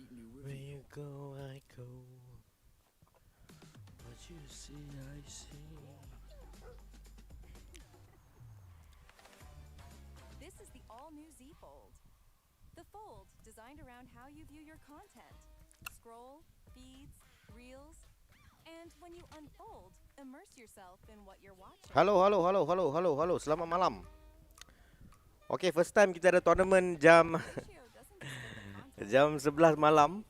Where you go, I go. What you see, I see. This is the all-new Z Fold. The Fold, designed around how you view your content. Scroll, feeds, reels, and when you unfold, immerse yourself in what you're watching. Halo. Selamat malam. Okay, first time kita ada tournament jam jam 11 malam.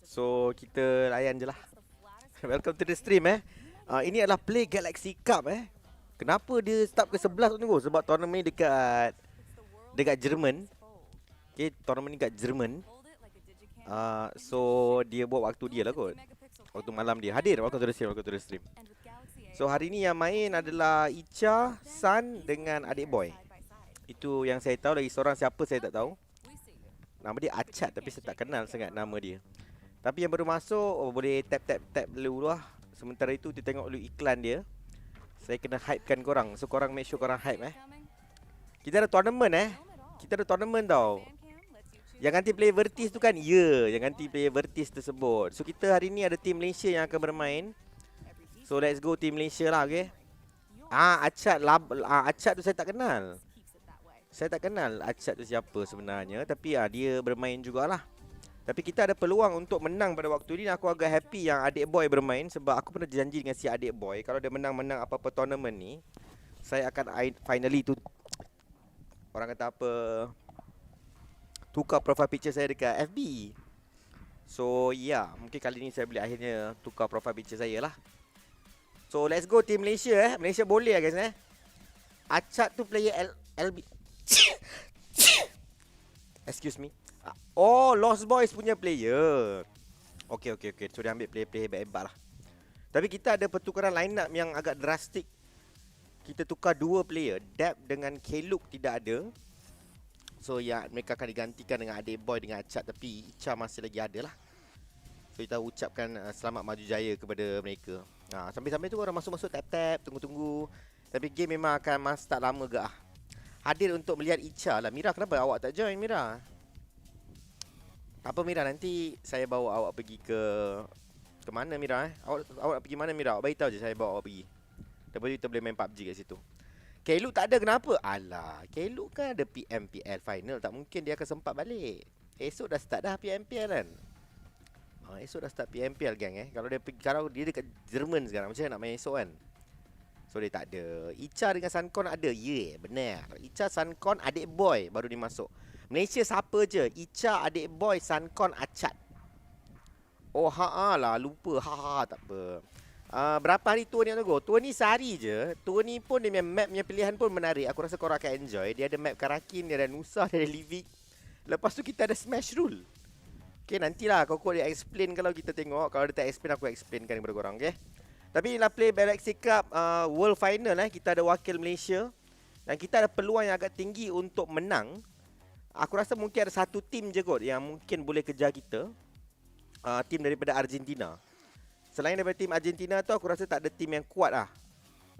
So, kita layan je lah. Welcome to the stream ini adalah Play Galaxy Cup Kenapa dia start ke 11 tu? Sebab tournament ni dekat Jerman. Okay, tournament ni dekat Jerman. So dia buat waktu dia lah kot. Waktu malam dia. Hadir, welcome to the stream. So hari ni yang main adalah Icha, San dengan adik boy. Itu yang saya tahu. Lagi seorang siapa saya tak tahu. Nama dia Achat tapi saya tak kenal sangat nama dia. Tapi yang baru masuk, boleh tap dulu lah. Sementara itu kita tengok dulu iklan dia. Saya kena hypekan korang. So korang make sure korang hype Kita ada tournament Kita ada tournament tau. Yang ganti player Vertis tu kan? Ya, yang ganti player Vertis tersebut. So kita hari ni ada tim Malaysia yang akan bermain. So let's go tim Malaysia lah, okay? Achat tu saya tak kenal. Saya tak kenal Achat tu siapa sebenarnya. Tapi dia bermain jugalah. Tapi kita ada peluang untuk menang pada waktu ni. Aku agak happy yang adik boy bermain. Sebab aku pernah janji dengan si adik boy, kalau dia menang apa-apa tournament ni, saya akan finally tu, orang kata apa, tukar profile picture saya dekat FB. So mungkin kali ni saya boleh akhirnya tukar profile picture saya lah. So let's go team Malaysia Malaysia boleh guys Achat tu player LB. Excuse me. Oh, Lost Boys punya player. Okay. So dia ambil player hebat-hebat lah. Tapi kita ada pertukaran line up yang agak drastik. Kita tukar dua player, Dab dengan Keluk tidak ada. So mereka akan digantikan dengan adik boy dengan Achat. Tapi Icha masih lagi ada lah. So kita ucapkan selamat maju jaya kepada mereka. Sambil-sambil tu orang masuk-masuk tap-tap, tunggu-tunggu. Tapi game memang akan start lama ke Hadir untuk melihat Icha lah. Mira, kenapa awak tak join, Mira? Tak apa Mira, nanti saya bawa awak pergi ke mana Mira Awak pergi mana Mira? Awak beritahu je, saya bawa awak pergi. Lepas tu kita boleh main PUBG kat situ. Keluk tak ada, kenapa? Alah, Keluk kan ada PMPL final. Tak mungkin dia akan sempat balik. Esok dah start dah PMPL kan? Esok dah start PMPL gang Kalau dia dekat Jerman sekarang, macam mana nak main esok kan? So dia tak ada. Icha dengan Suncon ada. Benar. Icha, Suncon, adik boy baru dia masuk. Malaysia siapa je? Icha, adik boy, Suncon, Achat. Oh lah, lupa. Tak apa. Berapa hari tour ni tu? Tour ni sehari je. Tour ni pun dia map punya pilihan pun menarik. Aku rasa korang akan enjoy. Dia ada map Karakin, dia ada Nusa, dia ada Livik. Lepas tu kita ada Smash Rule. Okay, nantilah Koko dia explain kalau kita tengok. Kalau dia tak explain, aku explainkan kepada korang, okay? Tapi inilah Play Galaxy Cup World Final Kita ada wakil Malaysia. Dan kita ada peluang yang agak tinggi untuk menang. Aku rasa mungkin ada satu tim je kot yang mungkin boleh kejar kita. Tim daripada Argentina. Selain daripada tim Argentina tu, aku rasa tak ada tim yang kuat lah.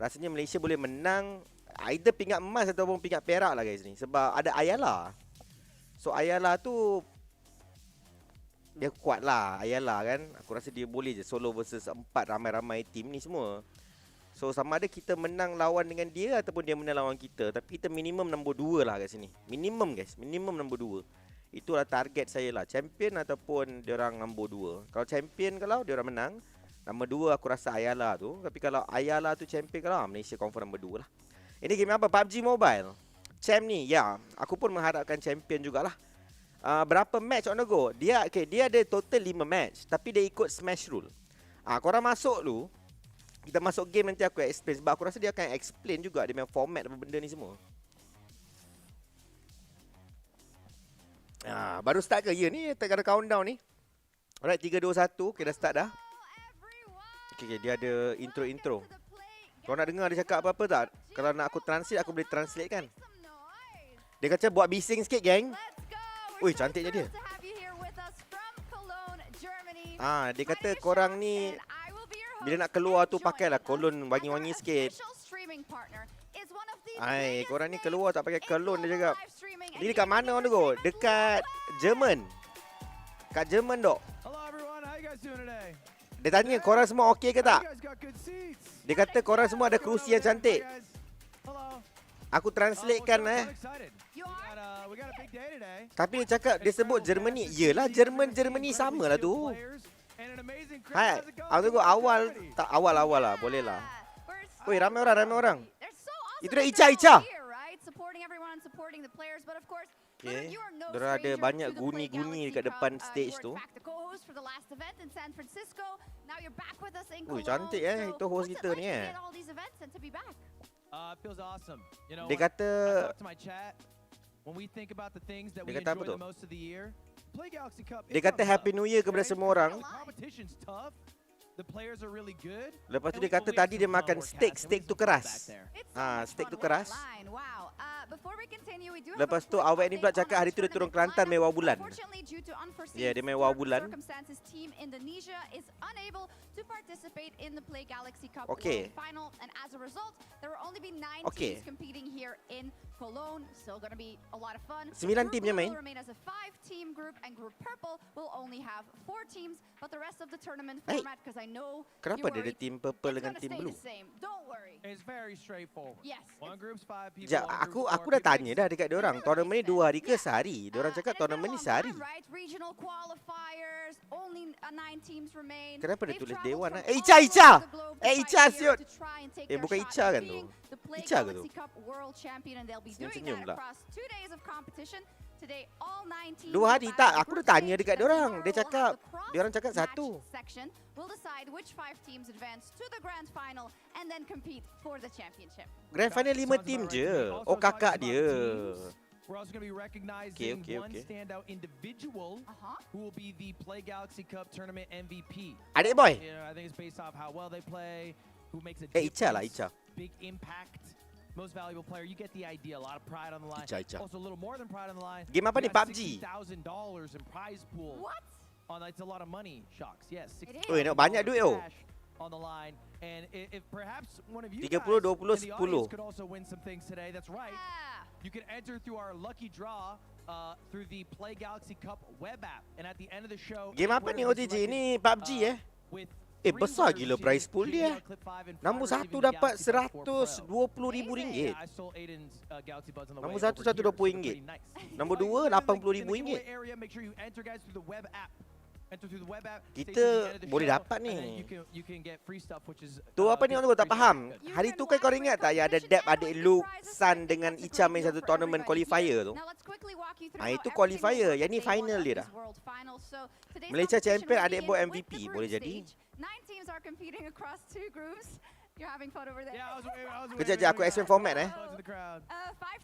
Rasanya Malaysia boleh menang either pingat emas ataupun pingat perak lah guys ni. Sebab ada Ayala. So Ayala tu dia kuat lah, Ayala kan. Aku rasa dia boleh je solo versus 4 ramai-ramai tim ni semua. So sama ada kita menang lawan dengan dia ataupun dia menang lawan kita. Tapi kita minimum nombor 2 lah kat sini. Minimum guys, minimum nombor 2. Itulah target saya lah, champion ataupun diorang nombor 2. Kalau champion, kalau diorang menang, nombor 2 aku rasa Ayala tu. Tapi kalau Ayala tu champion, kalau Malaysia confirm nombor 2 lah. Ini game apa? PUBG Mobile Champ ni, aku pun mengharapkan champion jugalah. Berapa match on the go? Dia ada total 5 match. Tapi dia ikut Smash Rule. Korang masuk dulu. Kita masuk game nanti aku explain. Sebab aku rasa dia akan explain juga dia punya format apa benda ni semua. Baru start ke? Ya ni tak ada countdown ni. Alright, 3, 2, 1. Okay, dah start dah. Okay, dia ada intro. Kau nak dengar dia cakap apa-apa tak? Kalau nak aku translate, aku boleh translate kan? Dia kata buat bising sikit geng. Ui, cantiknya dia. Dia kata korang ni bila nak keluar tu pakailah kolon wangi-wangi sikit. Korang ni keluar tak pakai kolon dia cakap. Ni dekat mana orang tu? Dekat Jerman. Kat Jerman dok. Hello everyone, how you guys doing today? Dia tanya korang semua okey ke You tak? guys got good seats. Dia kata korang semua ada kerusi yang cantik. Hi, guys. Hello. Aku translatekan I'm excited. You are? We got a big day today. Tapi dia cakap dia sebut Germany. Yelah Germany sama lah tu. Hai, aku tunggu awal tak awal lah, boleh lah. Oi, ramai orang. Itu dah Ica. Okay. Diorang ada banyak guni-guni dekat depan stage tu. Ui, cantik itu host kita ni Feels awesome. You know, Dia kata I talked to my chat. When we think about the things that we Dia kata apa enjoy tu? the most of the year, Play Galaxy Cup. Dia kata Happy New Year kepada semua orang. The competition's tough. The players are really good. Lepas tu dia kata tadi dia makan steak tu keras. Steak tu keras. Lepas tu awak ni pula cakap hari tu dia turun Kelantan main Wau Bulan. Ya, dia main Wau Bulan. Okey. Okey. 9 tim je main. Kenapa dia ada tim purple dengan tim blue? It's very straightforward. Yes. One group's 5 people. Sekejap, aku dah tanya dah dekat diorang. Tournament ni 2 hari ke sehari? Diorang cakap tournament ni sehari. Kenapa dia tulis Dewan? Ica! Ica siut! Bukan Ica kan tu? Ica ke tu? Senyum-senyum pula. 2 hari tak? Aku dah tanya dekat diorang. Diorang cakap satu. Grand final 5 tim je. Oh, kakak dia. We're also going to be recognizing Okay. one standout individual who will be the Play Galaxy Cup tournament MVP. Adik boy. You know, I think it's based off how well they play, who makes a Ica lah, difference, Ica. big impact, most valuable player. You get the idea. A lot of pride on the line. Ica. Also, a little more than pride on the line. Game apa ni? You got PUBG? $60,000 in prize pool. What? It's a lot of money, Shocks. Yes. It is. Oi, nak banyak duit oh. cash on the line. And if perhaps one of you 30, guys 20, in the 10. audience could also win some things today. That's right. Yeah. You can enter through our lucky draw through the Play Galaxy Cup web app. And at the end of the show, Game apa ni OTG? Ni PUBG with besar gila prize pool dia. Nombor 1 dapat RM120,000. Nombor 1 RM120. Nombor 2 RM80,000. Kita boleh dapat ni. Tu apa ni orang tak faham. Hari tu kan kau ingat tak yang ada Deb adik Luke, Sun dengan Icha main satu tournament qualifier tu? Itu qualifier. Yang ni final dia dah. Malaysia champion adik boy MVP. Boleh jadi. 9 teams are competing across 2 groups. You're having fun over there. Kejap aku explain format 5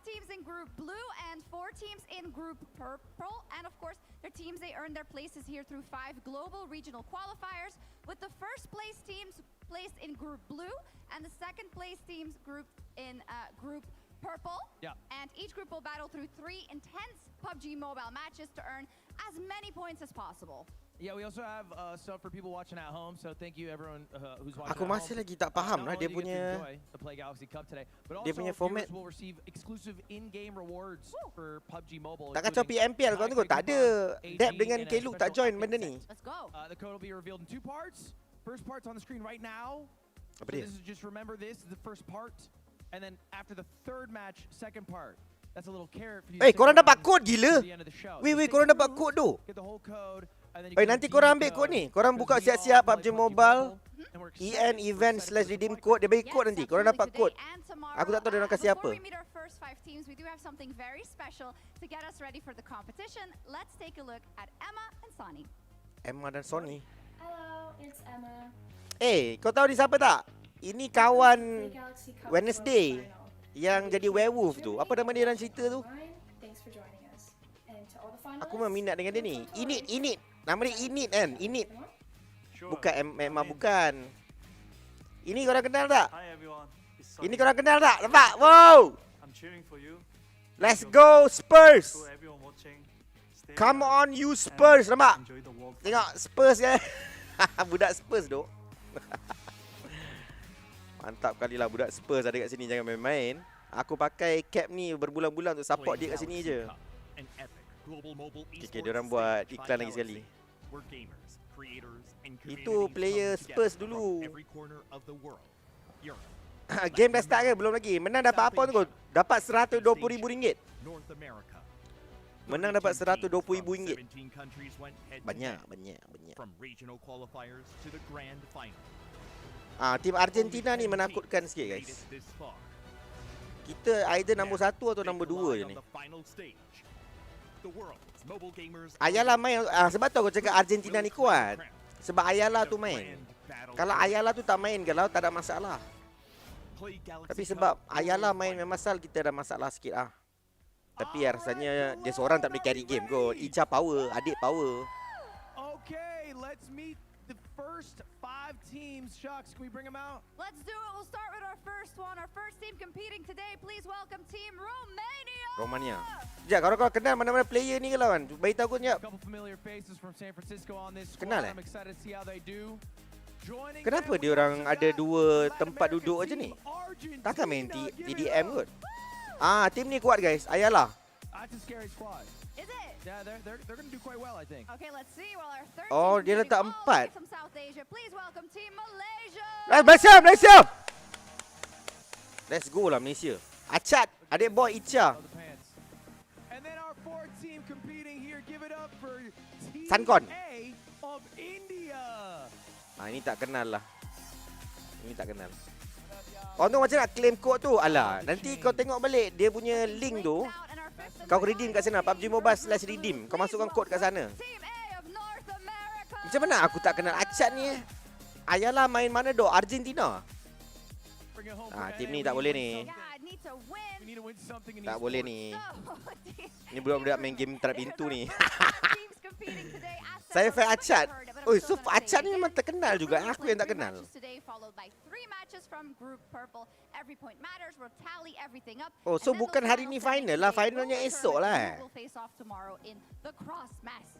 teams in group blue and 4 teams in group purple. And of course, their teams, they earned their places here through 5 global regional qualifiers, with the first place teams placed in group blue and the second place teams grouped in group purple. Yeah. And each group will battle through 3 intense PUBG mobile matches to earn as many points as possible. Yeah, we also have stuff for people watching at home. So thank you everyone who's watching. Aku masih lagi tak faham lah dia punya format. Will receive exclusive in-game rewards for PUBG Mobile. Tak kacau PMPL kau tengok tak ada. Deb dengan Keluk tak join benda ni. Let's go. The code will be revealed in 2 parts. First part's on the screen right now. Apa So dia? this is just remember this is the first part, and then after the third match, second part. That's a little carrot for you. Korang dapat kod gila. Weh, korang dapat kod tu. Get the whole code. Nanti korang ambil kod ni. Korang buka siap-siap PUBG Mobile. EN event/redeem code. Dia bagi kod nanti. Korang dapat kod. Aku tak tahu dia orang kasih apa. Before we meet our first 5 teams, we do have something very special to get us ready for the competition. Let's take a look at Emma and Sonny. Emma dan Sony. Hello, it's Emma. Kau tahu ni siapa tak? Ini kawan Play Galaxy Cup Wednesday World Final. yang jadi werewolf tu. Apa nama dia dalam cerita tu? Thanks for joining us. And to all the finalists, Aku memang minat dengan dia ni. Init. Nama dia Init kan? Init. Bukan Emma bukan. Ini korang kenal tak? Hi everyone. Ini korang kenal tak? Nampak? Wow! I'm cheering for you. Let's go Spurs! So everyone watching, stay Come well on you Spurs, and nampak? enjoy the World Cup. Tengok Spurs kan? Budak Spurs duk. Mantap kali lah budak Spurs ada kat sini, jangan main-main. Aku pakai cap ni berbulan-bulan untuk support dia kat sini je. Okay, diorang buat iklan lagi sekali. where gamers, creators, and Itu communities player come Spurs together dulu. from every corner of the world. Europe, Game dah start ke? Belum lagi. Menang dapat apa tu? Dapat RM120,000. North America. Menang dapat 32 teams from RM120,000. 17 countries went head to Banyak, head, banyak. from regional qualifiers to the grand final. Tim Argentina ni menakutkan sikit Made guys. it this far. Kita either nombor 1 atau They nombor 2 collide je on ni. the final stage. The world's mobile gamers Ayala main, sebab tu aku cakap Argentina ni kuat. Sebab Ayala tu main. Kalau Ayala tu tak main kalau tak ada masalah. Tapi sebab Ayala main memang sal kita ada masalah sikit ah. Tapi rasanya dia seorang tak boleh carry game kot. Icha power, adik power. Okay, let's meet the first 5 teams. Shucks, can we bring them out? Let's do it. We'll start with our first one. Our first team competing today. Please welcome Team Romania. Romania. Sekejap, kalau kau kenal mana-mana player ni ke lawan? Beritahu aku sekejap. A couple familiar faces from San Francisco on this squad. Kenal, I'm excited to see how they do. Joining Kenapa them, dia we orang also ada got dua Latin tempat American duduk aja team ni? Argentina. Takkan main Give it TDM up. kot? Tim ni kuat guys. Ayala. That's a scary squad. Is it? Yeah, they're going to do quite well, I think. Okay, let's see. Well, our third Oh, team dia competing letak all the way empat. from South Asia. Please welcome Team Malaysia. Malaysia, Malaysia. Let's go lah Malaysia. Acat, adik boy Icha. Of the pants. And then our fourth team competing here, give it up for Team Sankon. A of India. Ini tak kenal lah. Ini tak kenal. Orang tu macam nak claim code tu. Alah, nanti kau tengok balik dia punya link tu. Out and our fifth and Kau final redeem kat sana, PUBG Mobile/redeem. Kau masukkan kod kat sana. Team A of North America. Macam mana aku tak kenal Acat ni? Ayala main mana doh? Argentina. Bring it home for Tim NA. ni We tak need boleh to win ni. something. God, need to win. We need to win something in Tak esports. boleh ni. So, Ni budak-budak main game trap pintu ni. teams competing today. Aztec Saya are fan much Acat. heard, but I'm Oi, still so gonna say Acat it ni again. memang terkenal juga. We're Aku yang tak playing kenal. 3 matches today, followed by 3 matches from Group Purple. Every point matters. We'll tally everything up. Oh, so And then bukan those hari final ni standings final lah. today Finalnya will esok determine lah. who will face off tomorrow in the cross match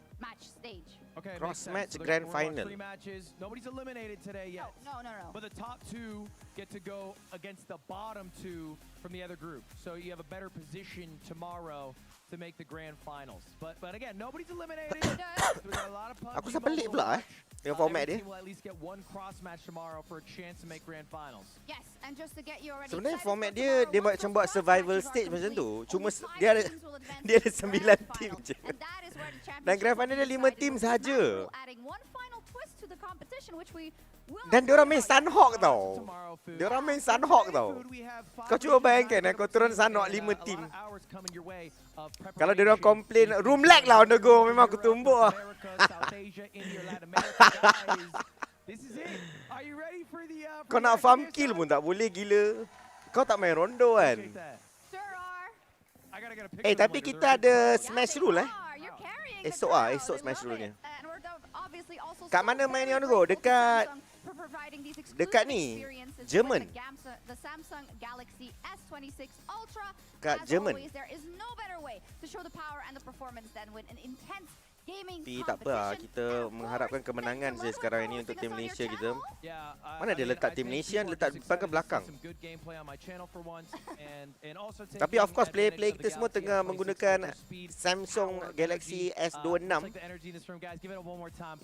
stage. Okay, Cross makes sense. match So they're grand gonna work on final. 3 matches. Nobody's eliminated today yet. No. But the top 2 get to go against the bottom 2 from the other group. So you have a better position tomorrow to make the grand finals. But again, nobody's eliminated. So we got a lot of Aku PUBG rasa pelik Mobile pula watch. dengan format Every dia. team will at least get 1 cross match tomorrow for a chance to make grand finals. Yes, and just to get you already Sebenarnya excited format for dia tomorrow, dia once macam those buat cross survival matches are stage macam tu. complete, Cuma only 5 dia ada teams will advance dia to ada the 9 grand team final. je. And that is where the Dan championship grand will final be dia 5 decided team with this sahaja. match, adding one final twist to the competition, which we will Dan dia orang main talk about. Sunhawk tau. Tomorrow, food. Dia orang main Sunhawk tau. Food, we have 5 Kau cuba regions bayangkan lined kau up turun and, Sunhawk a 5 lot team. of hours coming your way of Kalau dia orang preparation. komplain room lag lah on the go, memang aku tumbuk lah. America, South Asia, India, Latin America, guys. This is it. Are you ready for the Kau for nak the farm action kill here, pun tak boleh gila. Kau tak main rondo kan? Appreciate that. Sure are. I gotta get a picture of Tapi one 'cause kita they're- ada Yeah, smash they rule are. You're carrying the Esok crowd. esok They smash love rule-nya. it. And we're obviously also Kat so mana main very ni, Onogo? grateful to Dekat- Samsung for providing these exclusive dekat ni, experiences with Jerman. the Samsung Galaxy S26 Ultra. Kat As Jerman. always, there is no better way to show the power and the performance than with an intense gaming Tapi tak apa lah, competition. kita And of mengharapkan course, kemenangan thanks je a lot sekarang for ini untuk hosting tim us on your Malaysia kita. channel. Yeah, Mana dia letak tim Malaysia, letak depan ke belakang? Tapi of course player-player kita semua tengah menggunakan Samsung Galaxy S26.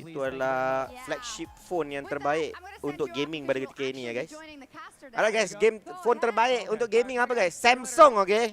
Itu adalah Yeah. flagship phone yang With that, terbaik I'm gonna send untuk you off gaming because pada you'll ketika ini ya actually guys. be joining the caster Alright today. guys, game Go phone ahead. terbaik untuk gaming apa guys? Samsung, okay?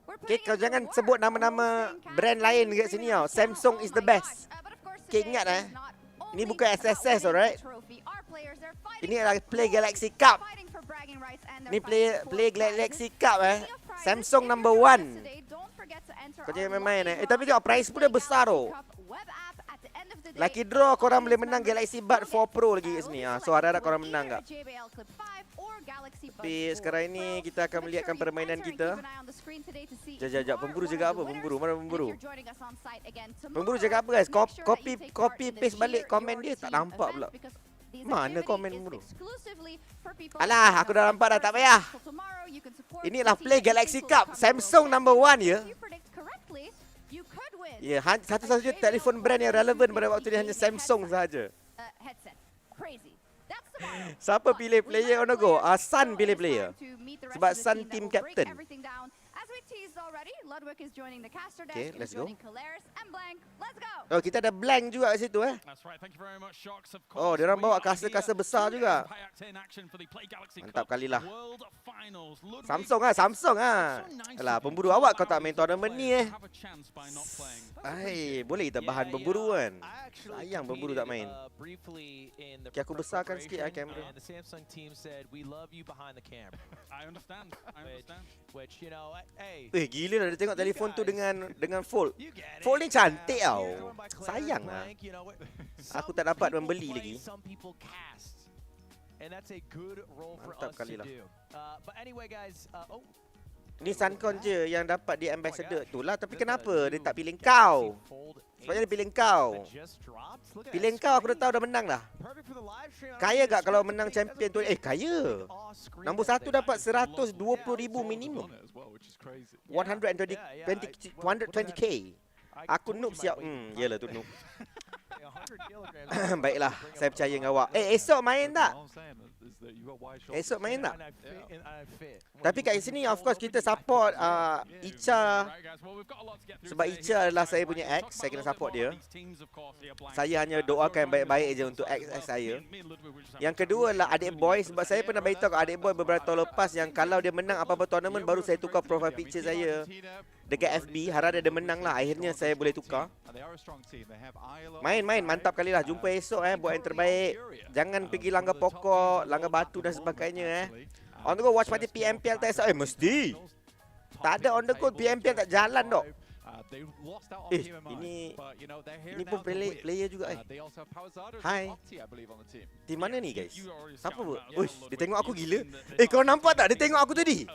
We're Okay, putting kau in the jangan work sebut on nama-nama hosting brand casting lain and dekat sini streaming tau. on channel. Samsung Oh is the my best. gosh. But of course Okay, today ingat, is not Ini only bukan about SSS, winning the alright? trophy. Our players, they're fighting Ini for adalah Play glory, Galaxy Cup. fighting for bragging rights, and they're Ni fighting for Play prizes. Galaxy Cup Speaking of prizes, Samsung if number you're joining us 1. today, don't forget to enter Kau our jangan main-main lucky Tapi draw tengok on prize the pun dah Play besar Galaxy tu. Cup web app. At the end of the day, Lucky draw korang audience boleh menang members Galaxy will Buds 4 get, Pro lagi kat will sini be ah. So selected harap-harap with korang menang either kak. a JBL Clip 5 or Galaxy Buds Tapi 4 sekarang ini Pro. kita akan So make melihatkan sure you permainan enter and kita. keep an eye on the screen today to see if Jap, you are pemburu one cakap of the apa? Pemburu, winners. mana And if pemburu? you're joining us on site again Pemburu tomorrow, cakap apa guys? make sure that you Copy take part copy in the paste balik Cheer komen Your dia tak Team nampak event pula. because these Mana activity komen is pemburu? exclusively for people Alah, joining aku us dah in nampak dah, tak person. payah. So tomorrow you can support Inilah the team Play that you Galaxy think will Cup. become the Samsung world number 1 champion. ya. If you predict correctly, you could win Ya, satu-satunya telefon brand yang relevan pada waktu ni hanya Samsung sahaja. a headset. Crazy. That's tomorrow. Siapa But pilih with player my on the go? players, Sun so pilih it's player. time to meet the rest Sebab of the Sun team that team will break captain. everything down. As we teased already, Ludwig is joining the caster desk, Okay, is let's go. joining Kalaris and Blank. Let's Let's go. Oh, kita ada blank juga kat situ That's right. Thank you very much, Shocks. Of Oh, course, diorang we bawa are kasa-kasa here besar to juga. impact in action for the Play Galaxy Mantap Cup kali lah. World Finals. Ludwig, Samsung Samsung Alah, pemburu awak kau tak main tournament ni have a chance by not playing. Boleh kita bahan pemburu kan. Sayang pemburu tak main. Okay, aku besarkan sikit kamera. And the Samsung team said, "We love you behind the camera." I understand. Which you know, hey. Gila lah dia tengok telefon tu dengan fold. You get it. Fold ni cantik Yeah. tau. Going by Claire's Sayang lah. blank, you know, Aku some tak dapat people membeli play, lagi. Some people cast. And that's a good role for Mantap us kali to lah. do. But anyway guys, Ni Suncon je yang dapat di ambassador tu lah. Tapi kenapa dia tak pilih kau? Sebabnya dia pilih kau. Pilih kau aku dah tahu dah menang dah. Kaya gak kalau menang champion tu? Kaya. Nombor 1 dapat 120,000 minimum. 120k. Aku noob siap. Yelah tu noob. Baiklah, saya percaya dengan awak. Esok main tak? Esok main tak? Tapi kat sini of course kita support Icha. Sebab Icha adalah saya punya ex, saya kena support dia. Saya hanya doakan baik-baik je untuk ex saya. Yang kedua adalah adik boy, sebab saya pernah beritahu kat adik boy beberapa tahun lepas yang kalau dia menang apa-apa tournament baru saya tukar profile picture saya dekat FB. Harap dia menang lah, akhirnya saya boleh tukar. Main mantap kali lah. Jumpa esok buat yang terbaik. Jangan pergi langgar pokok, langgar batu dan sebagainya On the go watch party PMPL tak esok. Mesti. Tak ada on the go PMPL tak jalan dok. Ini pun player juga Hai. Di mana ni guys? Siapa buat? Dia tengok aku gila. Kau nampak tak dia tengok aku tadi?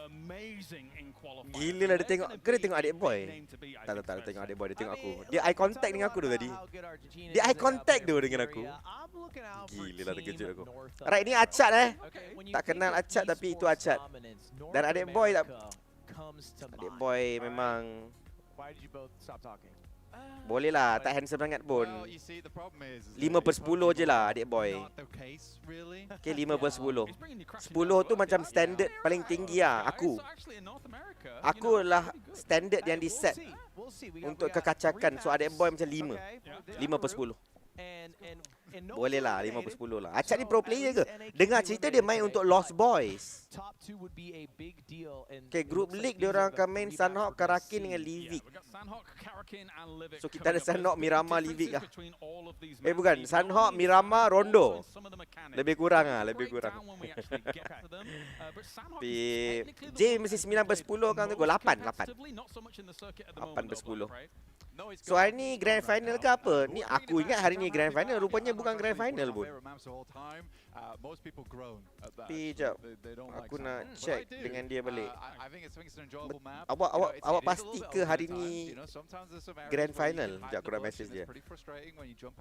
Gila lah dia tengok. Ke dia tengok adik boy? Tak dia tengok adik boy, dia tengok aku. Dia eye contact dengan aku tu tadi. Dia eye contact tu dengan aku. Gila lah terkejut aku. Alright, ni Achat Tak kenal Achat tapi itu Achat. Dan adik boy tak. Adik boy memang boleh lah, tak handsome sangat pun. 5/10 je lah adik boy. Okay, 5/10. 10 tu macam standard paling tinggi lah aku. Aku lah standard yang di set untuk kekacakan. So adik boy macam 5. 5/10. Boleh lah, 5/10 lah. Achat ni pro player ke? Dengar cerita dia main untuk Lost Boys. Okay, group league dia orang akan main Sunhawk, Karakin dengan Livik. So kita ada Sunhawk, Miramar, Livik lah. Bukan, Sunhawk, Miramar, Rondo. Lebih kurang lah, lebih kurang. Tapi J mesti 9/10 kan tu. 8/10. So hari ni grand final ke apa? Ni aku ingat hari ni grand final, rupanya bukan grand final pun. Tapi jap, aku nak check dengan dia balik. Awak pasti ke hari ni grand final? Jap aku nak message dia.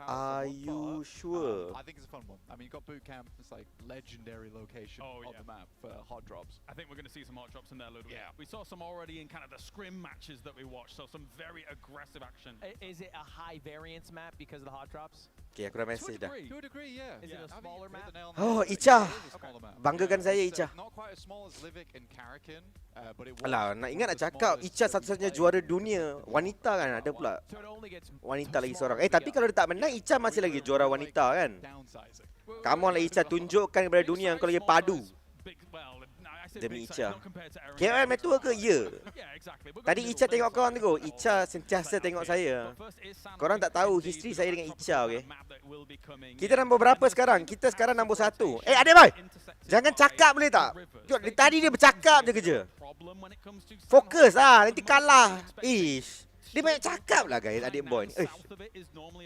Are you sure? I think it's a fun one. I mean, you got boot camp. It's like legendary location on the map for hot drops. I think we're going to see some hot drops in there, Ludwig. Yeah. We saw some already in kind of the scrim matches that we watched, so some very aggressive action. Is it a high variance map because of the hot drops? Okay, aku dah message dah. To a degree, yeah. Is it a smaller map? Oh, Icha. Banggakan saya Icha. Not quite as small as Livik and Karakin, but it was. Alah, nak ingat nak cakap Icha satu-satunya juara dunia wanita kan, ada pula wanita lagi seorang. Tapi kalau dia tak menang, Icha masih lagi juara wanita kan. Come on lah Icha, tunjukkan kepada dunia kau lagi padu. Demi Icha. KL main tua ke? Ya. Tadi Icha tengok kau tu. Icha sentiasa tengok saya. Korang tak tahu history saya dengan Icha, okay? Kita nombor berapa sekarang? Kita sekarang nombor 1. Adik boy, jangan cakap boleh tak? Tadi dia bercakap je kerja. Fokus lah, nanti kalah. Ish. Dia banyak cakap lah guys, adik boy ni.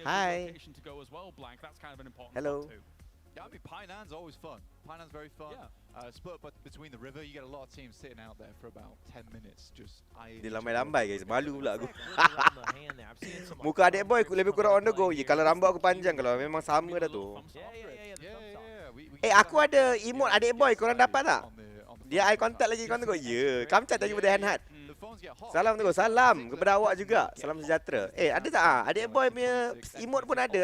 Hai. Hello. Yeah, I mean, Painan's always fun. Painan's very fun. Split between the river, you get a lot of teams sitting out there for about 10 minutes just eyeing. Dia lambai-lambai guys, malu pula aku. Muka adik boy lebih kurang on the go. Kalau rambut aku panjang, kalau memang sama dah tu. Aku ada emote adik boy, korang dapat tak? Dia eye contact lagi, korang tengok. Ya, Kamcat tadi pada hand hat. phones get hot. Salam tu, This one in salam particular kepada awak does juga. not get Salam hot. sejahtera. It's Ada tak adik boy punya emote pun ada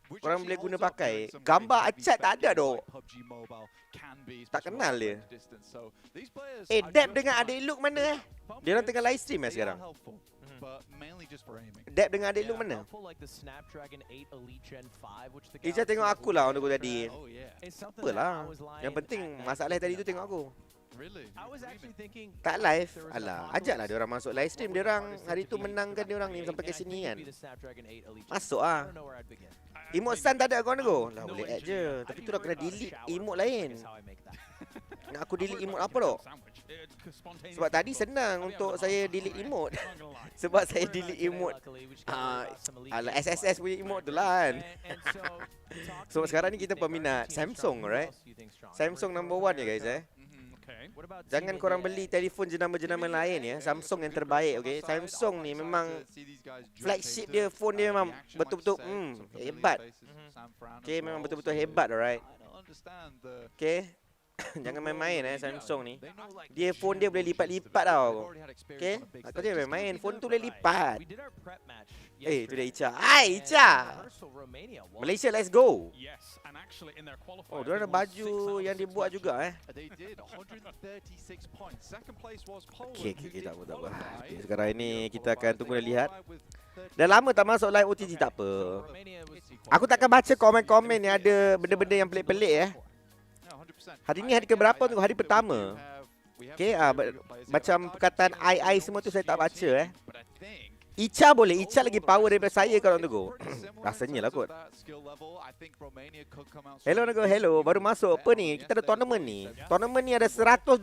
Korang boleh guna pakai. Gambar Acad tak ada dok. Tak kenal dia. Deb dengan adik Luke mana Dia orang tengah live stream sekarang. Deb dengan adik Luke mana? Ija tengok aku lah untuk tadi. Apalah. Yang penting masalah tadi tu tengok aku. Tak live. Alah, ajaklah dia orang masuk live stream. Dia orang hari tu menangkan dia orang ni sampai ke sini kan. Masuk ah. Emote Sun tak ada kau nego. Lah boleh add je. Tapi tu dah kena delete emote lain. Nak aku delete emote apa dok? Sebab tadi senang untuk saya delete emote. Sebab saya delete emote SSS punya emote tu lah kan. So sekarang ni kita peminat Samsung, right? Samsung number 1 ya guys Jangan korang beli telefon jenama-jenama lain ya. Samsung yang terbaik, okay? Samsung ni memang flagship dia, phone dia memang betul-betul hebat. Okay, memang betul-betul hebat, alright? Okay. Jangan main-main Samsung ni. Dia phone dia boleh lipat-lipat tau. Okay? Aku dia main-main, phone tu boleh lipat. Tu dia Icha. Hai Icha. Malaysia, let's go. Oh, dia ada baju yang dibuat juga Okay, tak apa. Okay, sekarang ini kita akan tunggu dan lihat. Dah lama tak masuk live OTG, tak apa. Aku takkan baca komen-komen yang ada benda-benda yang pelik-pelik Hari ni hari keberapa tu? Hari pertama. Okay, macam perkataan I semua tu saya tak baca Icha boleh. Icha lagi power daripada saya kalau Nego. Rasanya lah kot. Hello Nego, hello. Baru masuk apa ni? Kita ada tournament ni. Tournament ni ada 120,000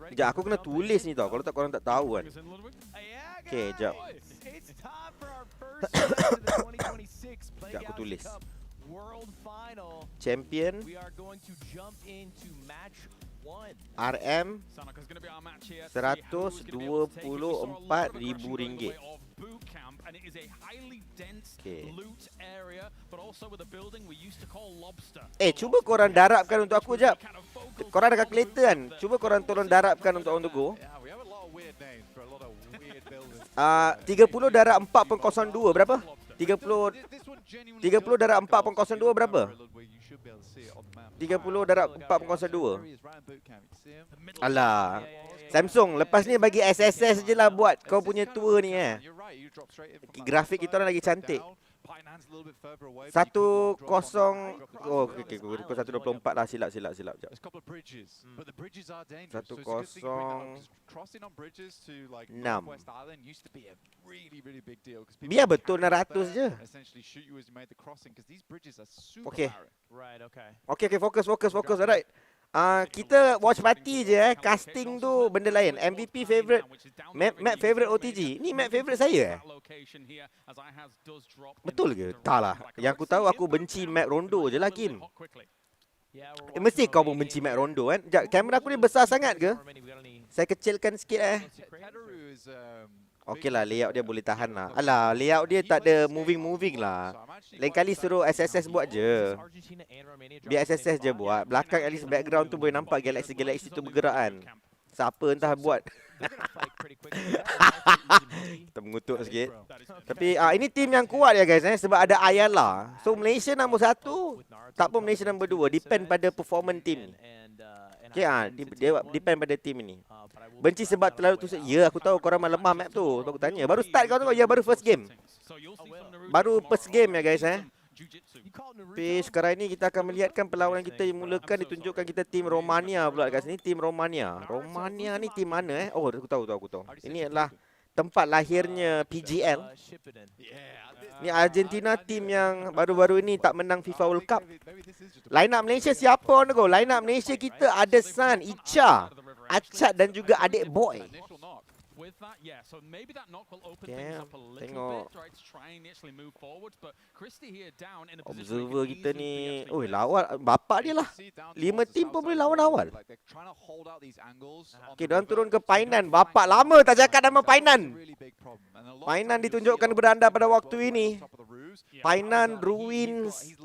Sekejap, aku kena tulis ni tau. Kalau tak korang tak tahu kan. Okay, sekejap. Sekejap aku tulis. Champion RM RM124,000. Okay. Cuba korang darabkan untuk aku jap. Korang ada kalkulator kan? Cuba korang tolong darabkan untuk on the go. 30 darab 4.02 berapa? 30 darab 4.02 berapa? 30 darab 4.02. Alah. Samsung, lepas ni bagi SSS je lah buat kau punya tour ni Grafik kita orang lagi cantik. 10 okey 124 lah, silap 10 biar betul 600 je. Okey fokus alright. Kita watch party je casting tu benda lain. MVP favorite, map favorite OTG. Ni map favorite saya Betul ke? Tak lah. Yang aku tahu aku benci map rondo je lah Kim. Mesti kau pun benci map rondo kan? Sekejap, kamera aku ni besar sangat ke? Saya kecilkan sikit Okey lah, layout dia boleh tahan lah. Alah, layout dia tak ada moving lah. Lain kali suruh SSS buat je. Biar SSS je buat. Belakang at least background tu boleh nampak galaksi-galaksi tu bergerak kan. Siapa entah buat. Kita mengutuk sikit. Tapi ini tim yang kuat ya guys sebab ada Ayala. So Malaysia nombor 1, tak pun Malaysia nombor 2. Depend pada performance team. Okay, dia depend pada team ini. Benci sebab terlalu tusuk. Ya, aku tahu korang lemah map tu. Aku tanya. Baru start kau tengok. Ya, baru first game. Baru first game ya guys Tapi sekarang ini kita akan melihatkan perlawanan kita yang mulakan ditunjukkan kita tim Romania pula kat sini. Tim Romania. Romania ni tim mana Oh, aku tahu. Ini adalah tempat lahirnya PGL. Ni Argentina, tim yang baru-baru ini tak menang FIFA World Cup. Line up Malaysia siapa Nego? Line up Malaysia kita ada San, Icha, Acad dan juga adik boy. Tengok observer kita ni. Lawan bapak dia lah. 5 tim pun boleh lawan awal. Okay, dan turun ke Painan. Bapak lama tak cakap nama Painan. Painan ditunjukkan kepada anda pada waktu ini. Painan, Ruins.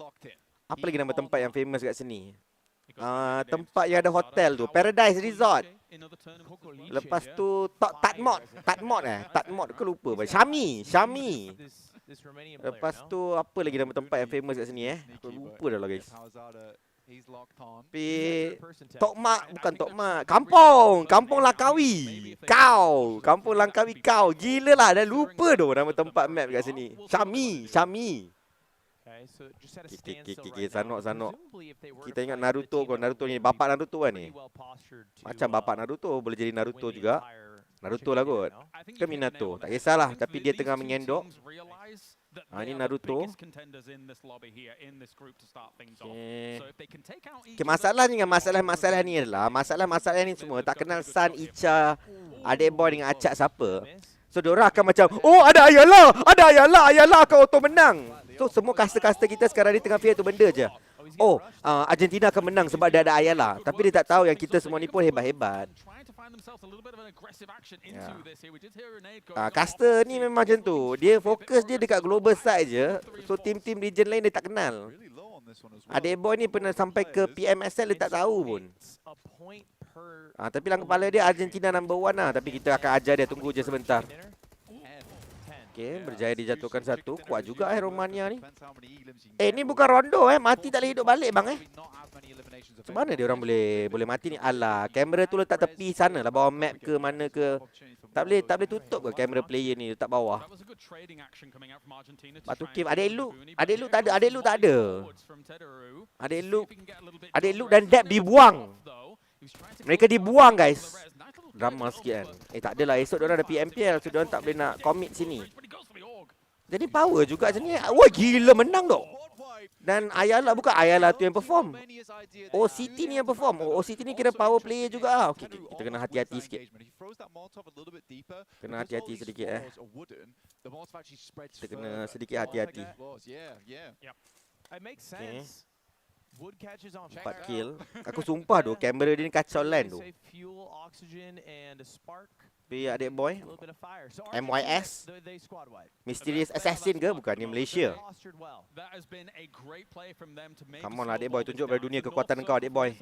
Apa lagi nama tempat yang famous kat sini? tempat yang ada hotel tu, Paradise Resort. Lepas tu Tatmot ke lupa. Syami. Lepas tu apa lagi nama tempat yang famous kat sini Aku lupa dah lah guys. Tapi bukan Tokmak, Kampung Langkawi. Kampung Langkawi kau. Gila lah, dah lupa tu nama tempat map kat sini. Syami. Sanok. Kita ingat Naruto kau. Naruto ni bapak Naruto kan ni. Macam bapak Naruto, boleh jadi Naruto juga. Naruto lah kot. Ke Minato, tak kisahlah. Tapi dia tengah mengendok. Ini Naruto. Okay, masalahnya dengan masalah ni adalah masalah ni semua tak kenal San, Icha, adik boy dengan acak siapa. So diorang akan macam, oh ada Ayala kau auto menang. So semua caster-caster kita sekarang ni tengah fear tu benda je. Oh, Argentina akan menang sebab dia ada Ayala. Tapi dia tak tahu yang kita semua ni pun hebat-hebat. Caster ni memang macam tu. Dia fokus dia dekat global side je. So tim-tim region lain dia tak kenal. Adik boy ni pernah sampai ke PMSL dia tak tahu pun. Tapi dalam kepala dia Argentina number 1 lah. Tapi kita akan ajar dia, tunggu je sebentar. Okay, berjaya dijatuhkan satu. Kuat juga Romania ni. Ni bukan rondo mati tak boleh hidup balik bang Macam mana dia orang boleh mati ni? Alah, kamera tu letak tepi sana lah, bawah map ke mana ke. Tak boleh tutup ke kamera player ni letak bawah. Lepas tu Kim, adik Luke tak ada. Adik Luke dan Deb dibuang. Mereka dibuang guys. Drama sikit kan. Tak adalah, esok diorang ada PMPL. So diorang tak boleh nak commit sini. Jadi power juga sini. Wah gila menang dok. Dan Ayala, bukan Ayala tu yang perform. OCT ni yang perform. OCT ni kira power player juga lah. Okay, kita kena hati-hati sikit. Kena hati-hati sedikit Kita kena sedikit hati-hati. Okay. 4 kill. Aku sumpah tu kamera dia ni kacau land tu. Tapi adik boy MYS Mysterious Assassin ke? Bukan, ni Malaysia. Come on lah adik boy, tunjuk pada dunia kekuatan kau adik boy.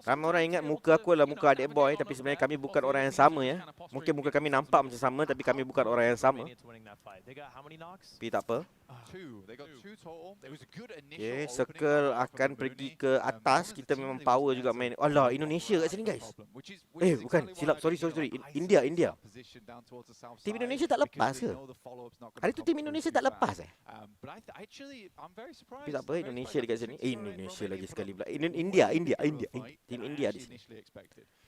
Ramai orang ingat muka aku adalah muka adik boy, tapi sebenarnya kami bukan orang yang sama ya. Mungkin muka kami nampak macam sama, tapi kami bukan orang yang sama. Tapi tak apa. Okay, circle akan pergi ke atas. Kita memang power juga main. Alah, Indonesia kat sini guys. Bukan, silap, sorry. India. Tim Indonesia tak lepas ke? Hari tu tim Indonesia tak lepas Tapi tak apa, Indonesia dekat sini. Indonesia lagi sekali pula. India. Tim India di sini.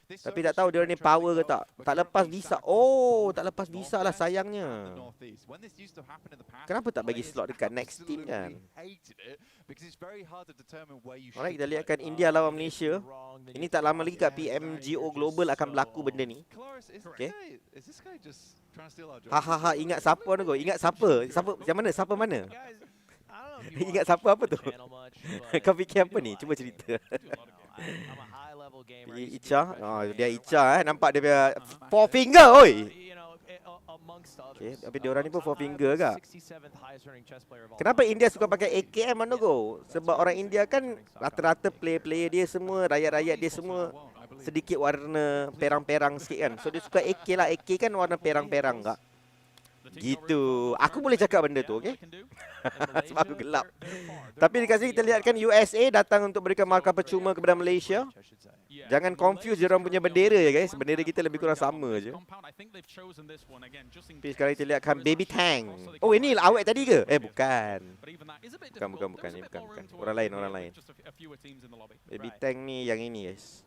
Tapi tak tahu dia ni power ke tak. Tak lepas visa. Tak lepas visa lah sayangnya. Kenapa tak bagi slot dekat next team kan? Alright, kita lihatkan India lawan Malaysia. Ini tak lama lagi kat PMGO Global akan berlaku benda ni. Okay. Ingat siapa tu kau? Ingat siapa? Yang mana? Siapa mana? Ingat siapa apa tu? Kau fikir apa ni? Cuba cerita. Icha. Dia Icha nampak dia punya 4 finger oi. Okay, tapi diorang ni pun 4 finger kak. Kenapa India suka pakai AKM mana go? Sebab orang India kan rata-rata player dia semua, rakyat-rakyat dia semua sedikit warna perang-perang sikit kan. So dia suka AK lah. AK kan warna perang-perang kak. Gitu. Aku boleh cakap benda tu, okay? Sebab aku gelap. Tapi dekat sini kita lihat kan USA datang untuk berikan markah percuma kepada Malaysia. Jangan confuse diorang punya bendera ya guys. Bendera kita lebih kurang sama je. Tapi sekarang kita lihatkan Baby Tank. Oh ini lah awet tadi ke? Bukan. Bukan. Ini bukan. Orang lain. Baby Tank ni yang ini guys.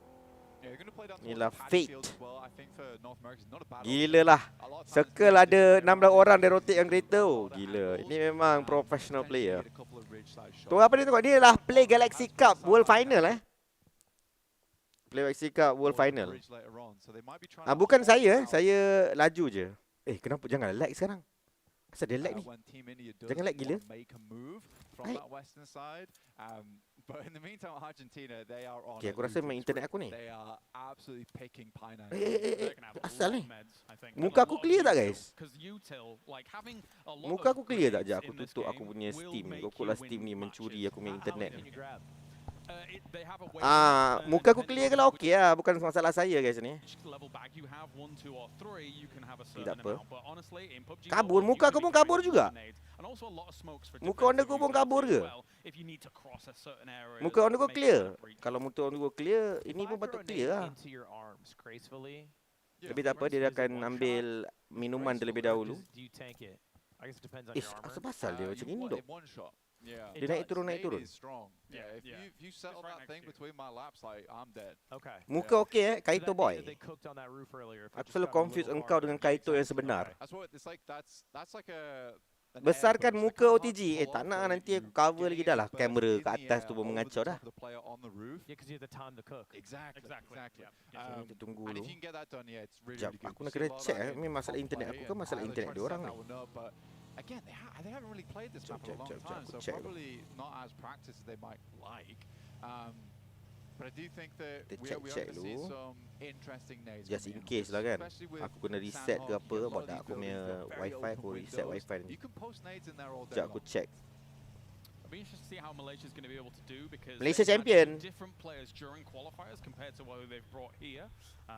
Inilah Fate. Gila lah. Circle ada 16 orang dia rotate yang kereta. Gila. Ini memang professional player. Tu apa dia tengok? Ni lah Play Galaxy Cup World Final Play Galaxy Cup World Final. Bukan saya. Saya laju je. Kenapa jangan lag sekarang? Asal dia lag ni? Jangan lag gila. Okay, aku rasa main internet aku ni. Asal ni? Muka aku clear tak guys? Muka aku clear tak? Sekejap aku tutup aku punya Steam. Kokok lah Steam ni mencuri aku main internet. They have a way to turn, and Muka aku depending clear on kalau which okey lah. Bukan masalah saya guys ni. level bag you have, 1, 2 or 3, you can have a certain Tidak apa. amount. But honestly, in PUBG Kabur, Mobile, muka you aku can pun be kabur carrying juga. grenades, and also a lot of smokes for Muka defensive Honda kau pun utility kabur as ke? well, if you need to cross a certain area Muka Honda to kau make a clear. breach. Kalau muka Honda kau clear, If ini I pun throw patut a clear nade lah. into your arms gracefully, Yeah, Tapi tak apa, dia Graceful is a akan one ambil minuman terlebih dahulu. do you tank it? I guess it depends on your Apa armor. pasal dia macam you ini want dok? in one shot. Yeah. It Dia naik does. turun, naik Nade turun. is strong. Yeah, Yeah, yeah. if you settle right that next thing to you. between my laps, like I'm dead. Okay. Muka okey So Kaito that boy. nade that they cooked on that roof earlier, if it Aku just selalu got a confuse little engkau harder. dengan Kaito yang sebenar. That's what it's like. That's like a. An Besarkan air burst. muka They're kinda hard OTG. to pull Tak off, nak but nanti you aku cover getting lagi a dah lah. burst Kamera in kat the atas air tu pun over the mengacau top dah. of the player on the roof. Yeah, because you have the time to cook. Exactly. Exactly. Exactly. Yeah. Kita tunggu And dulu. if you can get that done, yeah, it's really, Sekejap, really good. aku You nak see kena a lot of check, that Ini in masalah internet play, aku ke and masalah either internet try to dia orang set ni? that one up, but again, they haven't really played this map for a long Check, time, aku so check dulu. probably not as practiced as they might like. But I do think that Kita we are check going to see dulu. some interesting nades. Just in coming out, case lah kan. especially with Aku kena reset Sandhawk, ke apa. you get a lot Buat of tak these aku punya buildings, they're very wifi. Aku open reset windows. wifi ni. You can post nades in there all day Sekejap aku long. check. It'll be interesting to see how Malaysia's going to be able to do because Malaysia they've had champion. different players during qualifiers compared to what they've brought here.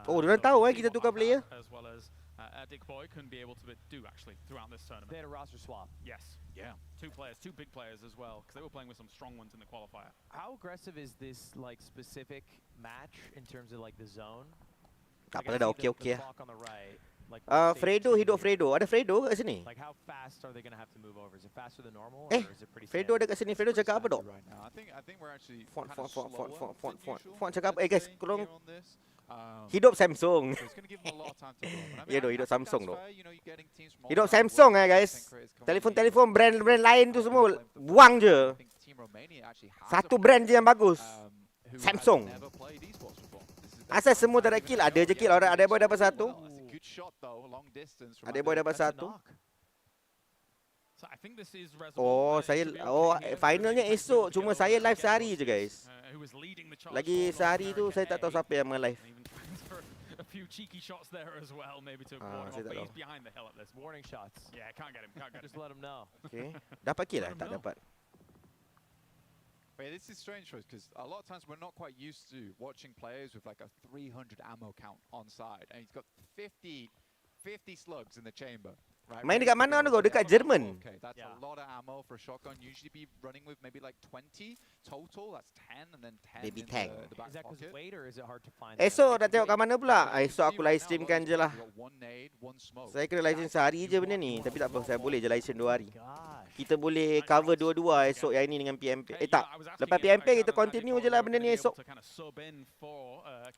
Oh, diorang So tahu we'll see kita what tukar player. Ahad as well as Dick Boy can be able to do actually throughout this They tournament. had a roster swap. Yes, Yeah. two big players as well because they were playing with some strong ones in the qualifier. How aggressive is this like specific match in terms of like the zone? Tak Like, I apa dah, see the okey lah. clock on the right, like, let's say Fredo it's hidup 2 Fredo. Ada Fredo kat sini? Like how fast are they gonna have to move over? Is it faster than normal, Eh, or is it pretty Fredo standard? ada kat sini. Fredo cakap apa dok? Right now. I think we're actually Font, kinda font, font, font, slower font, than font. usual, Font cakap apa? let's Guys, say, tolong. here on this. Hidup Samsung. So it's gonna give them a lot of time to learn. And I mean, Ya dok, I hidup think Samsung that's dok. fair, you know, you're getting teams from all Hidup around the Samsung world, guys. content creators coming Telefon-telefon in, brand lain tu semua play for the buang first je. time. I think Team Romania actually has a Satu player, brand je yang bagus. who has Samsung. never played esports before. This is their Asal first semua tak time ada giving kill. it a Ada go. je kill. Yeah, Ada boy dapat satu. well, it's a good shot though, long distance from Ada under boy the dapat That's a satu. knock. So I think this is Oh, saya finalnya esok. Cuma saya live sehari je guys. Lagi sehari tu saya tak tahu siapa yang live. A few cheeky shots there as well, maybe to Ah, ward him saya off, tak but tahu. he's behind the hill at this. Warning shots. Yeah, can't get him. Just let them know. Okay. Dapat kill lah? Tak dapat. Wait, this is strange for us because a lot of times we're not quite used to watching players with like a 300 ammo count on side, and he's got 50 slugs in the chamber. Right, Main ready dekat to mana tu? go. So Dekat yeah, Jerman. Okay, that's Yeah. a lot of ammo for a shotgun. Usually be running with maybe like 20 total. That's 10 and then 10 Baby in tank. the back Is that because pocket. weight, or is it hard to find? Esok that? dah tengok kat mana pula? So you Esok can aku see live right now, streamkan those je lah. guys got one nade, one smoke. Saya kena live stream sehari je benda ni. Tapi tak apa, saya boleh je live stream 2 hari. Gosh. Kita boleh cover dua-dua esok yang ini dengan PMP. Tak, lepas PMP kita continue je lah benda ni esok.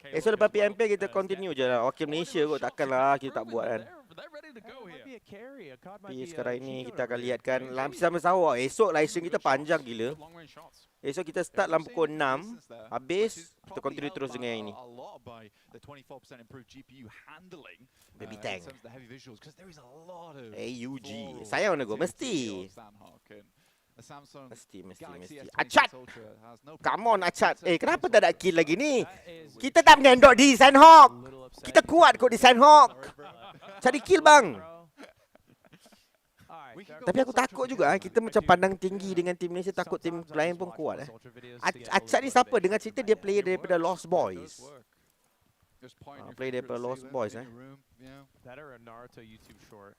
Esok lepas PMP kita continue je lah. Wakil Malaysia kot, takkan lah kita tak buat kan. That might be a carry. A card might Tapi be sekarang a ini cheat kita code akan over lihatkan here. lampu sama sawah. Esok live stream kita panjang gila. Esok kita start dalam pukul 6. Habis kita continue terus dengan yang ini. A lot by the 24% improved GPU handling. Baby In tank. terms of the heavy visuals, because there is a lot of AUG. floral Saya mana go? activity Mesti. on Sandhawk, and the Samsung Mesti. Galaxy S26 Achat! Ultra has no Come on problem. Achat. It's a Kenapa tak ada kill lagi ni? That is Kita tak mengendok di Sandhawk. a little upsetting. Kita kuat kot di Sandhawk. Cari kill bang. Alright, We can fair go Tapi aku full takut Ultra juga together. kita macam pandang tinggi dengan tim Malaysia. Takut tim Sometimes I lain just pun watch kuat those Ultra videos to get a Achat ni little siapa? motivation Dengar cerita dia from player it. daripada Lost It Boys. does work. Just pointing your play finger daripada at the Lost ceiling, Boys, in your room, yeah. That or a Naruto YouTube short.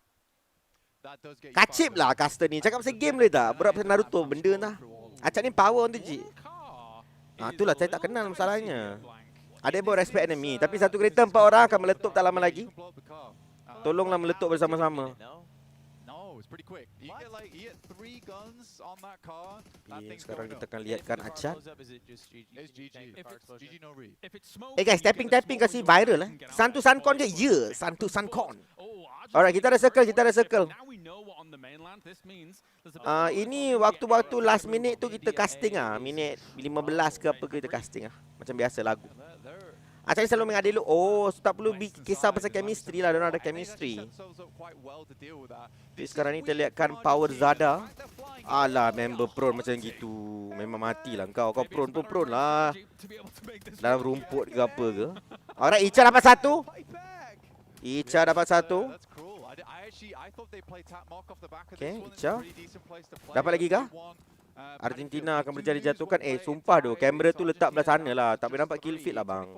That does get you Kacip fired lah up. caster ni. Cakap pasal game boleh tak? Berat pasal Naruto. Benda lah. Achat ni power on tu Ji. Itulah saya tak kenal masalahnya. Ada pun respect enemy. Tapi satu kereta 4 orang akan meletup tak lama lagi. You can blow up the car. Tolonglah meletup bersama-sama. No? No, it's pretty quick. You get 3 guns on that car. That Okay, thing's sekarang going kita up. akan lihatkan If the car Achat. blows up, is it just GG? It's You GG. tank the If car it's explosion? GG, no read. Guys, tapping kasi viral lah. Santu Sankon je? Ya, Santu Sankon. Alright, kita ada circle, kita ada circle. Ini waktu-waktu last minute tu kita casting ah. Minit 15 ke apa ke kita casting ah. Macam biasa lagu. Achat ni selalu mengadil lu. Oh, so tak perlu kisah pasal chemistry lah. Diorang ada chemistry. Tapi sekarang ni kita lihatkan power Zada. Alah, member prone macam gitu. Memang matilah kau. Kau prone pun prone lah. Dalam rumput ke apa ke. Alright, Icha dapat satu. Icha dapat satu. Okay, Icha. Dapat lagi kah? Argentina akan berjaya dijatuhkan. Sumpah doh, kamera tu letak belah sana lah. Tak boleh nampak kill feed lah bang.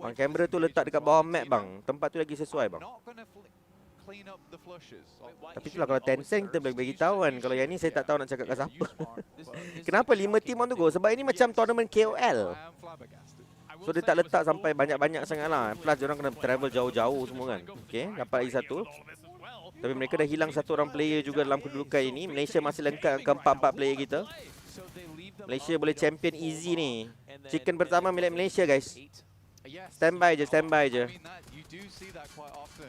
Bang, kamera tu letak dekat bawah map bang. Tempat tu lagi sesuai bang. Tapi itulah kalau Tencent kita boleh bagi tahu kan. Kalau yang ni saya tak tahu nak cakap kat siapa. Kenapa 5 team on to go? Sebab ini macam tournament KOL. So dia tak letak sampai banyak-banyak sangat lah. Plus diorang kena travel jauh-jauh semua kan. Okay, dapat lagi satu. Tapi mereka dah hilang satu orang player juga dalam kedudukan ini. Malaysia masih lengkap ke 4-4 player kita. Malaysia boleh champion easy ni. Chicken pertama milik Malaysia guys. Standby je.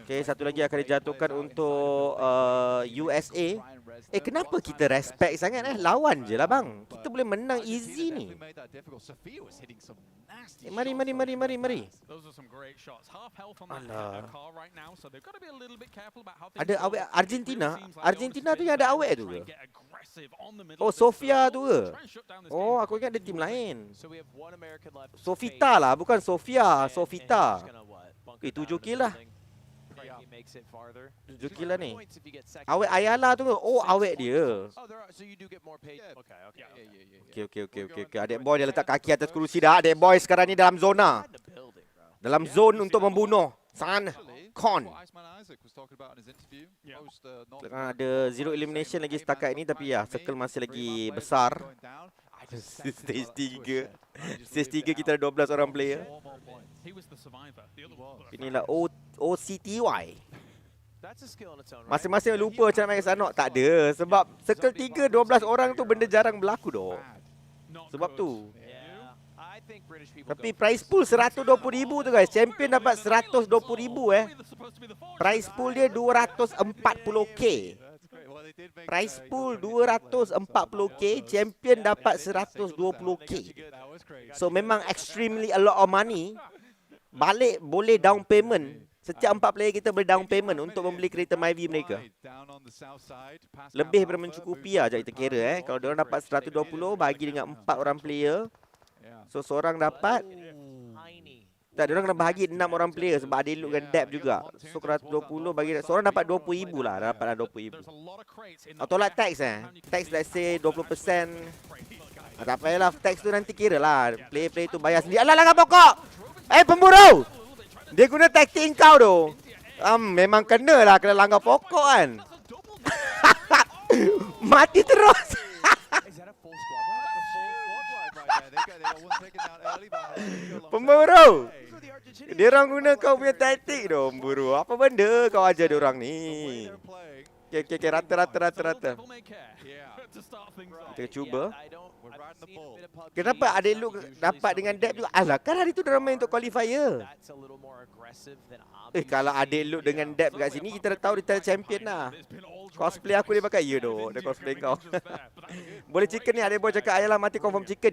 Okay, satu lagi akan dijatuhkan untuk USA. Kenapa kita respect sangat Lawan je lah bang. Kita boleh menang easy ni. Mari. Alah. Ada awet Argentina. Argentina tu yang ada awet tu ke? Oh, Sofia tu ke? Oh, aku ingat ada tim lain. Sofita lah, bukan Sofia. Sofita. 7 kill lah. 7 kill lah ni. Awet Ayala tu ke? Oh, awet dia. Okay. Adik boy dia letak kaki atas kerusi dah. Adik boy sekarang ni dalam zona. Dalam zone untuk membunuh. San Con. Ada zero elimination lagi setakat ini. Tapi ya, circle masih lagi besar. Stage 3. Stage 3 kita ada 12 orang player. Inilah OCTY. Masing-masing lupa macam nak main Sanok. Tak ada. Sebab circle 3 12 orang tu benda jarang berlaku doh. Sebab tu. Tapi prize pool 120,000 tu guys. Champion dapat 120,000 Prize pool dia 240k. Prize pool 240k, champion dapat 120k. So memang extremely a lot of money. Balik boleh down payment. Setiap 4 player kita boleh down payment untuk membeli kereta Myvi mereka. Lebih daripada mencukupi lah kita kira Kalau diorang dapat 120 bagi dengan 4 orang player. So seorang dapat tak, diorang kena bahagi 6 orang player sebab ada look dan depth juga. So 120 bagi seorang dapat 20,000 lah. Dapat lah 20,000. Atau tolak tax Tax let's say 20%. Tak payahlah, tax tu nanti kira lah. Player tu bayar sendiri. Alah, langgar pokok! Pemburu! Dia guna taktik kau tu. Memang kena lah, kena langgar pokok kan. Mati terus. Pemburu! Dia orang guna kau punya taktik tu, pemburu. Apa benda kau ajar dia orang ni? Okay, rata. Kita cuba. Kenapa ada look dapat dengan depth juga? Alah, kan hari tu dia main untuk qualifier. Kalau ada look dengan depth kat sini, kita dah tahu dia champion lah. Cosplay aku dia pakai, ya doh, dia cosplay kau. Boleh chicken ni, ada boy cakap Ayala mati confirm chicken.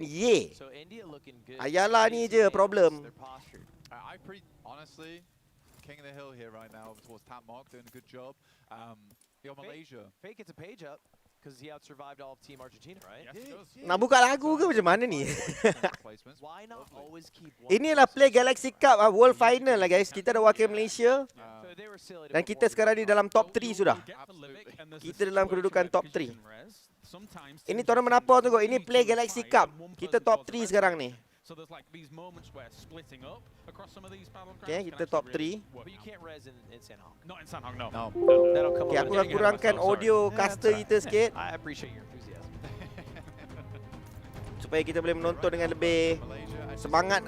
Ayala ni je problem. Honestly, king of the hill here right now towards Tap Mark, doing a good job. Malaysia. Fake gets a page up because he out-survived all of Team Argentina, right? Nak buka lagu ke macam mana ni? Why not always keep one? Inilah Play Galaxy Cup World Final lah guys. Kita dah wakil Malaysia. Dan kita sekarang ni dalam top 3 sudah. Kita dalam kedudukan top 3. Ini tournament apa tu? Ini Play Galaxy Cup. Kita top 3 sekarang ni. Okay, kita top 3. Okay, aku akan kurangkan audio caster kita sikit supaya kita boleh menonton dengan lebih semangat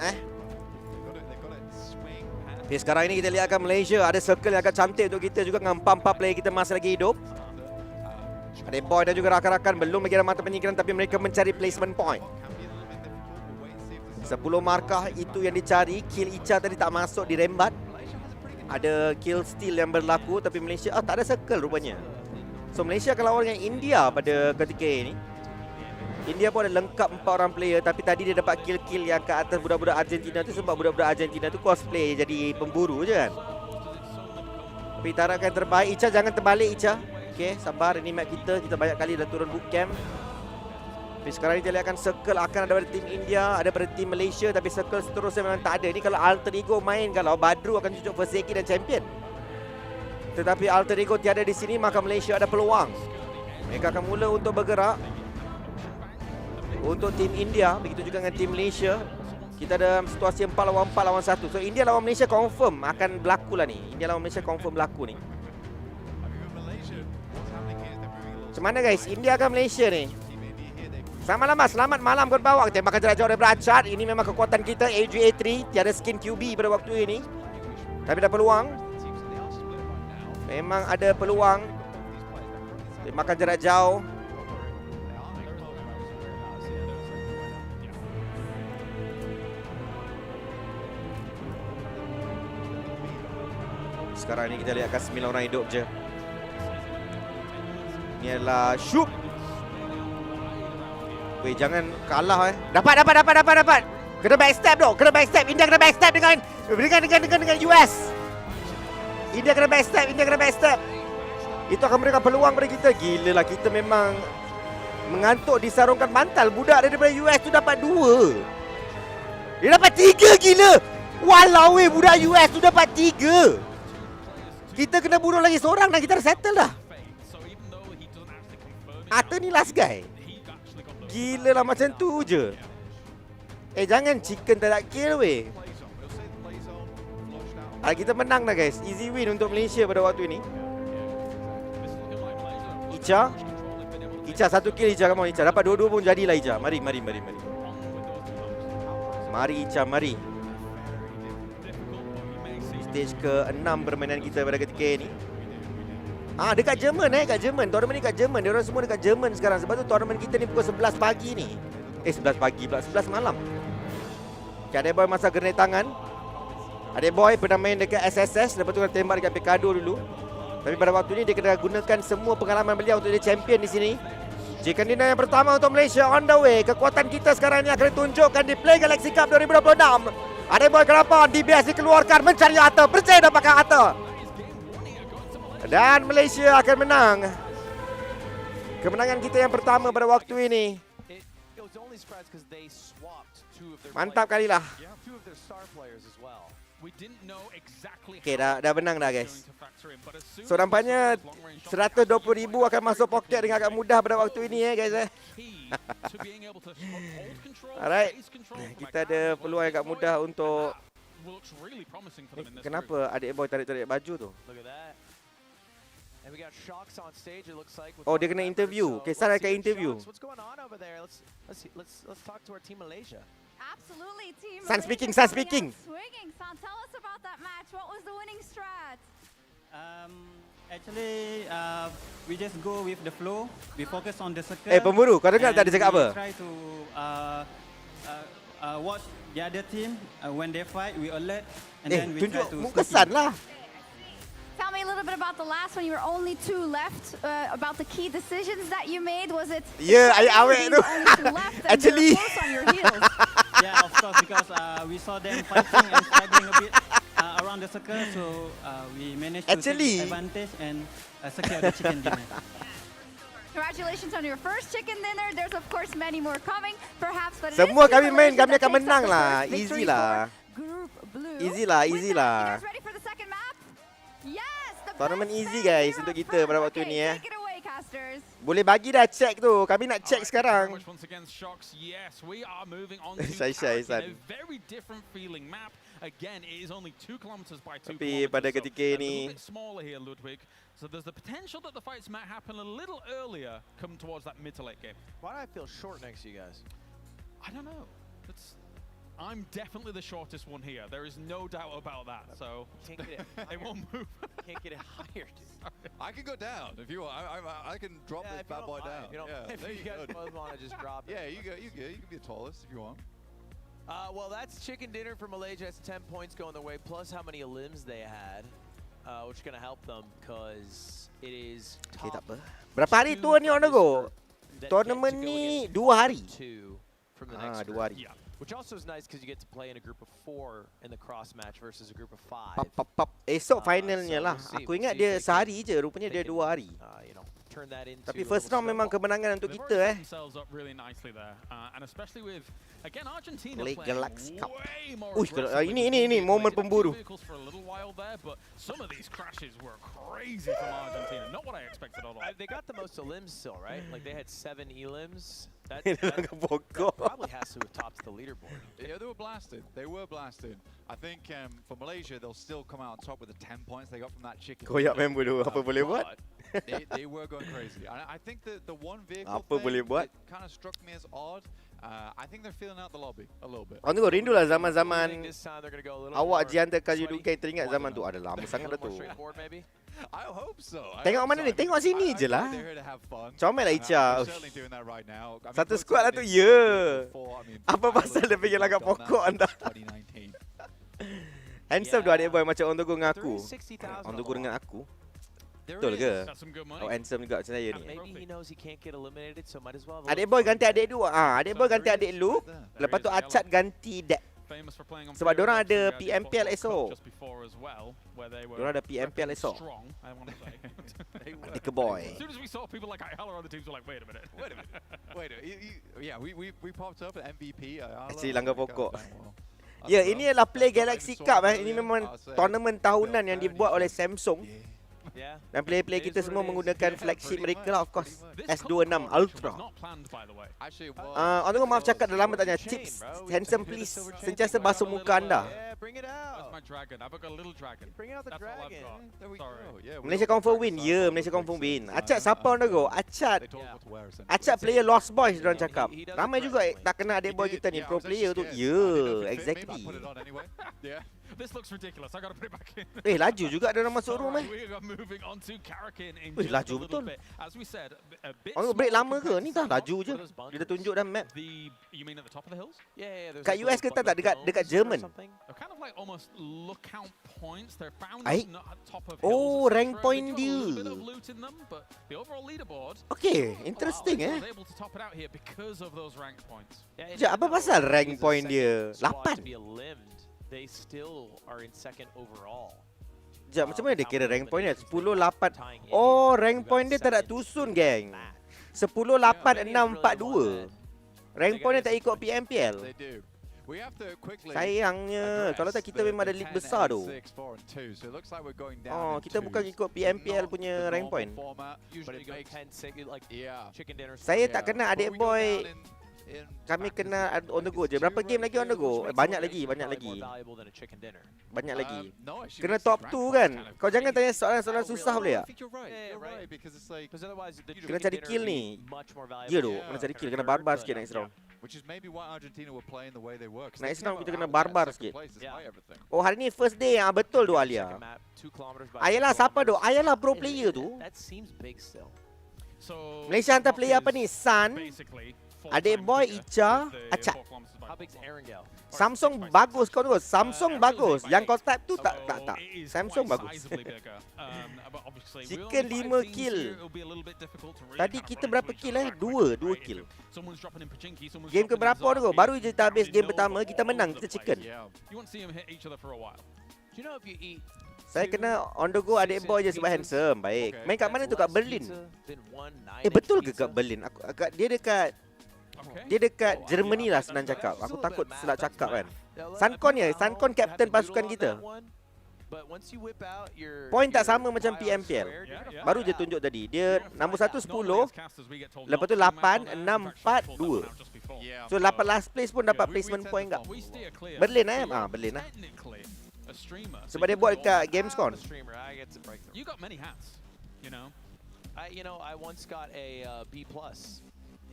Okay, sekarang ini kita lihatkan Malaysia ada circle yang agak cantik untuk kita juga dengan 4 player kita masih lagi hidup. Ada boy dan juga rakan-rakan belum lagi ada mata penyingkiran tapi mereka mencari placement point. 10 markah itu yang dicari. Kill Icha tadi tak masuk di rembat. Ada kill steal yang berlaku tapi Malaysia tak ada circle rupanya. So Malaysia akan lawan dengan India pada ketika ini. India pun ada lengkap 4 orang player tapi tadi dia dapat kill-kill yang ke atas budak-budak Argentina tu sebab budak-budak Argentina tu cosplay jadi pemburu je kan. Tapi tarafkan terbaik. Icha jangan terbalik Icha. Okay, sabar, ini map kita banyak kali dah turun bootcamp. Tapi sekarang ni kita lihatkan circle akan ada pada tim India, ada pada tim Malaysia. Tapi circle seterusnya memang tak ada. Ni kalau Alter Ego main, kalau Badru akan cucuk Verseki dan champion. Tetapi Alter Ego tiada di sini, maka Malaysia ada peluang. Mereka akan mula untuk bergerak. Untuk tim India, begitu juga dengan tim Malaysia. Kita dalam situasi 4 lawan 4 lawan 1. So India lawan Malaysia confirm akan berlaku lah ni. India lawan Malaysia confirm berlaku ni. Macam mana guys? India ke Malaysia ni? Selamat malam kawan bawah. Tembakan jarak jauh daripada Achad. Ini memang kekuatan kita. AGA3 tiada skin QB pada waktu ini. Tapi ada peluang. Memang ada peluang. Tembakan jarak jauh. Sekarang ni kita lihat akan 9 orang hidup je. Ini adalah shoot. Weh, jangan kalah Dapat. Kena backstep tu. Kena backstep. India kena backstep dengan US. India kena backstep. Itu akan memberikan peluang kepada kita. Gila lah, kita memang mengantuk disarungkan bantal. Budak daripada US tu dapat 2. Dia dapat 3, gila. Walau weh, budak US tu dapat 3. Kita kena bunuh lagi seorang dan kita dah settle dah. Atau ni last guy. Gila lah, macam tu je. Jangan chicken tak kill weh. Kita menang dah guys. Easy win untuk Malaysia pada waktu ini. Icha, 1 kill Icha. Come on Icha. Dapat 2-2 pun jadilah Icha. Mari. Mari Icha, mari. Stage ke-6 permainan kita pada ketika ini. Dekat Jerman kat Jerman. Tournament ni kat Jerman. Diorang semua dekat Jerman sekarang. Sebab tu tournament kita ni pukul 11 pagi ni. 11 pagi pula, 11 malam. Okay, Adik Boy masa grenade tangan. Adik Boy pernah main dekat SSS. Lepas tu kena tembak dekat Pekado dulu. Tapi pada waktu ni dia kena gunakan semua pengalaman beliau untuk jadi champion di sini. Chicken dinner yang pertama untuk Malaysia on the way. Kekuatan kita sekarang ni akan ditunjukkan di Play Galaxy Cup 2026. Adik Boy kenapa? DBS dikeluarkan mencari Atta. Percaya dapatkan Atta. Dan Malaysia akan menang. Kemenangan kita yang pertama pada waktu ini. Mantap kali lah. Okay, dah menang dah guys. So nampaknya 120,000 akan masuk poket dengan agak mudah pada waktu ini guys. Alright. Kita ada peluang agak mudah untuk. Kenapa Adik Boy tarik-tarik baju tu? Oh, dia kena interview. Okay, Sarah akan interview. Absolutely, team. San speaking. Swinging. San, tell us about that match. What was the winning strat? Actually, we just go with the flow. We focus on the circle. Pemburu, kau dengar tak dia cakap apa? We try to watch the other team when they fight. We alert and then we try tunjuk to. muka San lah. Tell me a little bit about the last one. You were only 2 left. About the key decisions that you made. Was it? Yeah, I awet tu. Actually. Yeah, of course, because we saw them fighting and struggling a bit around the circle, so we managed to take advantage and secure the chicken dinner. Congratulations on your first chicken dinner. There's of course many more coming, perhaps, but semua kami main, kami akan menang lah. Easy lah. Easy lah. You guys ready for the second map? Yes, the tournament easy guys untuk kita pada waktu ni Take it away, casters. Boleh bagi dah check tu. Kami nak check sekarang. Tapi pada ketika ini So there's the potential that the fights might happen a little earlier come towards that mid to late game. Why do I feel short next to you guys? I don't know. I'm definitely the shortest one here. There is no doubt about that. So can't get it. It won't move. Can't get it higher, dude. I can go down if you want. I can drop this bad boy down. If you guys both want to just drop it. Yeah, you go. You can be the tallest if you want. Well, that's chicken dinner for Malaysia. That's 10 points going their way, plus how many limbs they had, which is going to help them because it is okay, tak apa. Berapa hari tu ni on the go? Tournament ni 2 hari. 2 hari. Yeah. Which also is nice because you get to play in a group of 4 in the cross match versus a group of 5. Esok finalnya lah. Aku ingat dia sehari je, rupanya dia 2 hari. turn that into Tapi a first little round memang snowball. kemenangan untuk They've kita already set themselves up really nicely there, and especially with again Argentina League playing Galaxy Cup. way more Uish, kalau- aggressively ini with momen two pemburu. vehicles for a little while there, but some of these crashes were crazy from Argentina. Not what I expected at all. They got the most elims still, right? Like they had 7 elims. That, Ini that, langkah pokok. that probably has to have topped the leaderboard. Yeah, they were blasted. They were blasted. I think for Malaysia, they'll still come out on top with the 10 points they got from that chicken. Koyak member tu, apa boleh buat? But they were going crazy. I think that the one vehicle Apa boleh buat? kind of struck me as odd. I think they're feeling out the lobby a little bit. Orang tengok rindulah I think zaman-zaman this time they're gonna go a little awak more jianda kayu sweaty, dukai, teringat zaman tu ada lama a sangat dah little more tu. straightforward maybe. I hope so. Tengok mana ni? Tengok sini je lah. They're here to have fun. Comel lah Ica. They're certainly doing that right now. I mean, Satu put squad lah something tu, in ya. before, I mean, Apa I pasal look dia at fikir them, langkah they've done pokok that anda? since 2019. Handsome tu adik boy macam on the go dengan aku. 360,000 On the go dengan aku. There Betul it ke? is. That's some good money. Oh, handsome juga macam saya ni. Maybe he knows he can't get eliminated, so might as well. have a Adik little boy fun. ganti adik dua. Adik boy ganti adik lu. Lepas tu Achat ganti dek. Famous for playing on Sebab Fury, dorang obviously, ada did PMPL Football esok. Cup just before as well, where they were Dorang ada PMPL repping esok. strong, I want to say. They were. Adik boy. As soon as we saw people like Ayala on the teams, we're like, wait a minute. Wait a minute. Wait a minute. Yeah, we popped up at MVP. Actually, langkah pokok. Ya, ini adalah Play Galaxy Cup Ini memang tournament tahunan yang dibuat oleh Samsung. Yeah. Dan player-player kita semua menggunakan flagship mereka lah, of course. This S26 competition Ultra. was not planned, by the way. Actually, it was. Orang tengok maaf cakap dah lama tanya. Tips, handsome please. Sentiasa basuh muka anda. Yeah, bring it Where's out. my dragon? I've got a little dragon. Bring out the That's all I've dragon. got. There we Sorry. go. Yeah, we Malaysia got confirm the win. dragon Ya, side. Malaysia confirm win. So, Achat siapa on the go? Achat. They told us what to wear, essentially. Achat player Lost Boys orang cakap. He does it Ramai juga correctly. tak kenal adik He boy did, kita ni, yeah, I pro was actually player tu. scared. I Ya, didn't know if it fit me, but I exactly. put it on anyway. Yeah. This looks ridiculous. I gotta put it back in. Laju juga dia orang masuk room Alright, we are moving on to Karakin in Wih, just a laju little betul. bit. As we said, a bit Orang break smaller lama ke? compared Ni to dah Samsung. laju je. Dia dah tunjuk dah map. You mean at the top of the hills? Yeah, there's Kat like US ke little tak? Dekat domes dekat or Jerman. something. They're kind of like almost lookout points. They're found Ai? not at top of Oh, hills, etc. rank They point do have a little dia. bit of loot in them, but the overall leaderboard. Okay, Wow, interesting they eh. was able to top it out here because of those rank points. Yeah, and Sekejap, even apa though pasal rank he's the point second dia squad 8? to be eliminated, they still are in second overall. Sekejap, macam mana dia kira rank point dia? 10, 8. Oh, rank point dia tak ada tusun, geng. 10, 8, 6, 4, 2. Rank point dia tak ikut PMPL. They do. We have to quickly Sayangnya, kalau tak kita memang ada league besar tu. 10, 8, 6, 4 and 2. So it looks like we're going down Oh, in kita bukan twos. ikut PMPL Not punya the rank normal point. format, but Usually it go makes 10, 6, like yeah. chicken dinner. Saya Yeah. tak kenal But adik we go boy. down in Kami practice, kena it looks on the like go it's je. Berapa two game lagi on the go? Which Banyak makes lagi, it banyak probably lagi. more valuable than a chicken dinner. Banyak lagi. No, actually Kena makes top this 2 rank kan? kind of Kau jangan crazy. tanya soalan-soalan Oh, susah really? boleh I tak? think you're right. Yeah, You're right. right because it's like Because otherwise, the Kena chicken cari dinner kill would be ni. much more valuable. Ya tu, Yeah. kena cari kill, kena Third, barbar but, sikit next round. which is maybe why Argentina were playing the way they were. 'Cause Next they round came kita out kena out of that barbar second sikit. place despite Yeah. everything. Oh, hari ni first day yang betul tu Alia. Second map, 2 kilometers by Ayalah 2 siapa tu? kilometers. Ayalah pro Is it- player tu. That seems big still. So Malaysia hantar Mark player apa is ni? Sun. basically four Adik times boy, bigger Ica, with the Achat. 4 kilometers by How big's 4. Erangel? Samsung bagus kau tengok. Samsung bagus. Yang kau type tu tak. So it is Samsung quite bagus. sizably bigger. But obviously we Chicken only 5 5 teams kill. here, it'll be a little bit difficult to really Tadi kind of kita run berapa into each kill other eh? back Dua right, right? kill. If Someone's dropping in Pachinki, someone's Game dropping in keberapa tu? Zaki, Baru je kita habis you game know pertama, they're kita all menang, over kita the chicken. place. Yeah. You won't see them hit each other for a while. Do you know if you eat Saya kena on the go adik boy je sebab handsome. Baik. Okay. Main kat mana tu? Kat Berlin. Then one Betul 9-inch ke kat pizza? Berlin? Dia dekat Okay. Germany lah senang cakap. Aku takut silap cakap kan. Suncon ya, Suncon captain pasukan kita. Point tak sama macam PMPL. Baru je tunjuk tadi. Dia nombor 1 10, lepas tu 8, 6, 4, 2. Yeah. So 8 last place pun dapat placement point kat. Berlin Berlin lah. Sebab dia buat kat Gamescom. You got many hats, you know. I once got a B+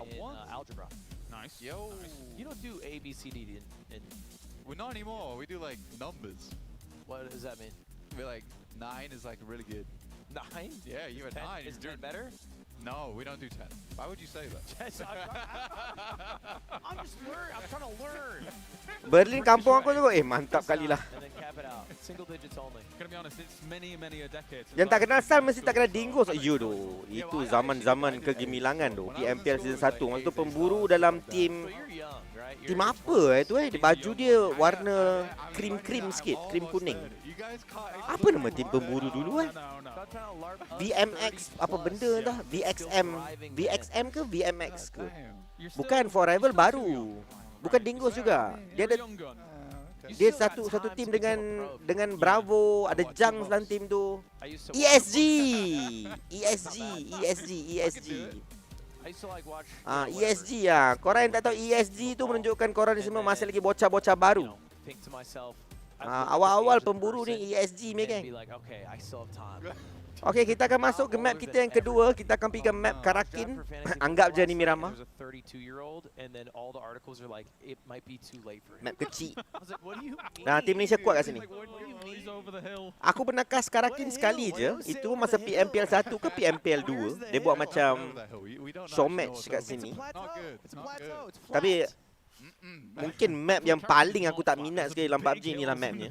in what? algebra. Nice. Yo. You don't do A, B, C, D in We're not anymore. We do like numbers. what does that mean? We're like 9 is like really good. 9? Yeah, you had 9. Is 10 better? No, we don't do 10. Why would you say that? I'm just learning. I'm trying to learn. Berlin kampung aku tu mantap kali lah. And then cap it out. Single digits only. Gonna be honest, it's many a decade. since Yang tak I've kenal been Sun to mesti tak kenal school. Dingo. You tu. Itu zaman-zaman kegemilangan tu. PMPL season 1. Masa tu pemburu dalam So tim. you're young, right? Tim You're apa tu Dia baju dia warna krim-krim sikit. Krim kuning. You guys can't. Apa nama tim pemburu dulu No. VMX apa benda dah? VXM ke VMX ke? You're still Bukan For Rival baru. Bukan Dingus juga. Dia ada young gun. dia satu tim dengan Bravo, ada Jungs dalam tim tu. ESG. ESG ya. Korang yang tak tahu ESG tu menunjukkan korang ni semua masih lagi bocah-bocah baru. Awal-awal pemburu ni ESG meh geng. Okey, kita akan masuk ke map kita yang kedua. Kita akan pergi ke map Karakin. Anggap je ni Miramar. Map kecil. Nah, tim Malaysia kuat kat sini. Aku pernah cast Karakin sekali je. Itu masa PMPL 1 ke PMPL 2. Dia buat macam show match kat sini. Tapi mungkin map yang paling aku tak minat sekali dalam PUBG ni lah mapnya.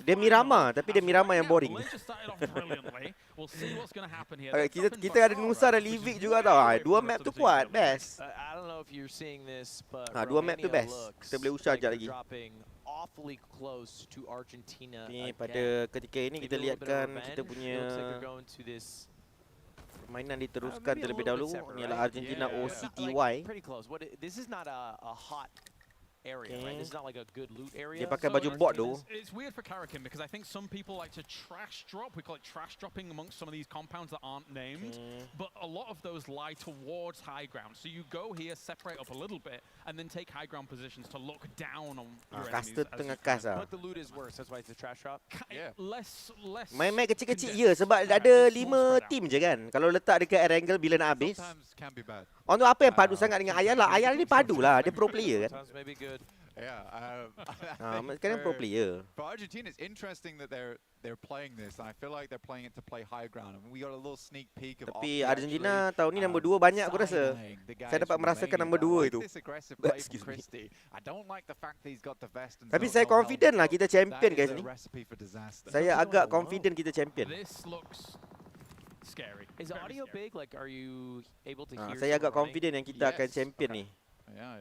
Dia Miramar, tapi dia Miramar yang boring. Okay, kita ada Nusa dan Livik juga tau. Dua map tu kuat, best. Dua map tu best. Kita boleh usah sekejap lagi. Ni pada ketika ini kita lihatkan kita punya permainan diteruskan terlebih dahulu. Ini adalah Argentina OCTY. Okay. Dia pakai baju bot tu. It's weird for Karakin because I think some people like to trash drop. We call it trash dropping amongst some of these compounds that aren't named. But a lot of those lie towards high ground. So you go here, separate up a little bit, and then take high ground positions to look down on your enemies. Caster tengah cast lah. But the loot is worse, that's why it's a trash shop. Yeah. Less. Main-main kecil-kecil ya, sebab ada 5 tim je kan. Kalau letak dekat air angle bila nak habis. Orang tu apa yang padu sangat dengan Ayala? Ayala ni padu lah, dia pro player kan. Yeah, Sekarang pro player. For Argentina, it's interesting that they're playing this. I feel like they're playing it to play high ground. I mean, we got a little sneak peek of. Tapi Argentina tahun ni nombor 2 banyak aku rasa. Saya dapat merasakan nombor 2 itu. Excuse me. I don't like the fact that he's got the vest and Tapi saya confident lah kita champion guys ni. Saya agak confident kita champion. This looks scary. Is audio big? Like, are you able to hear? Saya agak confident yang kita akan champion ni.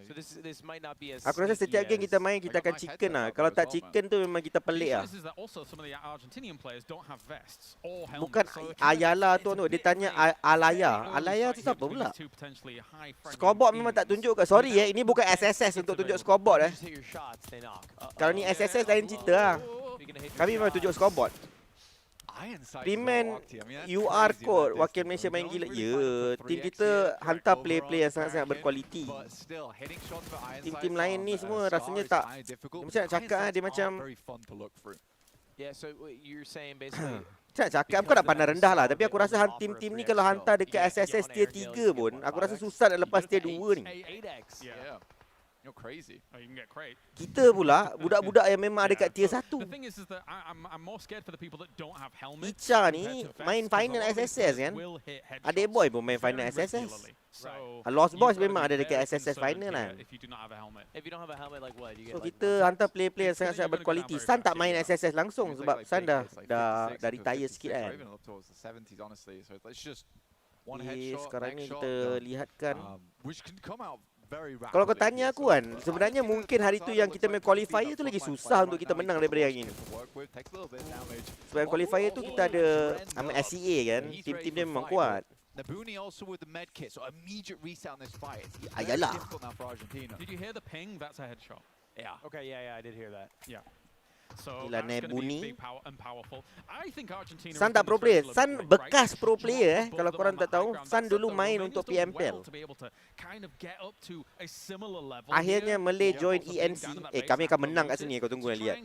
So this might not be as. Aku rasa setiap game kita main kita akan chicken lah. Kalau tak chicken tu memang kita pelik lah. Bukan Ayala tu, dia tanya Alaya. Alaya tu siapa pula? Scoreboard memang tak tunjuk ke? Sorry ini bukan SSS untuk tunjuk scoreboard . Kalau ni SSS lain cerita lah. Kami memang tunjuk scoreboard. Priman UR code wakil Malaysia main gila. Ya, tim kita hantar player-player yang sangat-sangat berkualiti. Tim-tim lain ni semua rasanya tak. Macam nak cakap dia macam macam nak cakap bukan nak pandang rendah lah. Tapi aku rasa tim-tim ni kalau hantar dekat SSS tier 3 pun aku rasa susah nak lepas tier 2 ni. You're crazy. Oh, you can get crate. Kita pula budak-budak yang memang ada kat tier 1. The thing is that I'm more scared for the people that don't have helmets. Icha ni main final SSS kan. Adik boy pun main final SSS. Lost Boys memang ada dekat SSS final kan. If you do not have a helmet. If you don't have a helmet, like what? You get So like kita hantar player-player yang sangat-sangat berkualiti. San tak main SSS langsung sebab San dah retire sikit kan. Sekarang ni kita lihatkan. Kalau kau tanya aku kan, sebenarnya mungkin hari tu yang kita main qualifier tu lagi susah untuk kita menang daripada yang ini. Sebab yang qualifier tu kita ada SCA kan, tim-tim dia memang kuat. Ayalah. Did you hear the ping? That's a headshot. Yeah. Okay, yeah, I did hear that. Yeah. So Gila, that's going to be Nebuni. big and powerful. I think Argentina. San tak pro player. San bekas pro player kalau korang tak tahu. San dulu main untuk PMPL. Akhirnya Malay join ENC. Kami akan menang kat sini, kau tunggu dan lihat.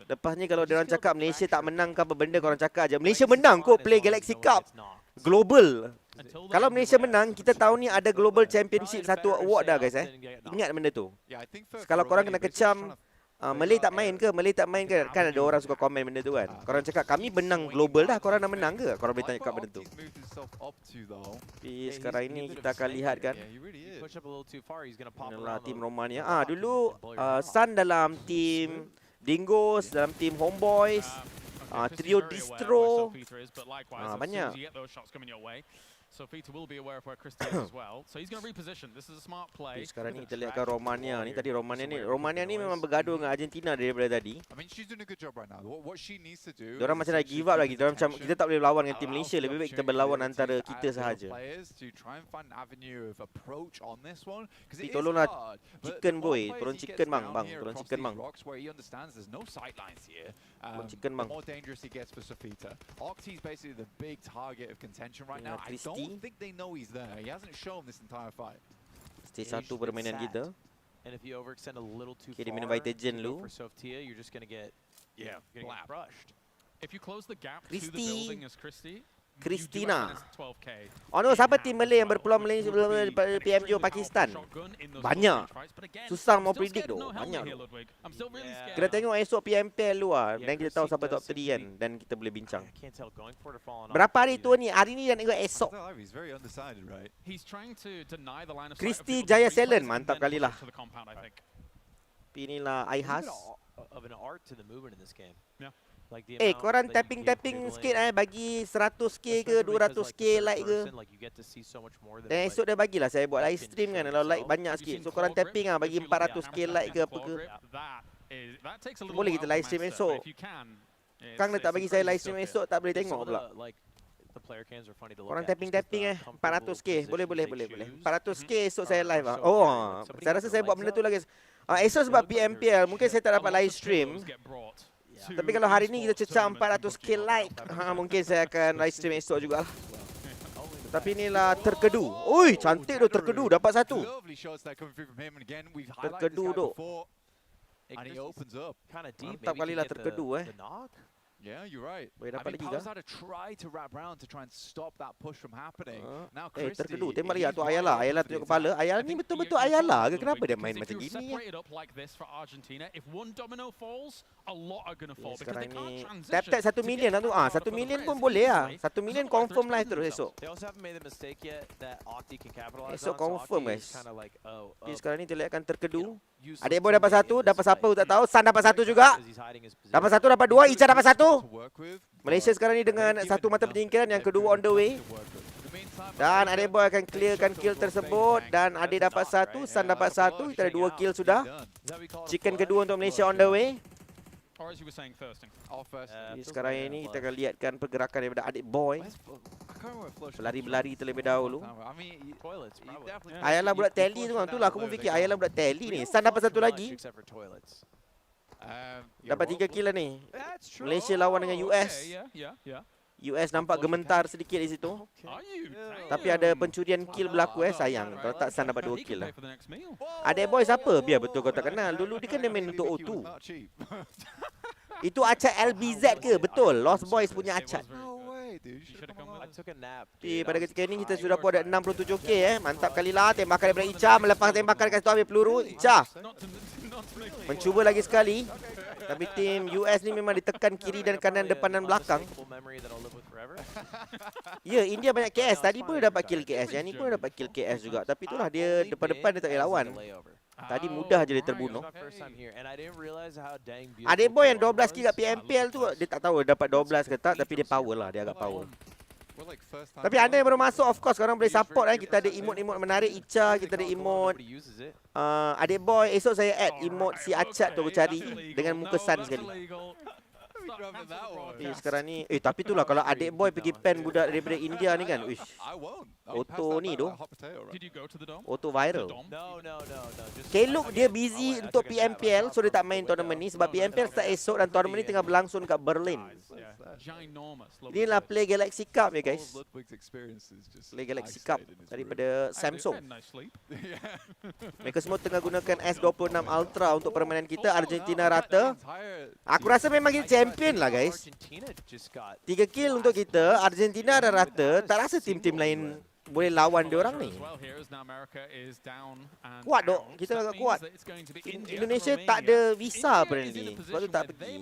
Lepas ni kalau diorang cakap Malaysia tak menang ke apa benda, korang cakap aja Malaysia menang kok play Galaxy Cup Global. Kalau Malaysia menang, kita tahu ni ada Global Championship satu award dah guys Ingat benda tu. Kalau korang kena kecam Malay tak main ke? Malay tak main ke? Kan ada orang suka komen benda tu kan. Korang cakap kami menang global dah, korang dah menang ke? Korang boleh tanya kat benda tu. Tapi sekarang ini kita akan lihat kan. Inilah tim Romania. Dulu Sun dalam tim Dingus, dalam tim Homeboys, Trio Distro. Banyak. Sofita will be aware of where Christie is as well. So he's going to reposition. This is a smart play. Sekarang ni kita lihatkan Romania ni. Tadi Romania ni memang bergaduh dengan Argentina daripada tadi. I mean, she's doing a good job right now. What she needs to do. Diorang macam dah give up lagi. Diorang macam kita tak boleh berlawan dengan tim Malaysia. Lebih baik kita berlawan antara kita sahaja. Tolonglah chicken boy. Turun chicken bang. Turun chicken bang. Turun chicken bang. More dangerous he gets for Sofita. Octi's basically the big target of contention right now. I don't think they know he's there. He hasn't shown this entire fight. Stage 1 permainan kita. And if you overextend a little too Okay, dia far minum Vitagen to go dulu. for Sofia, you're just gonna get get crushed. If you close the gap to the Christie. building as Christie, Christina. 12K. Oh no, siapa tim Malay yang berpeluang Malaysia PMJ Pakistan? Banyak. Susah mau predict tu. Banyak tu. Kita tengok esok PMPL luar dan kita tahu siapa top 3 kan dan kita boleh bincang. Berapa hari tu ni? Hari ni dan juga esok. He's very undecided, right? He's trying to deny the line of sight. Christie Jaya Selen, mantap kali lah. Inilah Aihas. Of an art to the movement in this game. Yeah. Like the Korang tapping sikit bagi 100k ke 200k like ke. Dan esok dia bagilah saya buat live stream kan kalau like banyak sikit. So korang tapping bagi 400k like ke apa ke. Boleh kita live stream esok. Kang dah tak bagi saya live stream esok tak boleh tengok pula. Korang tapping 400k. Boleh. 400k esok saya live ah. Oh, saya rasa saya buat benda tu lagi. Esok sebab PMPL mungkin saya tak dapat live stream. Tapi kalau hari ni kita cecah 400k like, mungkin saya akan live stream esok jugalah. Tapi inilah terkedu. Ui, cantik tu terkedu, dapat satu. Terkedu tu. Mantap kali lah terkedu Yeah, you're right. Boleh I dapat mean, lagi Paul's kah? had to try to wrap round to try and stop that push from happening. Now terkedu. Christie, Tembak lihat tu he's Ayala. wide Ayala open for tunjuk the kepala. attack. Ayala ni betul-betul Ayala ke? Kenapa dia main macam If you gini? separate it up like this for Argentina, if one domino falls, a lot are going to fall because Sekarang they can't ni transition. tap 1 million lah tu. 1 million pun boleh lah. 1 million confirm live terus esok. They also haven't made the mistake yet that Octi can capitalize Esok on. confirm, So Octi guys. is kind of like, Jadi sekarang ni kita lihatkan terkedu. useless Adik boy to dapat me satu, in dapat this siapa fight. tak tahu. San dapat satu juga. Because he's hiding his position. Dapat satu, dapat dua. Ica dapat satu. To work with. Malaysia sekarang ni dengan satu mata penyingkiran, yang kedua on the way. Dan adik boy akan clearkan kill tersebut. Dan adik dapat satu, San dapat satu. Kita ada 2 kill sudah. Is that we call it Chicken flush? kedua untuk Malaysia on the way. Or as you were saying, thirsting. Jadi sekarang ini kita akan lihatkan pergerakan daripada adik boy. Berlari-berlari terlebih dahulu. Toilets, probably. Ayala budak tally tu kan. Itulah aku pun fikir Ayala budak tally ni. San dapat satu lagi. Except for toilets. Dapat 3 kill lah ni. That's true. Malaysia lawan dengan US. Okay, yeah. US nampak gementar sedikit di situ. Are you? Tapi ada pencurian kill berlaku sayang. Kalau tak San dapat 2 He kill can lah. pay for the next meal. Adik boy siapa? Biar betul kau tak kenal. Dulu dia kan dia main untuk O2. Itu acak LBZ ke? Betul. Lost Boys punya acak. No way, dude. You should have come I with us. took a nap. Tapi pada ketika ini kita sudah pun ada 67k Mantap kali lah. Tembakan daripada Ica. Melepas tembakan dekat situ ambil peluru. Ica Not to make mencuba lagi sekali. Tapi tim US ni memang ditekan kiri dan kanan, depan dan belakang. Ya, India banyak KS. Tadi pun dia dapat kill KS. Yang ni pun dapat kill KS juga. Tapi itulah dia depan-depan dia tak boleh lawan. Tadi mudah je dia terbunuh. Adik boy yang 12 kill kat PMPL tu, dia tak tahu dapat 12 ke tak. Tapi dia power lah. Dia agak power. Tapi anda yang baru masuk, of course korang boleh support Kita ada emote-emote menarik. Ica, kita ada emote adik boy. Esok saya add emote si Achat tu aku cari dengan muka San sekali. Sekarang ni tapi itulah kalau adik boy pergi pen budak daripada India ni kan. Uish. Auto ni tu. Did you go to the dome? Auto viral. No. Keluk dia busy untuk PMPL, so dia tak main tournament ni sebab PMPL start esok dan tournament ni tengah berlangsung kat Berlin. Ginormous. Inilah Play Galaxy Cup ya guys. Play Galaxy Cup daripada Samsung. Nice sleep. Mereka semua tengah gunakan S26 Ultra untuk permainan kita. Argentina rata. Aku rasa memang kita champion lah guys. 3 kill untuk kita. Argentina dah rata. Tak rasa tim-tim lain boleh lawan dia orang ni. Kuat dok. Kita agak kuat. Indonesia tak ada visa apparently. Sebab tu tak pergi.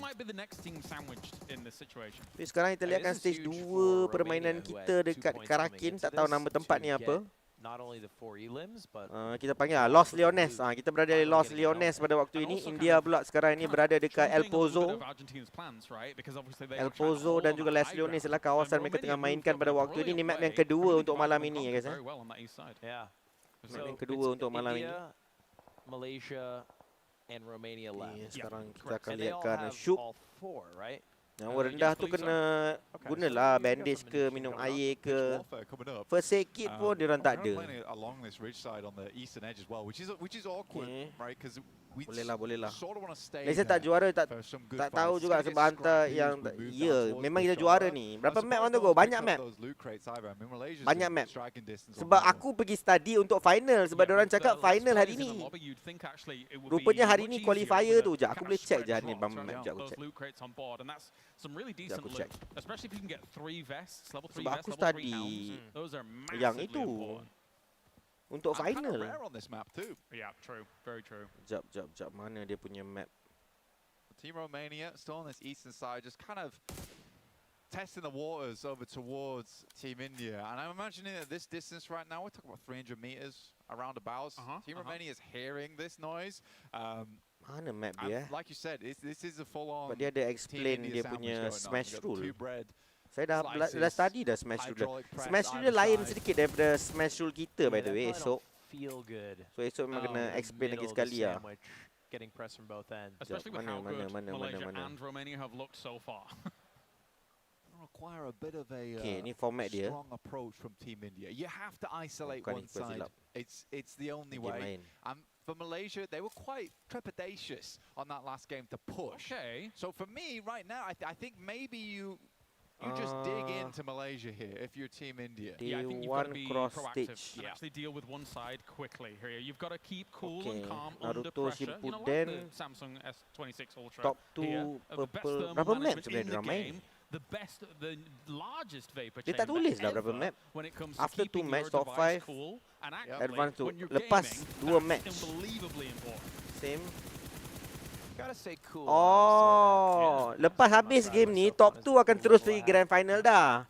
Tapi sekarang kita lihatkan stage 2 permainan kita dekat Karakin. Tak tahu nama tempat ni apa. not only the 4 elims, but Kita panggil Los Leones. Kita berada di Los Leones pada waktu ini. India pula sekarang ini berada dekat El Pozo. El Pozo dan juga Les Leones adalah kawasan mereka tengah mainkan pada waktu ini. Ini map yang kedua untuk malam ini, guys. yeah. Map yang kedua untuk malam ini. India, Malaysia, and Romania left. Sekarang kita akan And they all lihatkan have Syuk. all 4, right? Yang rendah tu kena gunalah bandage ke, minum air ke. First aid kit pun diorang tak ada. Along this ridge side on the eastern edge as well, which is awkward, right? Because we Boleh lah. sort of want to stay Malaysia tak juara, tak tahu juga sebab hantar yang memang kita juara ni. Berapa map orang tu go? Banyak map. Banyak map. Sebab aku pergi study untuk final sebab diorang cakap final hari ni. Rupanya hari ni qualifier tu. Sekejap aku boleh check je ni berapa map. Sekejap aku check. Some really decent aku loot, check. especially if you can get 3 vests, level 3 Sebab vests, aku level 3 study helms. Those are yang massively itu important. untuk kind of final. rare on this map too. Yeah, true. Very true. Sekejap. Mana dia punya map? Team Romania still on this eastern side, just kind of testing the waters over towards Team India. And I'm imagining at this distance right now, we're talking about 300 meters around abouts. Team Romania is hearing this noise. Mana map dia? Like you said, this is a full-on. Sebab dia ada explain Team dia India punya sandwich going on. smash You got rule. two bread Saya dah slices, study dah smash rule. hydraulic press Smash rule dia either lain side. sedikit daripada smash rule kita by the way. They Esok don't feel good. So esok memang kena explain lagi Middle of the sekali lah. sandwich, getting pressed from both ends. Especially with how good Malaysia mana. and Romania have looked so far. Require a bit of a Okay, ni format dia. strong approach from Team India. You have to isolate Bukan one ikut side. silap. It's the only Game way. lain. For Malaysia, they were quite trepidatious on that last game to push. Okay. So for me, right now, I think maybe you just dig into Malaysia here if you're Team India. Yeah, I think you've Day 1 got to be cross proactive stitch. and actually deal with one side quickly. Here, you've got to keep cool Okay, and calm Naruto under pressure. You know, like Shippuden, the Samsung S26 Ultra. Top here, 2 the best purple. thermal Berapa map management sebenarnya in the diorang main? game, the largest vapor Dia tak chamber tulis lah berapa ever map. when it comes to After 2 keeping match, your top device 5, cool, and actually, advance tu. when you're Lepas gaming, 2 that's match. unbelievably important. Same. Gotta stay cool. Lepas habis game ni, top 2 akan terus pergi grand final dah.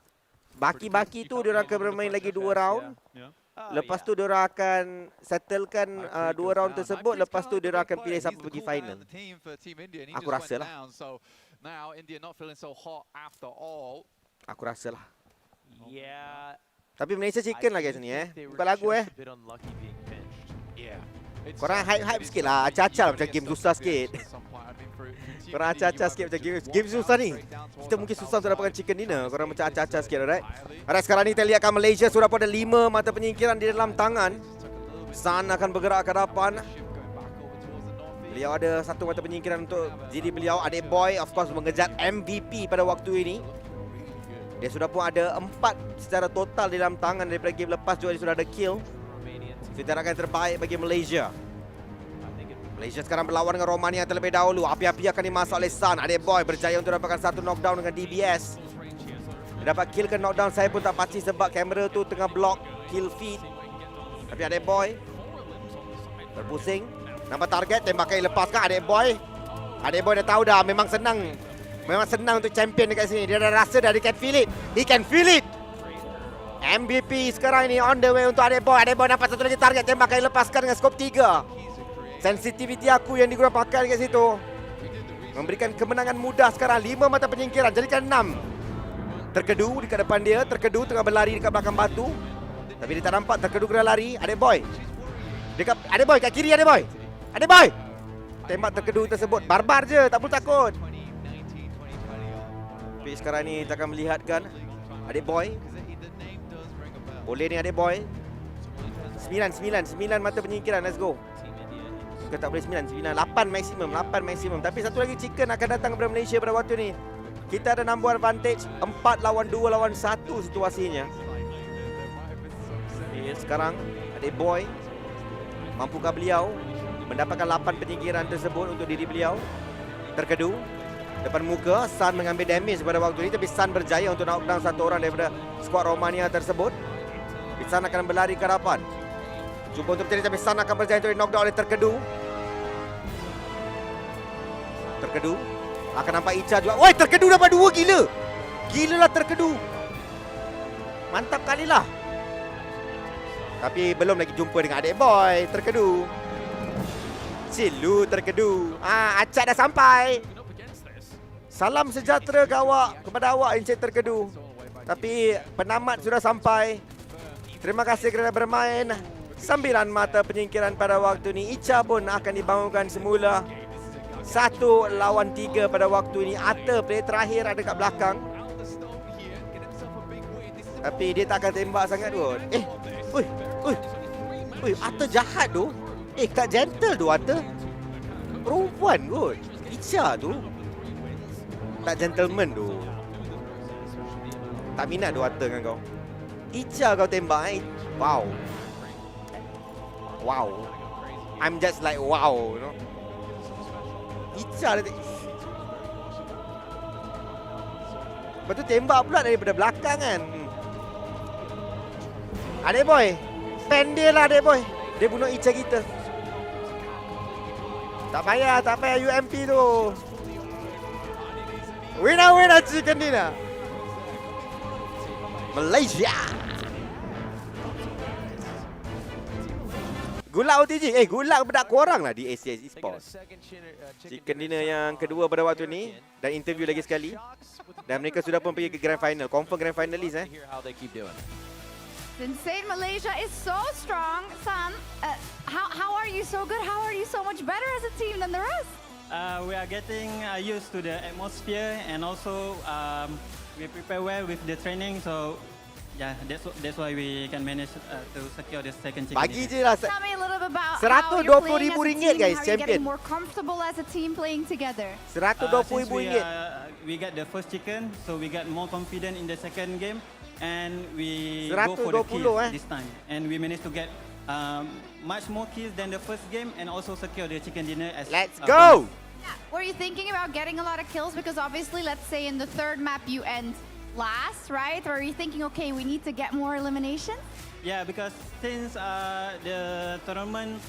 Baki-baki tu diorang akan bermain lagi 2 round. Yeah. Lepas tu diorang akan settlekan 2 round tersebut. Lepas tu diorang akan pilih siapa pergi final. Aku rasa lah. Now India not feeling so hot after all. Aku rasa lah. Yeah. Tapi Malaysia chicken lah guys ni Bukan lagu A bit unlucky being pinched. Yeah. Korang hype-hype sikit lah. Acah-acah macam game susah sikit. Korang acah-acah sikit macam game susah ni. Kita mungkin susah untuk dapatkan chicken dinner. Korang macam acah-acah sikit, alright? Alright, sekarang ni kita lihatkan Malaysia sudah pada 5 mata penyingkiran di dalam tangan. Sun akan bergerak ke hadapan. Beliau ada 1 mata penyingkiran untuk diri beliau. Adik boy of course mengejar MVP pada waktu ini. Dia sudah pun ada 4 secara total di dalam tangan daripada game lepas juga dia sudah ada kill. Tindakan terbaik bagi Malaysia. Malaysia sekarang berlawan dengan Romania terlebih dahulu. Api-api akan dimasak oleh Sun. Adik boy berjaya untuk dapatkan 1 knockdown dengan DBS. Dia dapat kill ke knockdown saya pun tak pasti sebab kamera tu tengah block kill feed. Tapi adik boy berpusing. Nampak target, tembakan lepaskan adik boy. Adik boy dah tahu dah, memang senang. Memang senang untuk champion dekat sini. Dia dah rasa dah, dia can feel it. He can feel it. MVP sekarang ini on the way untuk adik boy. Adik boy nampak 1 lagi target, tembakan lepaskan dengan scope 3. Sensitivity aku yang digunakan pakai dekat situ memberikan kemenangan mudah sekarang. 5 mata penyingkiran, jadikan 6. Terkedu dekat depan dia, terkedu tengah berlari dekat belakang batu. Tapi dia tak nampak, terkedu kena lari. Adik boy dekat, adik boy kat kiri, adik boy. Adik boy tembak terkedu tersebut. Barbar je, tak perlu takut. Tapi sekarang ni kita akan melihatkan adik boy. Boleh ni adik boy. 9 mata penyingkiran, let's go. Bukan tak boleh 9, 8 maksimum. Tapi satu lagi chicken akan datang kepada Malaysia pada waktu ni. Kita ada number advantage 4 lawan 2 lawan 1 situasinya. Sekarang adik boy, mampukah beliau mendapatkan 8 penyingkiran tersebut untuk diri beliau? Terkedu depan muka. Sun mengambil damage pada waktu ini, tapi Sun berjaya untuk knockdown 1 orang daripada skuad Romania tersebut. Sun akan berlari ke hadapan, cuba untuk mencari, tapi Sun akan berjaya untuk knockdown oleh Terkedu. Terkedu akan nampak Icha juga. Woi, Terkedu dapat 2, gila. Gila lah Terkedu. Mantap kali lah. Tapi belum lagi jumpa dengan adik boy. Terkedu. Cilu terkedu. Acak dah sampai. Salam sejahtera kepada awak Encik Terkedu. Tapi penamat sudah sampai. Terima kasih kerana bermain. 9 mata penyingkiran pada waktu ini. Ica pun akan dibangunkan semula. 1 lawan 3 pada waktu ini. Ata player terakhir ada kat belakang. Tapi dia tak akan tembak sangat kot. Ata jahat tu. Tak gentle tu Ata. Perempuan kot. Ica tu tak gentleman tu. Tak minat tu Ata dengan kau. Ica kau tembak Wow. Wow. I'm just like wow, you know. Ica dah lepas tu tembak pula daripada belakang kan. Adik boy, pen dia lah adik boy. Dia bunuh Ica kita. Tak payah UMP tu. Winner chicken dinner. Malaysia. Gulak OTG. Gulak kepada korang lah di ACS Esports. Chicken dinner yang kedua pada waktu ni. Dan interview lagi sekali. Dan mereka sudah pun pergi ke Grand Final. Confirm Grand Finalist Insane Malaysia is so strong. San, how are you so good? How are you so much better as a team than the rest? We are getting used to the atmosphere, and also we prepare well with the training. So yeah, that's why we can manage to secure the second chicken. Bagi je lah. Tell me a little bit about how you're playing as a team, RM120 guys, how you're champion. getting more comfortable as a team playing together. RM120. We got the first chicken, so we got more confident in the second game, and we go 120 for the kill this time, and we managed to get much more kills than the first game, and also secure the chicken dinner as Let's go! Yeah. Were you thinking about getting a lot of kills? Because obviously, let's say in the third map you end last, right? Or are you thinking, okay, we need to get more eliminations? Yeah, because since the tournament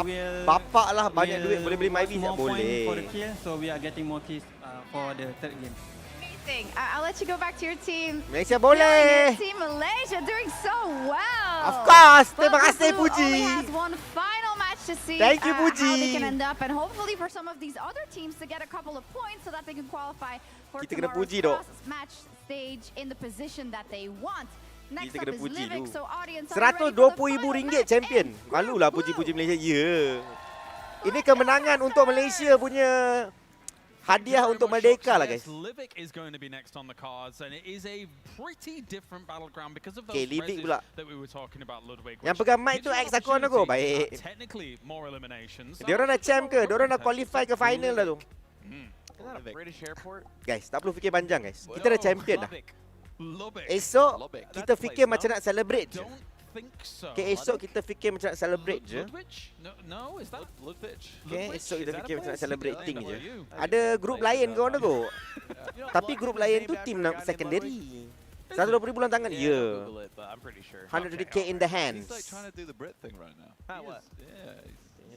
will Bapak lah banyak duit boleh beli Myvis tak more point for boleh. the kill, so we are getting more kills for the third game. Amazing. I'll let you go back to your team. Malaysia Your boleh. team Malaysia doing so well. Of course. Well, Terima kasih Blue Puji. only has one final match to see Thank you, how Puji. they can end up, and hopefully for some of these other teams to get a couple of points so that they can qualify for Kita kena tomorrow's puji dok. match stage in the position that they want. Next Kita up kena is puji Livik, dulu. so audience are ready for the final RM120,000 match. champion. And Malulah Group puji-puji Blue. Malaysia. Ya. Ini kemenangan untuk Malaysia punya hadiah untuk Merdeka lah guys. Livik is going to be next on the cards, and it is a pretty different battleground because of those Okay, Livik pula. that we were talking about, Ludwig. Yang which pegang mic gives tu you an ex aku nak go. opportunity, Baik. technically more eliminations. Dia orang dah champ ke? Dia orang dah qualify ke final dah tu. Is that a British airport? Guys, tak perlu fikir panjang guys. Kita dah champion dah. Lubbock. Esok Lubbock. kita That's fikir place, macam nak celebrate je. Don't think so. Okay, esok kita fikir macam nak celebrate je. Ludwig? No, is that Ludwig. Okay, Ludwig? esok Is kita that a fikir macam nak place? celebrating How je. about you? Ada grup lain kau nak go. Tapi grup lain tu tim secondary. 120,000 dalam tangan. Yeah, Ya. Google it, but I'm pretty sure. 100k in the He's hands. like trying to do the Brit thing right now. Ah, what? Yeah,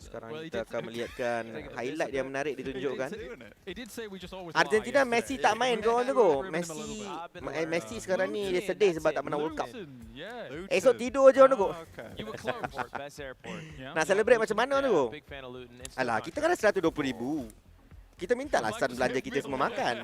Sekarang Well, he kita did- akan melihatkan highlight yang menarik ditunjukkan. He did say we just always Argentina lie Messi yesterday. tak main kau nak go. Ribbon him a little Messi bit. Messi sekarang ni dia sedih sebab tak menang World Cup. Luton, yeah. Esok tidur je nak go. Oh, okay. You were close. Airport, best airport. Yeah. Nak celebrate macam mana nak go? Big fan of Luton. Instant Alah, kita kan contract. ada 120,000. Kita minta lah San belanja kita semua makan.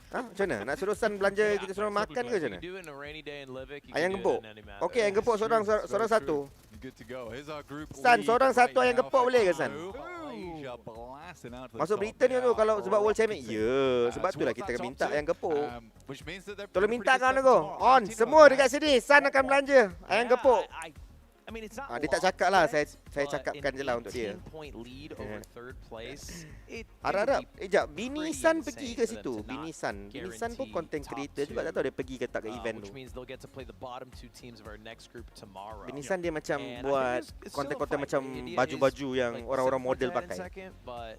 Macam mana? Nak suruh San belanja kita semua makan ke macam mana? You do it on a rainy day in Livik, you Ayam can do gepuk. it in any map. Okey, ayam gepuk seorang satu. Good to go. Here's our group San, lead seorang satu right ayam now gepuk for boleh ke, San? Malaysia blasting out to the Masuk top berita ni tu now kalau sebab for World Champion. Dixon. Ya, sebab tu lah Towards kita that akan top minta two, ayam gepuk. which means that they're Tolong pretty minta good kan stuff go. tomorrow. On, Argentina semua back. dekat sini. San akan belanja ayam Yeah, gepuk. I mean, it's not Dia tak lost cakap lah, yet, saya but cakapkan an je lah untuk dia. 18-point lead over third place. Harap-harap. Jap, Bini pretty San insane pergi ke for them situ? to Bini not San. Bini San pun guarantee content top creator juga. two, Tak tahu dia pergi ke tak ke event tu. which means they'll get to play the bottom two teams of our next group tomorrow. Bini San dia macam And I buat think it's still a konten-konten fight. macam India baju-baju is, yang like, orang-orang six model points ahead in pakai. second, but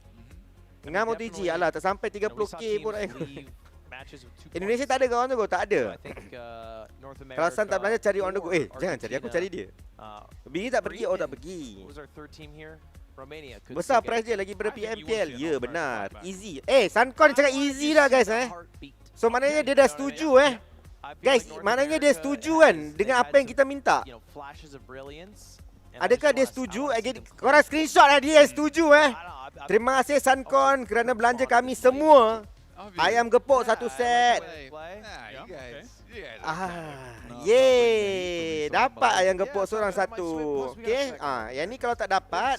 Ngam OTG, alah tak sampai you know, we saw 30k teams pun. leave matches with 2 Indonesia points. tak ada kawan tu go? Tak ada. So I think, North Kalau San tak belanja America cari on the go. or Jangan cari aku, cari dia. uh, Bini tak pergi, oh tak What pergi. was our third team here? Romania. could Besar still get prize dia lagi ber I think you PMPL. won't see Ya an benar. outright buyback. Easy. Suncon cakap easy dah guys a heartbeat. So maknanya dia dah setuju I Guys, maknanya dia setuju kan dengan apa yang kita minta. Adakah dia setuju? Korang screenshot lah dia setuju Terima kasih Suncon kerana belanja kami semua. Ayam gepuk satu set. Yeay, dapat ayam gepuk seorang satu. Okay, yang ni kalau tak dapat,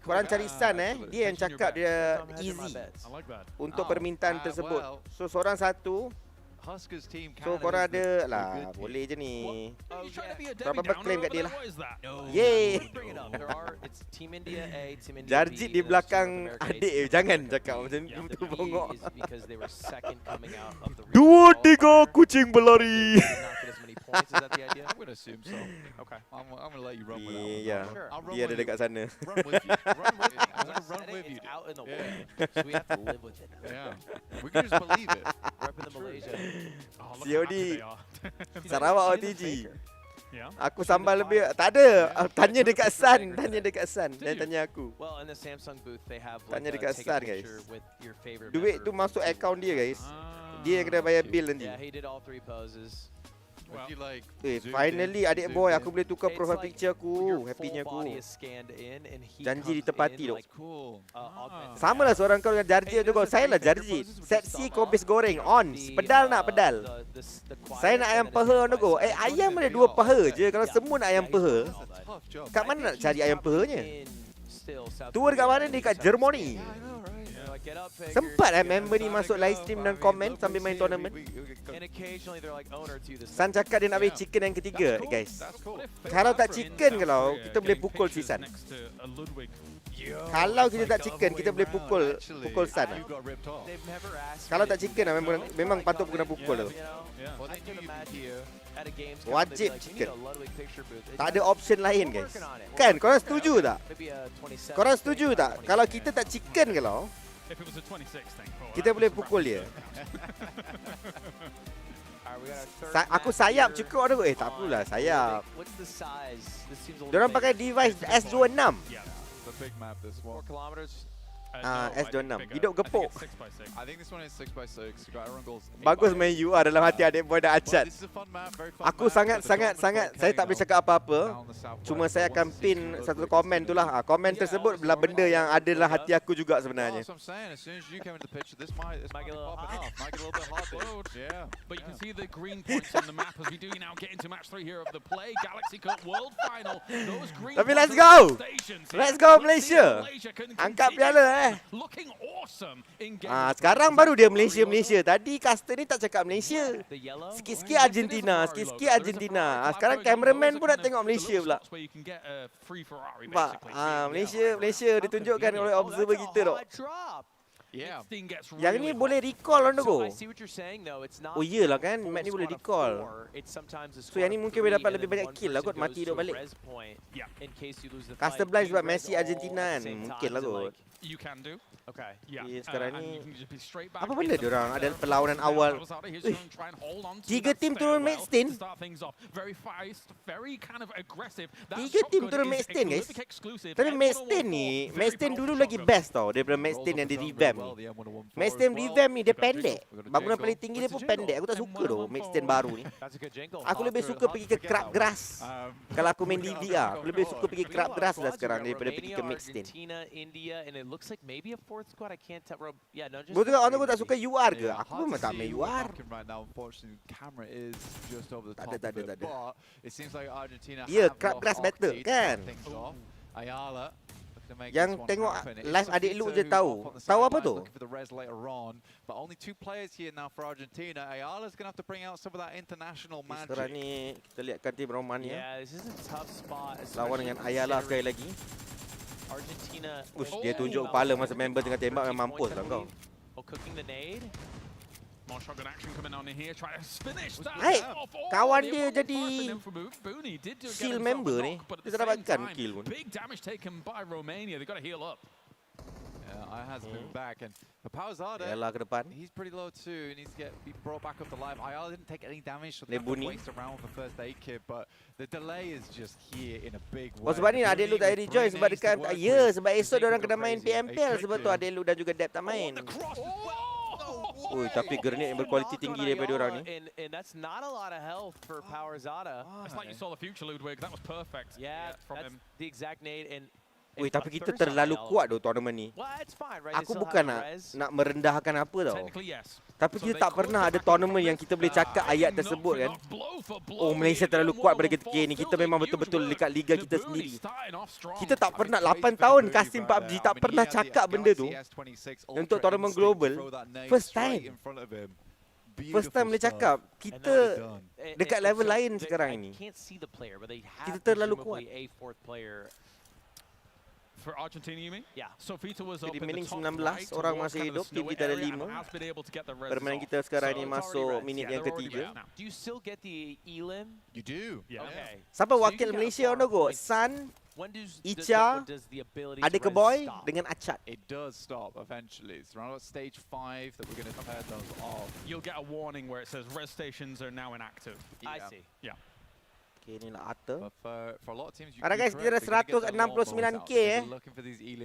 korang cari Sun dia yang cakap dia easy untuk permintaan tersebut. So seorang satu. So korang ada lah, boleh je ni. Berapa claim kat dia lah. Yeay. Jarjit di belakang adik jangan cakap macam tu bongok. 2-3 kucing berlari. I'm gonna assume so. Okay. I'm gonna let you run with that one. Yeah. Dia ada dekat sana. Run with you. I'm gonna run with you. It's out in the way, so we have to live with it. Yeah. We can just believe it. Repping the Malaysia. COD Sarawak OTG. Aku sambal lebih. Tak ada. Tanya dekat Sun. Tanya dekat Sun. Dan tanya aku. Well, in the Samsung booth they have Tanya like dekat take Sun a guys. picture with your favorite Duit tu member. masuk akaun dia guys. Dia yang kena bayar bill nanti. Yeah, he did all 3 poses. Well, you like Finally adik boy aku boleh tukar profile picture aku. Happynya aku. Janji ditepati dok. cool. Sama lah seorang kau dengan Jarjit tu kau. Saya lah Jarjit. Set C kobis goreng on. Pedal nak pedal. Saya nak ayam peha tu kau. Ayam ada 2 peha je. Kalau semua nak ayam peha, kat mana nak cari ayam pehanya? Tour kat mana ni? Kat Germany. Sempat member ni masuk live stream dan komen sambil main tournament. San cakap dia nak beli chicken yang ketiga guys. Kalau tak chicken kalau kita boleh pukul si San. Kalau kita tak chicken kita boleh pukul San. Kalau tak chicken memang patut kena pukul tu. Wajib chicken. Tak ada option lain guys. Kan korang setuju tak? Korang setuju tak? Kalau kita tak chicken kalau kita boleh pukul dia. Aku sayap cukup tu. Tak perlulah sayap. Diorang pakai device S26. S26. Hidup gepuk. I think this one is 6x6. You got everyone goes. Bagus main UR dalam hati adik boy dah acat. This is a fun map, very fun Aku map. sangat saya tak boleh cakap apa-apa. Cuma saya akan pin satu komen tu lah. Komen tersebut adalah benda yang ada dalam hati aku juga sebenarnya. That's what I'm saying. As soon as you came into the picture, this might be popping off. Might get a little bit hot. Yeah. But you can see the green points on the map as we do now get into match 3 here of the play. Galaxy Cup World Final. Those green Tapi points let's go. are stations here. Let's go Let's see if Malaysia. Malaysia can Angkat continue piala looking awesome in game. Sekarang baru dia Malaysia. Tadi caster ni tak cakap Malaysia. Sikit-sikit Argentina, sikit-sikit Argentina. Sekarang cameraman pun nak tengok Malaysia pula. Nampak? Malaysia ditunjukkan oleh observer kita dok. Yeah. Yang ni boleh recall on the go. Oh iyalah kan, map ni boleh recall. So yang ni mungkin boleh dapat lebih banyak kill lah kot, mati duk balik. Custom blind sebab Messi Argentina kan, mungkin lah kot. You can do. Okay. Yeah. Sekarang And ni you can just be straight back apa in benda the diorang fight. ada perlawanan awal. He's gonna try and hold on to 3 that tim turun stairwell match 10. to start things off. Very fast, very kind of aggressive. That 3 tim shotgun turun is match 10 guys. Olympic exclusive. Tapi match M114, 10 ni, very match 10 powerful dulu lagi shotgun. best tau daripada match 10 yang di revamp ni. Match 10 revamp ni dia pendek. Bangunan paling tinggi dia pun pendek. Aku tak suka tu match 10 baru ni. Aku lebih suka pergi ke crab grass. Kalau aku main DVR, aku lebih suka pergi crab grass lah sekarang daripada pergi ke match 10. Betul tak orang tu tak suka UR ke? Aku memang tak main UR. Tak ada. Ya, crabgrass better kan? Yang tengok live adik Lu je tahu. Tahu apa tu? But only 2 players here now for Argentina. Ayala's going to have to bring out some of that international magic. Sekarang ni kita lihatkan tim Romania this is a tough spot. lawan dengan Ayala sekali lagi. Argentina. Dia tunjuk kepala masa member tengah tembak memang mampus lah kau. Cooking the nade. More shotgun action coming on in here. Try to finish that Hai, off. kawan The dia overall jadi first and then from Booney did get shield himself a member ni. knock, but at Dia the tak same dapatkan time, kill pun. big damage taken by Romania. They've got to heal up. Yeah, I has been back, and Papazada, Yalah ke depan. he's pretty low too. He needs to be brought back up to life. Ayala didn't take any damage, so they have to Nebuni. waste around with the first aid kit, but the delay is just here in a big way. Oh sebab ni adik Lu tak Booney rejoin with sebab 3 dekat nades to work ya with. sebab He's esok dia orang making kena go main crazy. PMPL He sebab tu tricked adik Lu dan juga Dep tak main. The cross as well. Ui, tapi grenade yang berkualiti tinggi daripada orang ni. And that's not a lot of health for Powerzada. It's like you saw the future, Ludwig. That was perfect. Yeah, from that's him. the exact nade. And Ui, tapi kita terlalu kuat tu tournament ni. well, it's fine, right? Aku bukan nak merendahkan apa tau. Technically, yes. Tapi kita tak pernah ada tournament yang kita boleh cakap ayat tersebut kan. Oh, Malaysia terlalu kuat pada ketika ni. Kita memang betul-betul dekat liga kita sendiri. Kita tak pernah 8 tahun Kasim PUBG tak pernah cakap benda tu. Untuk tournament global, first time. First time boleh cakap kita dekat level lain sekarang ini. Kita terlalu kuat. For Argentina, you mean? Yeah. So Vita was up in Remaining the top 19 right orang towards masih kind of hidup, the tim snowy kita ada area and 5. has been able to get the res Permainan off. kita sekarang So ini it's masuk already minit res. yang Yeah, they're already ketiga. res now. Do you still get the elim? You do. Yeah. Okay. Siapa So you wakil got a Malaysia farm tu go? point. Sun, When does Icha, does the ability Adik to res Keboy stop? dengan Achat. It does stop eventually. It's around about stage 5 that we're going to turn those off. You'll get a warning where it says res stations are now inactive. I see. Yeah. Okay, inilah Arthur. But for a lot of teams, Alright guys, kita ada 169k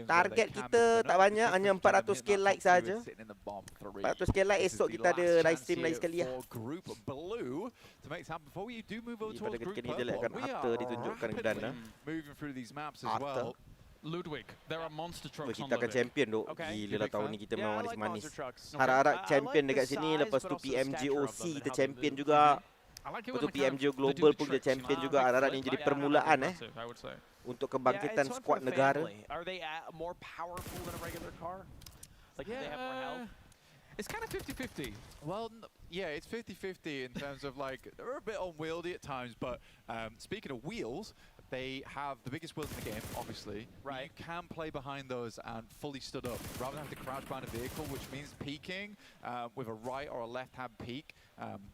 Target kita tak banyak, hanya 400k like saja. 400k like, esok kita ada live stream lagi sekali lah. Pada ketika ni dia lihatkan Arthur ditunjukkan gun lah. Arthur. Ludwig, there are monster trucks on Kita akan Ludwig. champion duk. Okay. Gila lah tahun ni kita Yeah, memang I like manis-manis. monster trucks. Harap-harap I champion like dekat the sini, size, lepas but tu also the stature PMGOC of them and kita how champion they juga. I like it Lepas tu when they kind PMGO of- they do Global the pun kita tricks, champion you know, juga. big Harap-harap flip. ni jadi Yeah, permulaan impressive, I would say. untuk Yeah, kebangkitan it's fun skuad for the negara. family. Are they more powerful than a regular car? Like do they have more health? It's kind of 50-50. Well, yeah, it's 50-50 in terms of like, they're a bit unwieldy at times, but speaking of wheels, they have the biggest wheels in the game, obviously. Right. You can play behind those and fully stood up, rather than have to crouch behind a vehicle, which means peaking with a right or a left-hand peak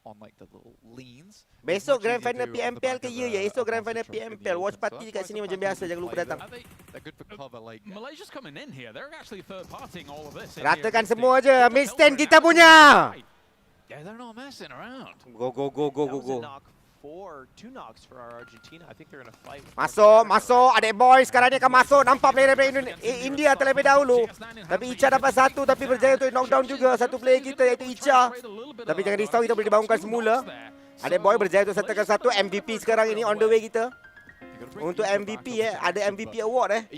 on like the little leans. Besok Grand Final PMPL ke ya? Esok Grand Final PMPL. Watch party kat sini macam biasa, jangan lupa datang. Are they, They're good for cover, like. Malaysia's coming in here. They're actually third-partying all of this. in Ratakan here. semua je. Don't Mid tell stand me kita now. punya. Yeah, they're not messing around. Go go go go That go was go. a knock for 2 knocks for our Argentina. I think they're gonna fight. with Masuk, more masuk. Adik boy sekarang ni akan masuk. Nampak player daripada India terlebih dahulu. Tapi Icha dapat satu, tapi berjaya untuk knockdown juga satu player kita iaitu Icha. Tapi jangan risau, kita boleh dibangunkan semula. Adik boy berjaya untuk sertakan satu. MVP sekarang ini on the way kita. Untuk MVP ada MVP award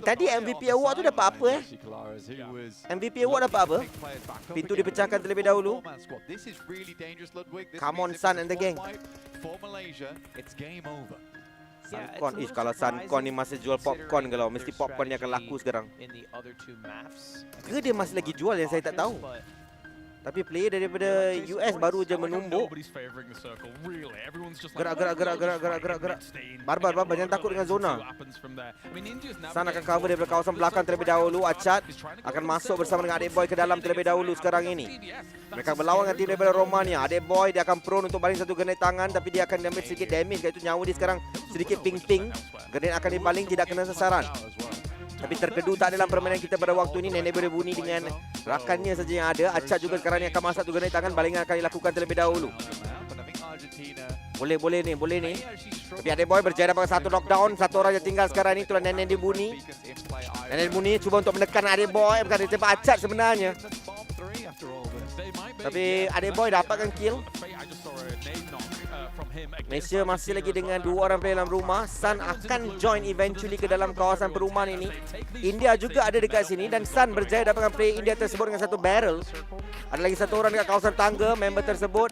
tadi MVP award tu dapat apa MVP award dapat apa? Pintu dipecahkan terlebih dahulu. Come on Sun and the gang. Suncon, kalau Suncon ni masih jual popcorn kalau mesti popcorn ni akan laku sekarang. Ke dia masih lagi jual yang saya tak tahu. Tapi player daripada US baru je menumbuk. Gerak. Barbar, jangan takut dengan zona. Sun akan cover daripada kawasan belakang terlebih dahulu. Achat akan masuk bersama dengan Adik Boy ke dalam terlebih dahulu sekarang ini. Mereka berlawan dengan tim daripada Romania. Adik Boy dia akan prone untuk baling satu grenade tangan, tapi dia akan ambil sedikit damage, iaitu nyawa dia sekarang sedikit ping-ping. Grenade akan dibaling, tidak kena sasaran. Tapi terkedu tak dalam permainan kita pada waktu ini. Nenek berbunyi dengan rakannya saja yang ada. Achat juga sekarang ni akan masuk tu grenade tangan. Balingan akan dilakukan terlebih dahulu. Boleh ni. Tapi Adik Boy berjaya dapat satu knockdown. Satu orang yang tinggal sekarang ni. Itulah Nenek dibunyi. Nenek dibunyi cuba untuk menekan Adik Boy. Bukan dia tembak Achat sebenarnya. Tapi Adik Boy dapatkan kill. Malaysia masih lagi dengan 2 orang player dalam rumah. Sun akan join eventually ke dalam kawasan perumahan ini. India juga ada dekat sini dan Sun berjaya dapatkan player India tersebut dengan satu barrel. Ada lagi satu orang dekat kawasan tangga. Member tersebut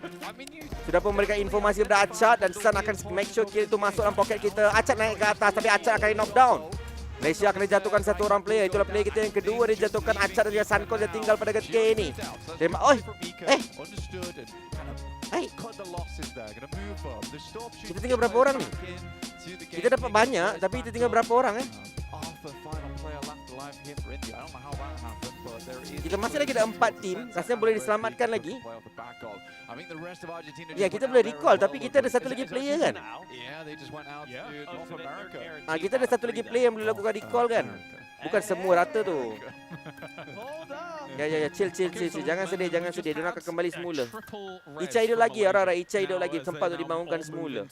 sudah pun memberikan informasi kepada Achat dan Sun akan make sure kill itu masuk dalam poket kita. Achat naik ke atas tapi Achat akan knockdown. Malaysia akan dijatuhkan satu orang player. Itulah player kita yang kedua dijatuhkan. Achat dan juga Suncon yang tinggal pada ketika ini. Tembak. Kita tinggal berapa orang ni? Kita dapat banyak tapi kita tinggal berapa orang Kita masih lagi ada 4 tim. Rasanya boleh diselamatkan lagi. Ya, kita boleh recall tapi kita ada satu lagi player kan? Kita ada satu lagi player yang boleh lakukan recall kan? Bukan semua rata tu. Ya, chill. Jangan sedih. Dia akan kembali semula. Icha hidup lagi, orang-orang. Icha hidup lagi. Tempat tu dibangunkan semula.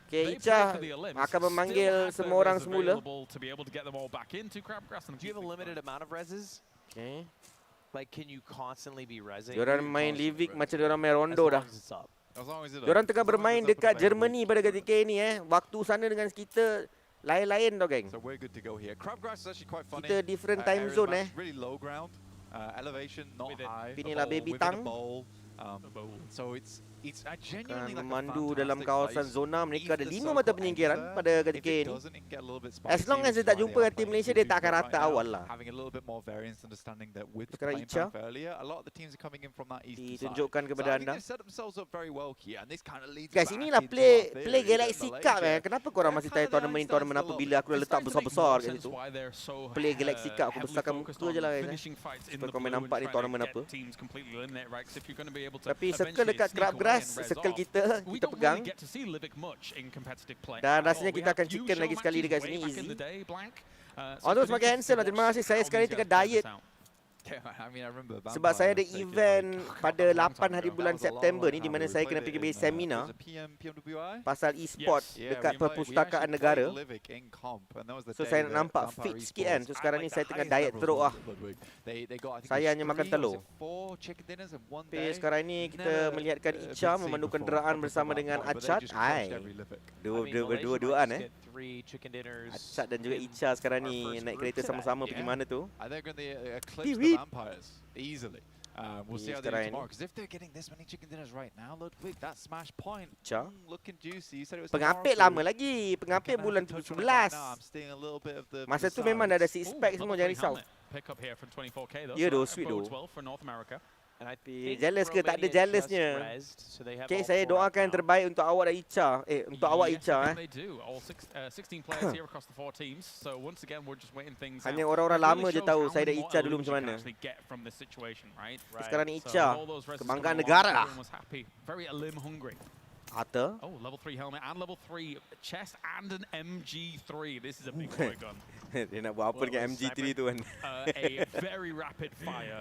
Okay, Icha akan memanggil semua orang semula. Do you have a limited amount of reses? Okay. Like, can you constantly be resing? Diorang main Livik macam diorang main Rondo dah. As long as it Diorang tengah as long as bermain it's up dekat available. Germany pada ketika ini Waktu sana dengan kita lain-lain tau geng. So we're good to go here. Crabgrass is actually quite funny. Kita different time Area's zone match Really low ground. Elevation not high. Inilah baby within a tang. bowl. So it's genuinely Akan like memandu a dalam kawasan place. zona. Mereka ada If the 5 mata circle penyingkiran ends pada there, ketika if it ini. doesn't, it can get a little bit As long spicy, as dia which tak is why jumpa they dengan are tim playing Malaysia, dia tak 2v2 akan right rata now, awal lah. Having a little bit more variance, understanding that with the Sekarang playing Icha path earlier, a lot of the teams are coming in from that eastern side. ditunjukkan So kepada I think anda. they set themselves up very well here, and this kind of leads Guys, back inilah into play our play theory that Galaxy Cup Malaysia, Kenapa korang masih tanya they're kind of the tournament Einsteins apa a bila little aku dah bit. letak It's besar-besar starting to kat make situ. more Why they're so Play Galaxy Cup, aku heavily besarkan focused muka on je lah guys. finishing fights in Supaya the kau boleh blue and nampak ni trying to tournament get apa. teams completely eliminated, right? 'Cause if you're going to be able to Tapi circle eventually dekat sneak away Crabgrass, and res circle off, kita we kita don't pegang. really get to see Livic much in competitive play Dan at all. rasanya We kita have akan few chicken show lagi sekali matches dekat way sini, back in easy. the day, Blank. So Although it's gonna be sebagai interesting handsome lah, to terima watch kasih. Saya how sekarang these tengah guys play diet. this out. Yeah, I mean, I remember Sebab saya ada vampires taking event like pada a long 8 time hari ago. bulan That was a long, September long ni, di time mana ago. saya We kena played pergi it in, seminar was it PMWI? pasal e-sport Yeah, dekat we Perpustakaan actually Negara. played Livic in comp, and that was the So day saya nak that nampak Vampire fit sikit kan. Esports So sekarang ni at saya the tengah highest diet levels teruk lah. of Ludwig. They got, I think Saya it was hanya makan 3, telur. was it 4 chicken dinners in one Tapi day. sekarang ni kita Never, melihatkan been Icha seen memandu before kenderaan up bersama until dengan that point, but they Achat. just crushed Hai. every Livic. Dua-duaan get 3 chicken dinners. Achat dan juga in Icha sekarang our ni first naik group kereta today. sama-sama pergi Yeah. mana tu. I think they're going to eclipse Pee-wee. the vampires easily. We'll see Yes, how they do sekarang tomorrow. Because if they're getting this many chicken dinners right now, Ludwig, that smash point Icha. looking juicy. You said it was Pengapit tomorrow, lama so lagi. we Pengapit kinda bulan have to touch on it right 11. now. I'm seeing a little bit of the Masa tu sides. memang dah ada six Ooh, pack semua, level jangan 3 risau. helmet pick up here from 24K though. Yeah, so though, that sweet bodes though. well for North America. And I Okay, think jealous ke? Tak ada Romania jealousnya. just rezzed, so they have Okay, all saya 4 doakan yang now. terbaik untuk awak dan Icha. Untuk awak Yes, Icha they do. All 16 players here across the 4 teams. So once again, we're just waiting things out. Hanya orang-orang It really lama je shows tahu how saya many dan more Icha dulu elims macam you can mana. actually get from this situation, right? Sekarang ni So Icha, all those reses kebanggaan come along, negara lah. everyone was happy. Very elim hungry. Ata. Oh, level 3 helmet and level 3 chest and an MG3. This is a big boy gun. Dia nak buat apa Well, dengan with MG3 sniper. tu kan? A very rapid fire.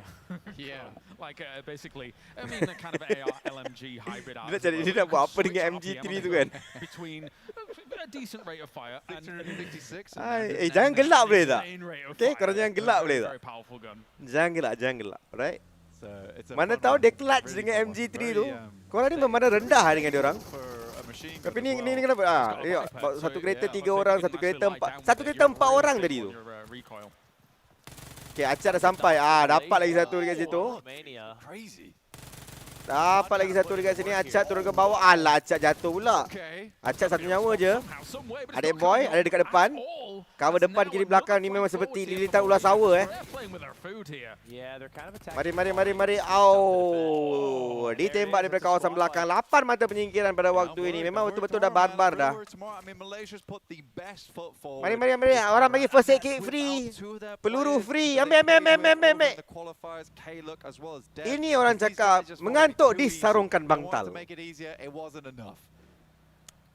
Yeah. Like basically, I mean, a kind of AR LMG hybrid. Dia nak cari dia nak buat apa dengan MG3 tu kan? Between a decent rate of fire and 666. Hai, jangan gelap boleh tak? insane rate of Okay, fire. korang jangan It's a gelap very, boleh tak? Very powerful gun. Jangan gelap. Alright? So it's a Mana fun tahu one. dia clutch Really dengan fun one. MG3 Very, tu. Korang ni memandang rendah dengan dia orang. for a machine gun Tapi as ni well. kenapa? Ya, satu kereta 3 orang, satu kereta 4. Satu kereta 4 orang tadi tu. Okay, Achat dah sampai. Dapat lagi satu dekat situ. Romania. Crazy. Dapat lagi satu dekat sini. Achat turun ke bawah. Alah, Achat jatuh pula. Okay. Achat satu nyawa je. Adik boy ada dekat depan. Cover depan, kiri belakang ni memang seperti lilitan ular sawa Yeah, they're kind of attacking. Mari. Au. Ditembak daripada kawasan belakang. 8 mata penyingkiran pada waktu ini. Memang betul-betul dah barbar dah. Mari. Orang bagi first aid kit free. Peluru free. Ambil. Ini orang cakap mengantuk disarungkan bantal.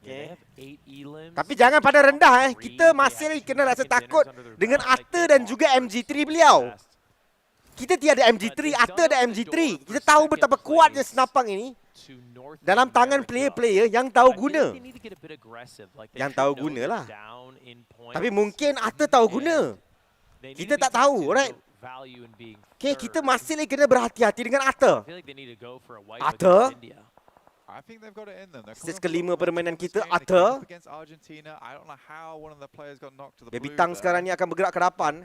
Yeah, they have 8 elims. Tapi jangan pada rendah Kita masih lagi kena rasa takut dengan Ata dan juga MG3 beliau. Kita tiada MG3, Ata ada MG3. Kita tahu betapa kuatnya senapang ini dalam tangan player-player yang tahu guna. Yang tahu guna lah. Tapi mungkin Ata tahu guna. Kita tak tahu, right? Okay, kita masih lagi kena berhati-hati dengan Ata. Ata? Stage kelima permainan kita, Ata. Baby Tang sekarang ni akan bergerak ke depan.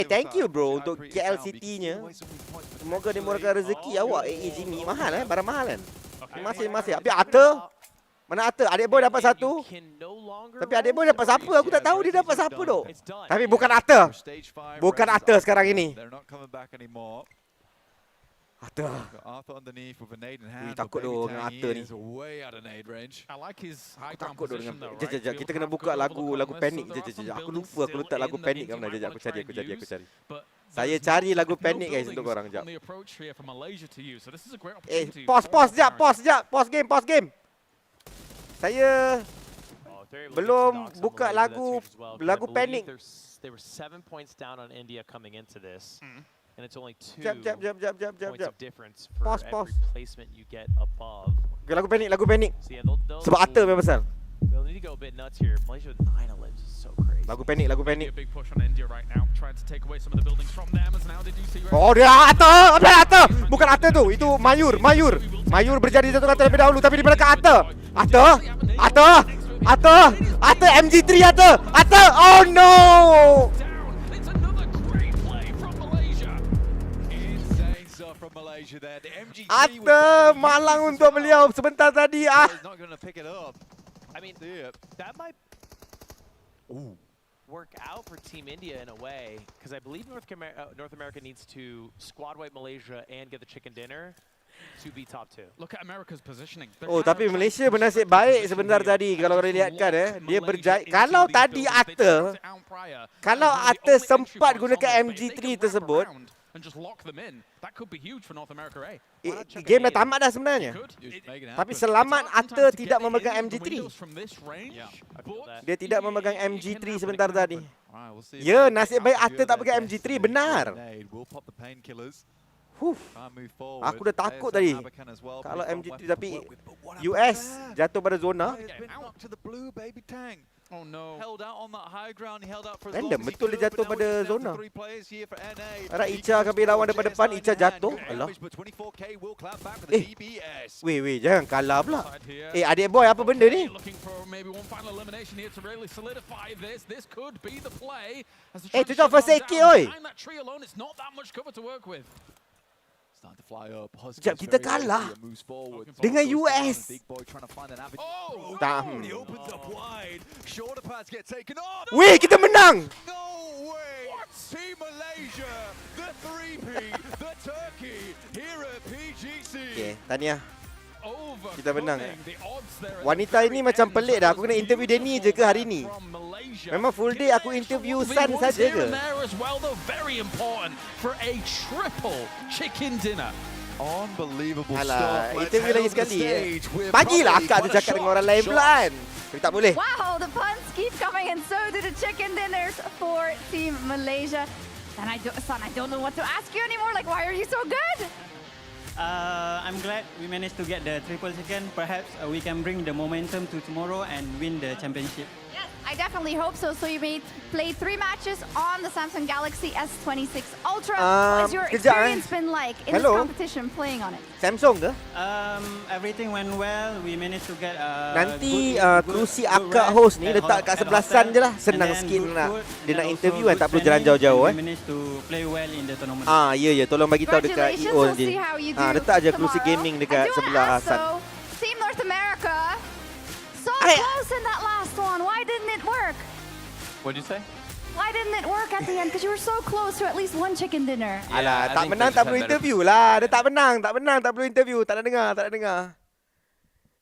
Thank you bro untuk KL City-nya. Semoga dia murahkan rezeki awak. Jimmy mahal barang mahal kan. Masih. Tapi Ata? Mana Ata? Adik boy dapat satu. Tapi adik boy dapat siapa? Aku tak tahu dia dapat siapa dok. Tapi bukan Ata. Bukan Ata sekarang ini. Ata. Takut doh dengan Ata ni. Takut doh dengan. Jap. Kita kena buka lagu panik. Jap. Aku lupa aku letak lagu panik kat mana. Jap aku cari. Saya cari lagu panik guys untuk korang jap. Pause game. Saya belum buka lagu panik. They were 7 points down on India coming into this. And it's only 2 Jap. points of difference for Pause. every placement you get above. Lagu panik. So yeah, they'll Sebab Ata memang pasal. they'll need to go a bit nuts here. Malaysia with 9 elims is so crazy. Lagu panik, lagu Maybe panik. a big push on India right now, trying to take away some of the buildings from them. As now, did you see? Oh dia Atta, Atta. Bukan Atta tu, itu Mayur. Mayur berjadi satu kata lebih dahulu tapi di belakang Atta. Atta MG3 Atta. Oh no. It's another great play from Malaysia. Insane stuff from Malaysia there. The MG3 Atta malang untuk beliau sebentar tadi. He's not going to pick it up. I mean, See it. that might work out for Team India in a way, because I believe North America needs to squad wipe Malaysia and get the chicken dinner to be top 2. Look at America's positioning. They Oh have tapi tried Malaysia to bernasib push baik the sebentar position tadi here. kalau They lihatkan locked dia Malaysia berjaya. into Kalau these tadi buildings. They Atta tracked it out prior. Kalau As one of the Atta only entry sempat points gunakan on this, but if MG3 they can wrap tersebut, around and just lock them in, that could be huge for North America, eh? game dah tamat dah sebenarnya. Could. Just make it Tapi happen. selamat It's hard Atta sometimes to tidak get it memegang into the MG3. windows from this range, Yeah, I but feel that. Dia tidak memegang it can MG3 happen, it sebentar can tadi. happen. Alright, we'll see if Ya, they can nasib get baik out Atta to tak do pakai their MG3, best. benar. Grenade will pop the painkillers. Huh. Try and move forward. Aku dah takut ASM tadi. Abakan as well, Kalau pretty fun MG3 weapon tapi to work with, but what happened US there? jatuh pada zona. Player's been knocked to the blue, baby tank. Oh no. Held out on that high ground. He held out for as Random, long as he betul could, dia jatuh but now pada it's just down zona. to 3 players here for NA. Harap He Icha can akan pergi lawan daripada score depan. JSI Icha in jatuh. hand. Good Alah. damage, but 24K will clap back for the Eh. DBS. Weh, jangan kalah pula. Side here. Adik boy, apa benda ni? Looking for maybe one final elimination here to really solidify this. This could be the play. As the Eh, tu trap tak shut first down aid kit, oi. behind that tree alone, it's not that much cover to work with. Starting to fly up. Husky Sekejap, is kita very kalah. healthy and moves forward. Dengan Goes down, US. Big boy trying to find an avenue. Oh! Tak. He opens up wide. Shoulder pads get taken off. Weh, kita menang. No way! Team Malaysia, the 3P, the Turkey, here at PGC. Okay, tahniah. Overcoming Kita menang. the odds there at Wanita the ini very macam end. pelik dah. Aku kena That was interview Denny je ke hari ni? from Malaysia. Memang full day aku interview Sun saja ke? There as well, though, very important for a triple chicken dinner. Unbelievable Alah, stuff. Let's interview head lagi over the sekali. stage with Bagilah Probably akak tu quite a cakap dengan orang lain shot. pula kan. Tapi tak boleh. Wow, the puns keep coming, and so do the chicken dinners for Team Malaysia. And Son, I don't know what to ask you anymore. Like, why are you so good? I'm glad we managed to get the triple chicken. Perhaps we can bring the momentum to tomorrow and win the championship. Yes, I definitely hope so. So you may play 3 matches on the Samsung Galaxy S26 Ultra. What has your kejap, experience been like in this Hello? competition playing on it? Samsung ke? Everything went well. We managed to get Nanti good kerusi good akak rest host ni at letak kat at sebelasan hotel. je lah. And Senang then sikit good nak food, dia and nak also interview kan, good tak perlu training, jalan-jauh and eh. We managed to play well in the tournament. Ya, tolong bagi tahu dekat Congratulations. EO We'll nanti. see how you do Letak je kerusi tomorrow. gaming I dekat do wanna sebelah ask, Sun. though, Team North America, so Hey. close in that last one. Why didn't it work? What'd you say? Why didn't it work at the end? Because you were so close to at least one chicken dinner. Alah, I tak think menang they tak just perlu had better- interview lah. Dia tak menang, tak perlu interview. Tak nak dengar, tak nak dengar.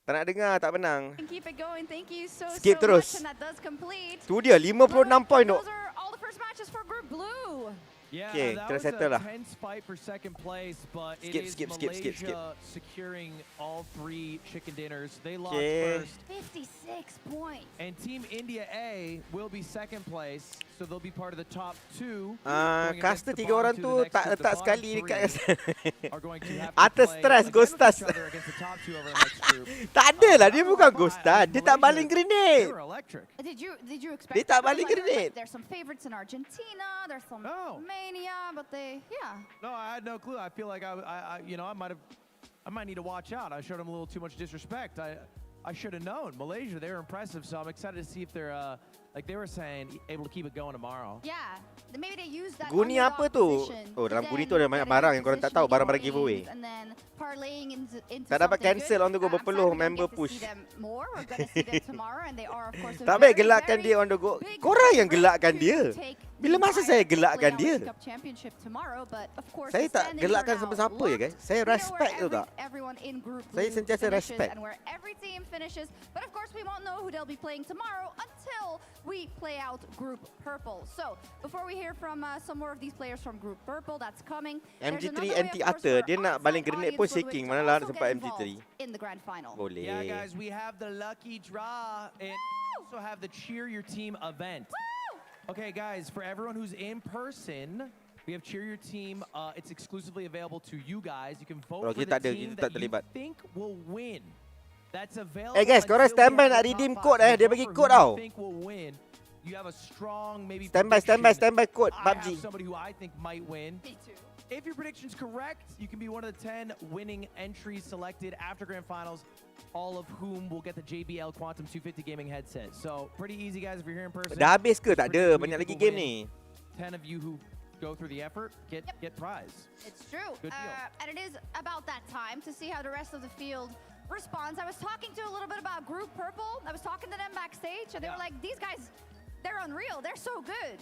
Tak nak dengar, tak menang. And keep it going. Thank you so Skip so terus. much. And that does complete. Tu dia 56 point tu. Those are all the first matches for Group Blue. Yeah, Okay, that kena was settle a lah. tense fight for second place, but Skip, it is skip, skip, skip, skip. Malaysia securing all 3 chicken dinners. They lost Okay. first, 56 points. and Team India A will be second place, so they'll be part of the top 2. Caster 3 orang tu tak letak sekali dekat Are going to have to Atas play stress, against Ghostas. each other against the top 2 over the next group. Tak ada lah, dia bukan Ghostas. Dia tak baling They grenade. were electric. Did you expect? Dia tak that? balik Like, grenade. there's some favorites in Argentina. There's some No. Mania, but yeah. No, I had no clue. I feel like I might need to watch out. I showed them a little too much disrespect. I should have known. Malaysia, they were impressive, so I'm excited to see if they're like they were saying, able to keep it going tomorrow. Yeah, maybe they use that Guni underdog apa tu? position Oh, to dalam Guni then tu ada get banyak into barang yang korang tak position tahu, to barang-barang get giveaway. games, and then parlaying into Tak dapat something cancel good. on the go I'm berpeluh, sad we don't member get to push. see them more. We're gonna see them tomorrow, and they are of course a Tak baik very, gelakkan very dia on the go. big Korang yang favorite gelakkan to dia. take Bila the masa entire saya Play gelakkan Now dia? World Cup Championship tomorrow, but of course Saya the tak standings gelakkan are now siapa-siapa ya, guys. locked. Saya We know respect tu where tak. everyone in Group Saya Blue sentiasa finishes respect. and where every team finishes. But of course, we won't know who they'll be playing tomorrow until we play out Group Purple. So before we hear from some more of these players from Group Purple, that's coming. there's MG3 another way, anti of course, Atta. for Dia nak outside baling grenade pun audience Ludwig shaking. to Manalah also sempat get MG3. involved in the grand final. Boleh. Yeah, guys, we have the lucky draw and also have the Cheer Your Team event. Okay, guys, for everyone who's in person, we have Cheer Your Team. It's exclusively available to you guys. You can vote Kalau for kita the tak ada, team kita tak that you terlibat. think will win. That's available. Eh guys, korang until we standby have nak the top redeem five. code So Dia vote bagi for code who you tau. think will win. you have a strong maybe Standby code I PUBG. have somebody who I think might win. Me too. If your prediction's correct, you can be one of the 10 winning entries selected after Grand Finals, all of whom will get the JBL Quantum 250 gaming headset. So pretty easy, guys, if you're here in person. Dah habis ke? Tak Pretty ada. few Banyak lagi people game win. ni. 10 of you who go through the effort get prize. It's true. Good deal. And it is about that time to see how the rest of the field responds. I was talking to a little bit about Group Purple. I was talking to them backstage, and they were like, these guys, they're unreal. They're so good.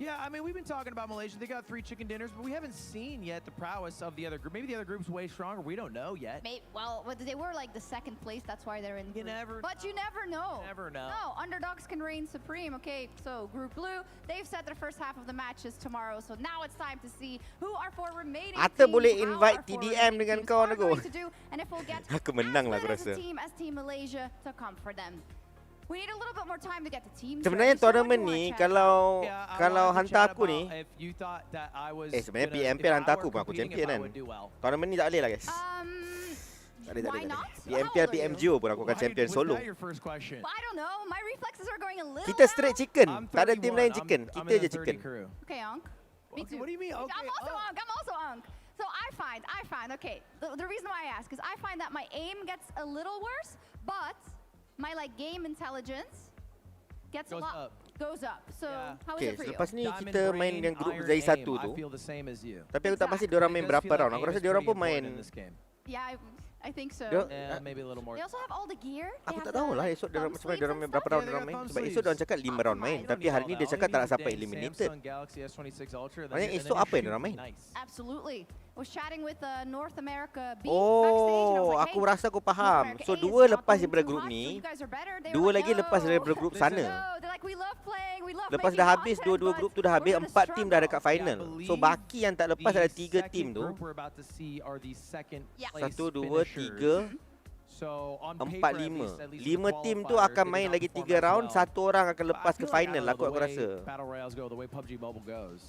Yeah, I mean, we've been talking about Malaysia. They got 3 chicken dinners, but we haven't seen yet the prowess of the other group. Maybe the other group's way stronger. We don't know yet. Well, they were like the second place. That's why they're in You group. never But you never know. Never know. No, underdogs can reign supreme. Okay, so Group Blue, they've set their first half of the matches tomorrow. So now it's time to see who our 4 remaining Atta teams, boleh how invite our 4 TDM remaining dengan teams kawan are aku. going to do, and if we'll get Aku menang lah, as aku good rasa. as Team Malaysia to come for them. We need a little bit more time to get the teams Sebenarnya ready. So what do tournament you wanna ni chat kalau Yeah, I kalau wanted to hantar chat aku ni, about if you thought that I was sebenarnya gonna- PMP if I hantar were aku pun aku competing, champion if I kan. would do well. Tournament ni tak boleh lah guys. Tak boleh. Why not? PMP How old are you? PMGO pun aku akan champion Was solo. that your first question? Well, I don't know. My reflexes are going a little Kita straight down. chicken. I'm Tak ada team 31. lain chicken. I'm Kita in je the 30 chicken. crew. Okay, Unc. Me Okay, too. what do you mean? Okay. I'm also oh. Unc. I'm also Unc. So I find, okay, the reason why I ask is I find that my aim gets a little worse, but my like game intelligence gets Goes a lot up. goes up. So Yeah. how is Okay, it for you? selepas ni Diamond kita main brain, yang grup iron Zai aim. 1 tu. I feel the same as you. Tapi aku tak pasti Exactly. diorang It main does berapa feel like round. Aku aim rasa is diorang pretty pun main. important in this game. Yeah, I think so. Dia- Yeah, maybe a little more. They also have all the gear. They Aku have tak tahu lah esok diorang thumb sebenarnya sleeves diorang and main berapa stuff. round Yeah, diorang they main. got Sebab thumb esok diorang sleeves. cakap 5 round main. You don't Tapi need hari all ni that. dia All cakap you tak need nak is sampai the eliminated. Samsung Galaxy S26 Ultra. Maknanya and then esok you're apa yang diorang shooting main? nice. Absolutely. Was chatting with North America B backstage, and I was Oh, like, aku hey, rasa aku North faham. America So A is dua not lepas going daripada too grup hot, so ni, you guys are better. They were dua like, lagi lepas no. daripada grup sana. No, they're like, we love playing, we love Lepas making dah habis content, dua-dua but grup tu dah we're habis, gonna 4 tim dah dekat struggle. final. Yeah, So baki yang tak lepas The ada 3 tim second tu. group we're about to see are the second Yeah. place 1, 2, finishers. 3, So on 4, paper, 5. at least 5 for the tim tu qualifiers, akan they main did not lagi perform 3 as round. well. Satu orang akan But I lepas ke feel like, I final don't lah know, aku the way rasa. Battle Royales go, the way PUBG Mobile goes.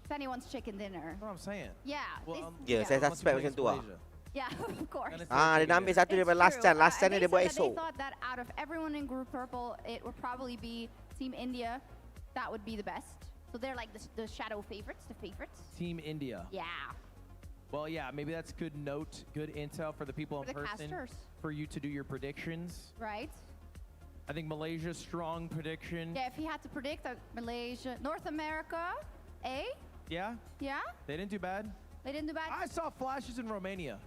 It's anyone's chicken dinner. That's what I'm saying. Yeah. Well, Yeah, yeah. saya once you suspect play macam tu lah. Malaysia. Yeah, of course. And it's Ah, dia pretty nak ambil good. satu daripada last chance. Last chance ni dia buat They esok. thought that out of everyone in Group Purple, it would probably be Team India. That would be the best. So they're like the shadow favorites, the favorites. Team India. Yeah, Well, yeah, maybe that's good note, good intel for the people for in the person casters, for you to do your predictions. right? I think Malaysia's strong prediction. Yeah, if he had to predict Malaysia, North America, A? Yeah, Yeah? they didn't do bad. They didn't do bad? I saw flashes in Romania.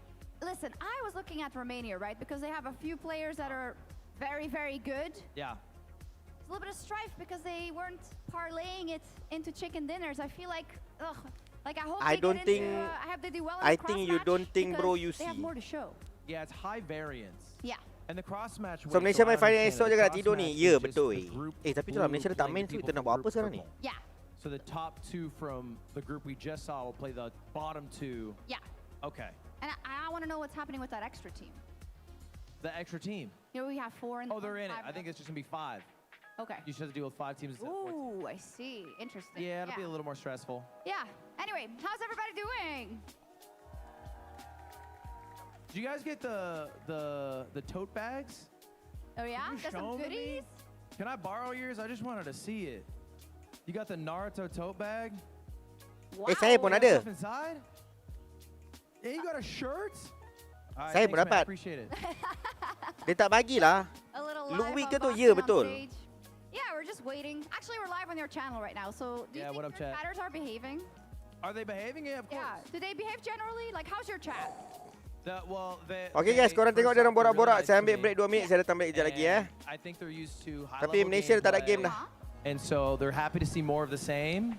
Listen, I was looking at Romania, right? Because they have a few players that are very, very good. Yeah. It's a little bit of strife because they weren't parlaying it into chicken dinners. I feel like, ugh. Like I hope I they don't get into, think- I hope they do well in I the think cross you match don't think, bro, because you they have see. more to show. Yeah, it's high variance. Yeah. And the cross match. So wait, Malaysia I main final understand esok it. je The nak cross tidur ni. match Ya, is just betul. the group Tapi tu lah blue Malaysia dah tak playing main the tu. people Kita nak from buat apa group sekarang ni? purple. Yeah. So the top 2 from the group we just saw will play the bottom 2. Yeah. Okay. And I want to know what's happening with that extra team. The extra team. You know, we have 4 in Oh, they're in it. five I think now. it's just gonna be 5. Okay. You should have to deal with 5 teams instead of 4 teams. Ooh, I see. Interesting. Yeah, it'll be a little more stressful. Yeah. Anyway, how's everybody doing? Did you guys get the tote bags? Oh yeah, you there's show some them to me? goodies. Can I borrow yours? I just wanted to see it. You got the Naruto tote bag? Wow. saya pun Got ada. stuff inside? Yeah, you got a shirt? All right, Saya thanks, pun man. dapat. Appreciate it. Dia tak bagilah. A little Lu live week ke tu? unboxing Ya, on betul. stage. Yeah, we're just waiting. Actually, we're live on your channel right now. So, do Yeah, you what think up, your chat? chatters are behaving? Are they behaving? Yeah, of course. Yeah. Do they behave generally? Like, how's your chat? Okay guys, korang tengok dia orang borak-borak. Saya ambil break 2 minit. Saya datang balik kejap lagi I think they're used to high Tapi level Malaysia tak ada game gameplay, dah. and so they're happy to see more of the same.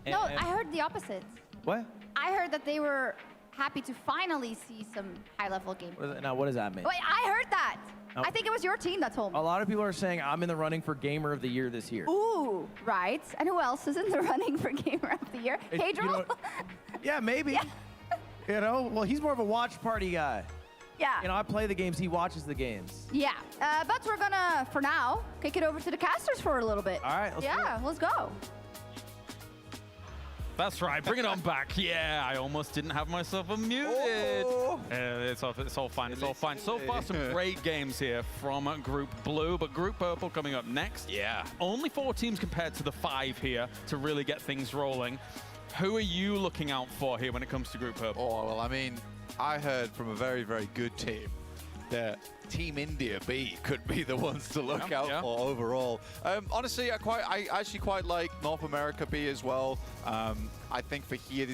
No, And- I heard the opposite. What? I heard that they were happy to finally see some high-level gameplay. Now, what does that mean? Wait, I heard that. Oh. I think it was your team that told me. A lot of people are saying I'm in the running for Gamer of the Year this year. Ooh, right. And who else is in the running for Gamer of the Year? You Pedro? know- yeah, maybe. You know, well, he's more of a watch party guy. Yeah. You know, I play the games, he watches the games. Yeah. But we're gonna, for now, kick it over to the casters for a little bit. All right, let's do Yeah, let's go. That's right. Bring it on back. Yeah, I almost didn't have myself unmuted. Oh. It's all fine. It's all fine. So far, some great games here from Group Blue, but Group Purple coming up next. Yeah. Only 4 teams compared to the 5 here to really get things rolling. Who are you looking out for here when it comes to Group Purple? Oh, well, I mean, I heard from a very, very good team that Team India B could be the ones to look out for overall. Honestly, I actually quite like North America B as well. I think for here,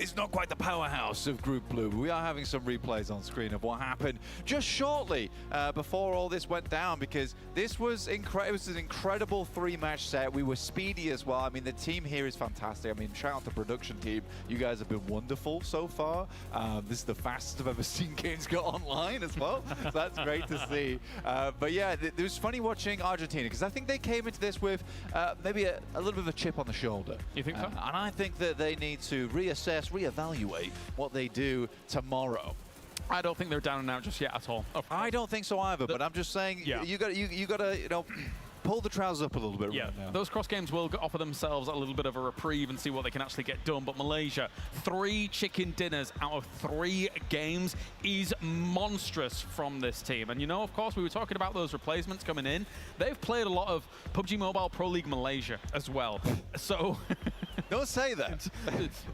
it's not quite the powerhouse of Group Blue, but we are having some replays on screen of what happened just shortly before all this went down, because this was it was an incredible 3-match set. We were speedy as well. I mean, the team here is fantastic. I mean, shout out to the production team. You guys have been wonderful so far. This is the fastest I've ever seen games go online as well. So that's great to see. But yeah, it was funny watching Argentina, because I think they came into this with maybe a little bit of a chip on the shoulder. You think so? And I think that they need to reassess, reevaluate what they do tomorrow. I don't think they're down and out just yet at all. I don't think so either, but I'm just saying you got to pull the trousers up a little bit right now. Those cross games will offer themselves a little bit of a reprieve and see what they can actually get done. But Malaysia, 3 chicken dinners out of 3 games is monstrous from this team. And you know, of course, we were talking about those replacements coming in. They've played a lot of PUBG Mobile Pro League Malaysia as well. So don't say that.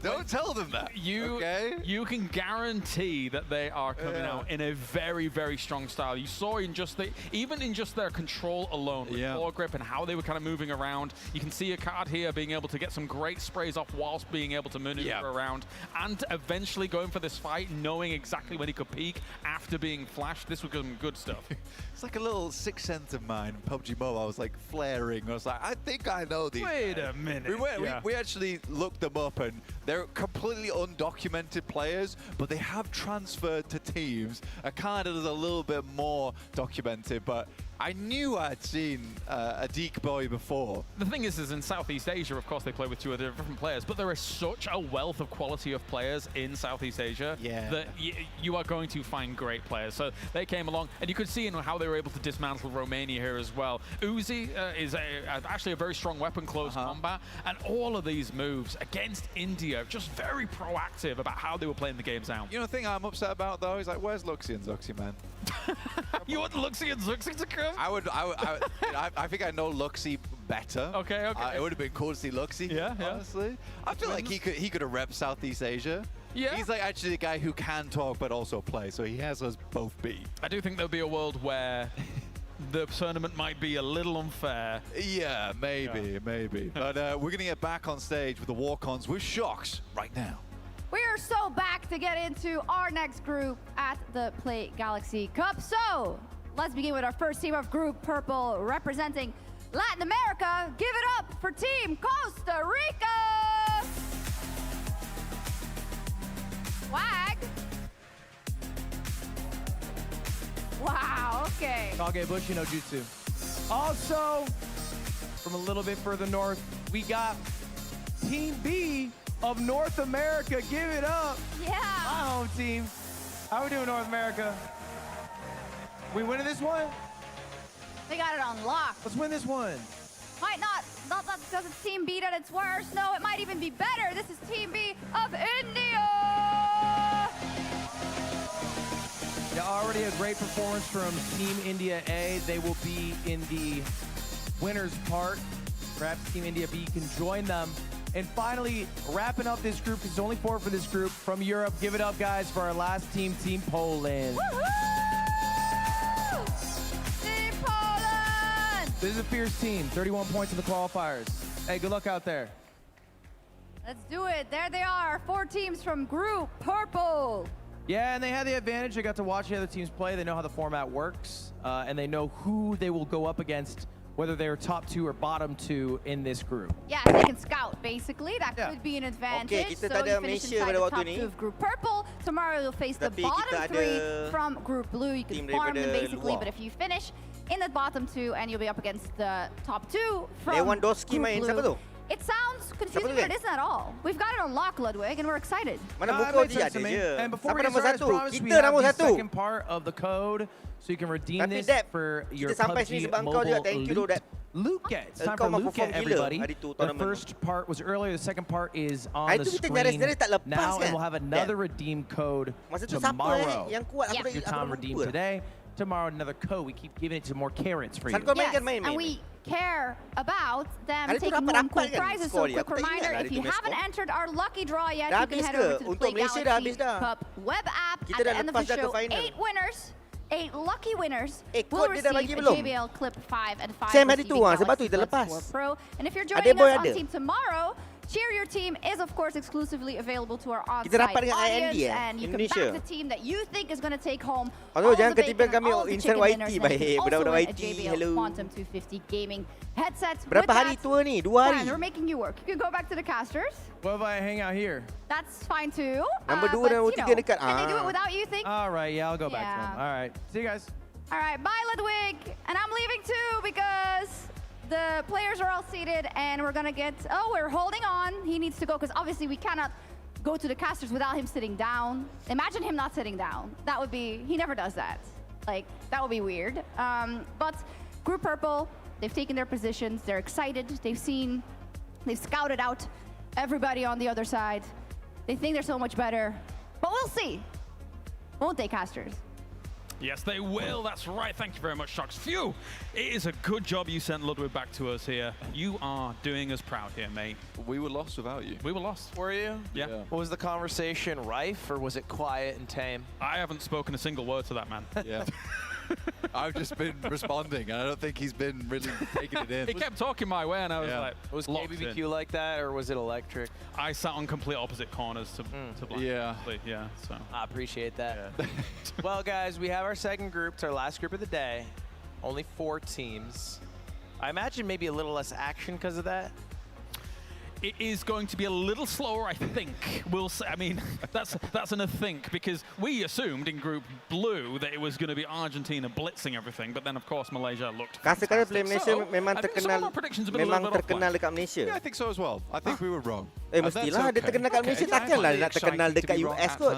Don't tell them that. You can guarantee that they are coming out in a very, very strong style. You saw in just even in just their control alone, with ball grip and how they were kind of moving around. You can see a card here being able to get some great sprays off whilst being able to maneuver around, and eventually going for this fight, knowing exactly when he could peek after being flashed. This was some good stuff. It's like a little sixth sense of mine. PUBG Mobile, I was like flaring. I was like, I think I know these. Wait a minute. We actually looked them up, and they're completely undocumented players, but they have transferred to teams. A kind of a little bit more documented, but I knew I'd seen a Deke boy before. The thing is in Southeast Asia, of course, they play with 2 other different players, but there is such a wealth of quality of players in Southeast Asia that you are going to find great players. So they came along, and you could see in how they were able to dismantle Romania here as well. Uzi is actually a very strong weapon close combat, and all of these moves against India, just very proactive about how they were playing the games out. You know, the thing I'm upset about though is like, where's Luxy and Zuxy, man? You want Luxy and Zuxy to come? I think I know Luxy better. Okay. It would have been cool to see Luxy. Honestly, I feel like he could have repped Southeast Asia. Yeah. He's like actually the guy who can talk but also play, so he has us both beat. I do think there'll be a world where the tournament might be a little unfair. Yeah, maybe. But we're going to get back on stage with the Walk-Ons with Shocks right now. We are so back to get into our next group at the Play Galaxy Cup. So let's begin with our first team of Group Purple representing Latin America. Give it up for Team Costa Rica. Swag. Wow, okay. Kage Bushi no Jutsu. Also, from a little bit further north, we got Team B of North America. Give it up. Yeah. My home team. How we doing, North America? We winning this one? They got it on lock. Let's win this one. Might not because it's Team B at its worst. No, it might even be better. This is Team B of India. Yeah, already a great performance from Team India A. They will be in the winner's part. Perhaps Team India B can join them. And finally, wrapping up this group, there's only 4 for this group from Europe. Give it up, guys, for our last team, Team Poland. Woo-hoo! Team Poland! This is a fierce team, 31 points in the qualifiers. Hey, good luck out there. Let's do it. There they are, 4 teams from Group Purple. Yeah, and they had the advantage. They got to watch the other teams play. They know how the format works, and they know who they will go up against, whether they're top 2 or bottom 2 in this group. Yeah, they can scout, basically. That could be an advantage. Okay, kita so tak ada you finish Malaysia inside pada the waktu top ni. 2 of Group Purple. Tomorrow you'll face the Tapi bottom kita 3 ada from Group Blue. You can team farm them, daripada basically, luar. but if you finish in the bottom 2, and you'll be up against the top 2 from Lewandowski Group main, Blue. siapa tu? It sounds confusing, but it isn't at all. We've got it on lock, Ludwig, and we're excited. Mana That muka makes dia sense ada to me. je. And before Siapa we get nombor started, as satu? promised, we Kita have nombor the satu. second part of the code, so you can redeem Tapi this Dep, for your kita sampai PUBG sini sebab kau juga. mobile Thank you, loot. Dep. Luke It's time Kau for memang Luke perform gila everybody. hari tu The tournament tu. first part was earlier, the second part is on Hari the tu kita screen nyaris-nyaris tak lepas now, kan? and we'll have another redeem code Masa tu siapa tomorrow. yang kuat aku Your aku time lupa redeemed dah. today. Tomorrow, another code. We keep giving it to more carrots for you. Sankon main Yes, kan main. and we care about them Hari tu taking home rapat-rapat cool kan prizes. So skor dia? quick Aku tak ingat reminder, lah hari if tu you punya haven't skor. entered our lucky draw yet, Dah you can habis head ke? over to the Untuk Play Malaysia dah Galaxy habis dah. Cup web app. Kita At the dah end of lepas the dah ke show, final. 8 winners, 8 lucky winners will kod dia dah bagi receive a belum? JBL Clip 5 and 5 Same hari tu, receiving sebab tu Galaxy kita Buds lepas. 4 Pro. And if you're Ada joining boy us on ada. Team Tomorrow, Cheer Your Team is of course exclusively available to our Kita on-site rapat dengan audience, IND, and you can Indonesia. back the team that you think is going to take home Aduh, all jangan the bacon ketiban and kami all the insan chicken YT dinners, and you baik. can also Budak-budak win a YT, JBL hello. Quantum 250 gaming headset. Berapa With hari that, tua ni? 2 hari. fine, we're making you work. You can go back to the casters. What if I hang out here? That's fine too. Nombor 2 but, dan nombor you 3 know, dekat. Can they do it without you, think? All right, yeah, I'll go back to Yeah. them. All right, see you guys. All right, bye, Ludwig. And I'm leaving too because the players are all seated and we're going to get... Oh, we're holding on. He needs to go because obviously we cannot go to the casters without him sitting down. Imagine him not sitting down. That would be... He never does that. Like, that would be weird. But Group Purple, they've taken their positions. They're excited. They've scouted out everybody on the other side. They think they're so much better. But we'll see. Won't they, casters? Yes, they will. That's right. Thank you very much, Shocks. Phew! It is a good job you sent Ludwig back to us here. You are doing us proud here, mate. We were lost without you. We were lost. Were you? Yeah. Was the conversation rife, or was it quiet and tame? I haven't spoken a single word to that man. Yeah. I've just been responding, and I don't think he's been really taking it in. He kept talking my way, and I was like, Was locked KBBQ in. like that, or was it electric? I sat on complete opposite corners to Black. Yeah. Yeah, so. I appreciate that. Well, guys, we have our second group. It's our last group of the day. Only 4 teams. I imagine maybe a little less action because of that. It is going to be a little slower, I think. We'll say, I mean, that's an I think, because we assumed in Group Blue that it was going to be Argentina blitzing everything, but then of course Malaysia looked Kata-kata fantastic. play Malaysia So, memang I think some of terkenal our predictions have been a little bit off terkenal plan. dekat Malaysia. Yeah, I think so as well. I think we were wrong. Mestilah dia terkenal kat Malaysia, takkanlah dia nak terkenal dekat US kot.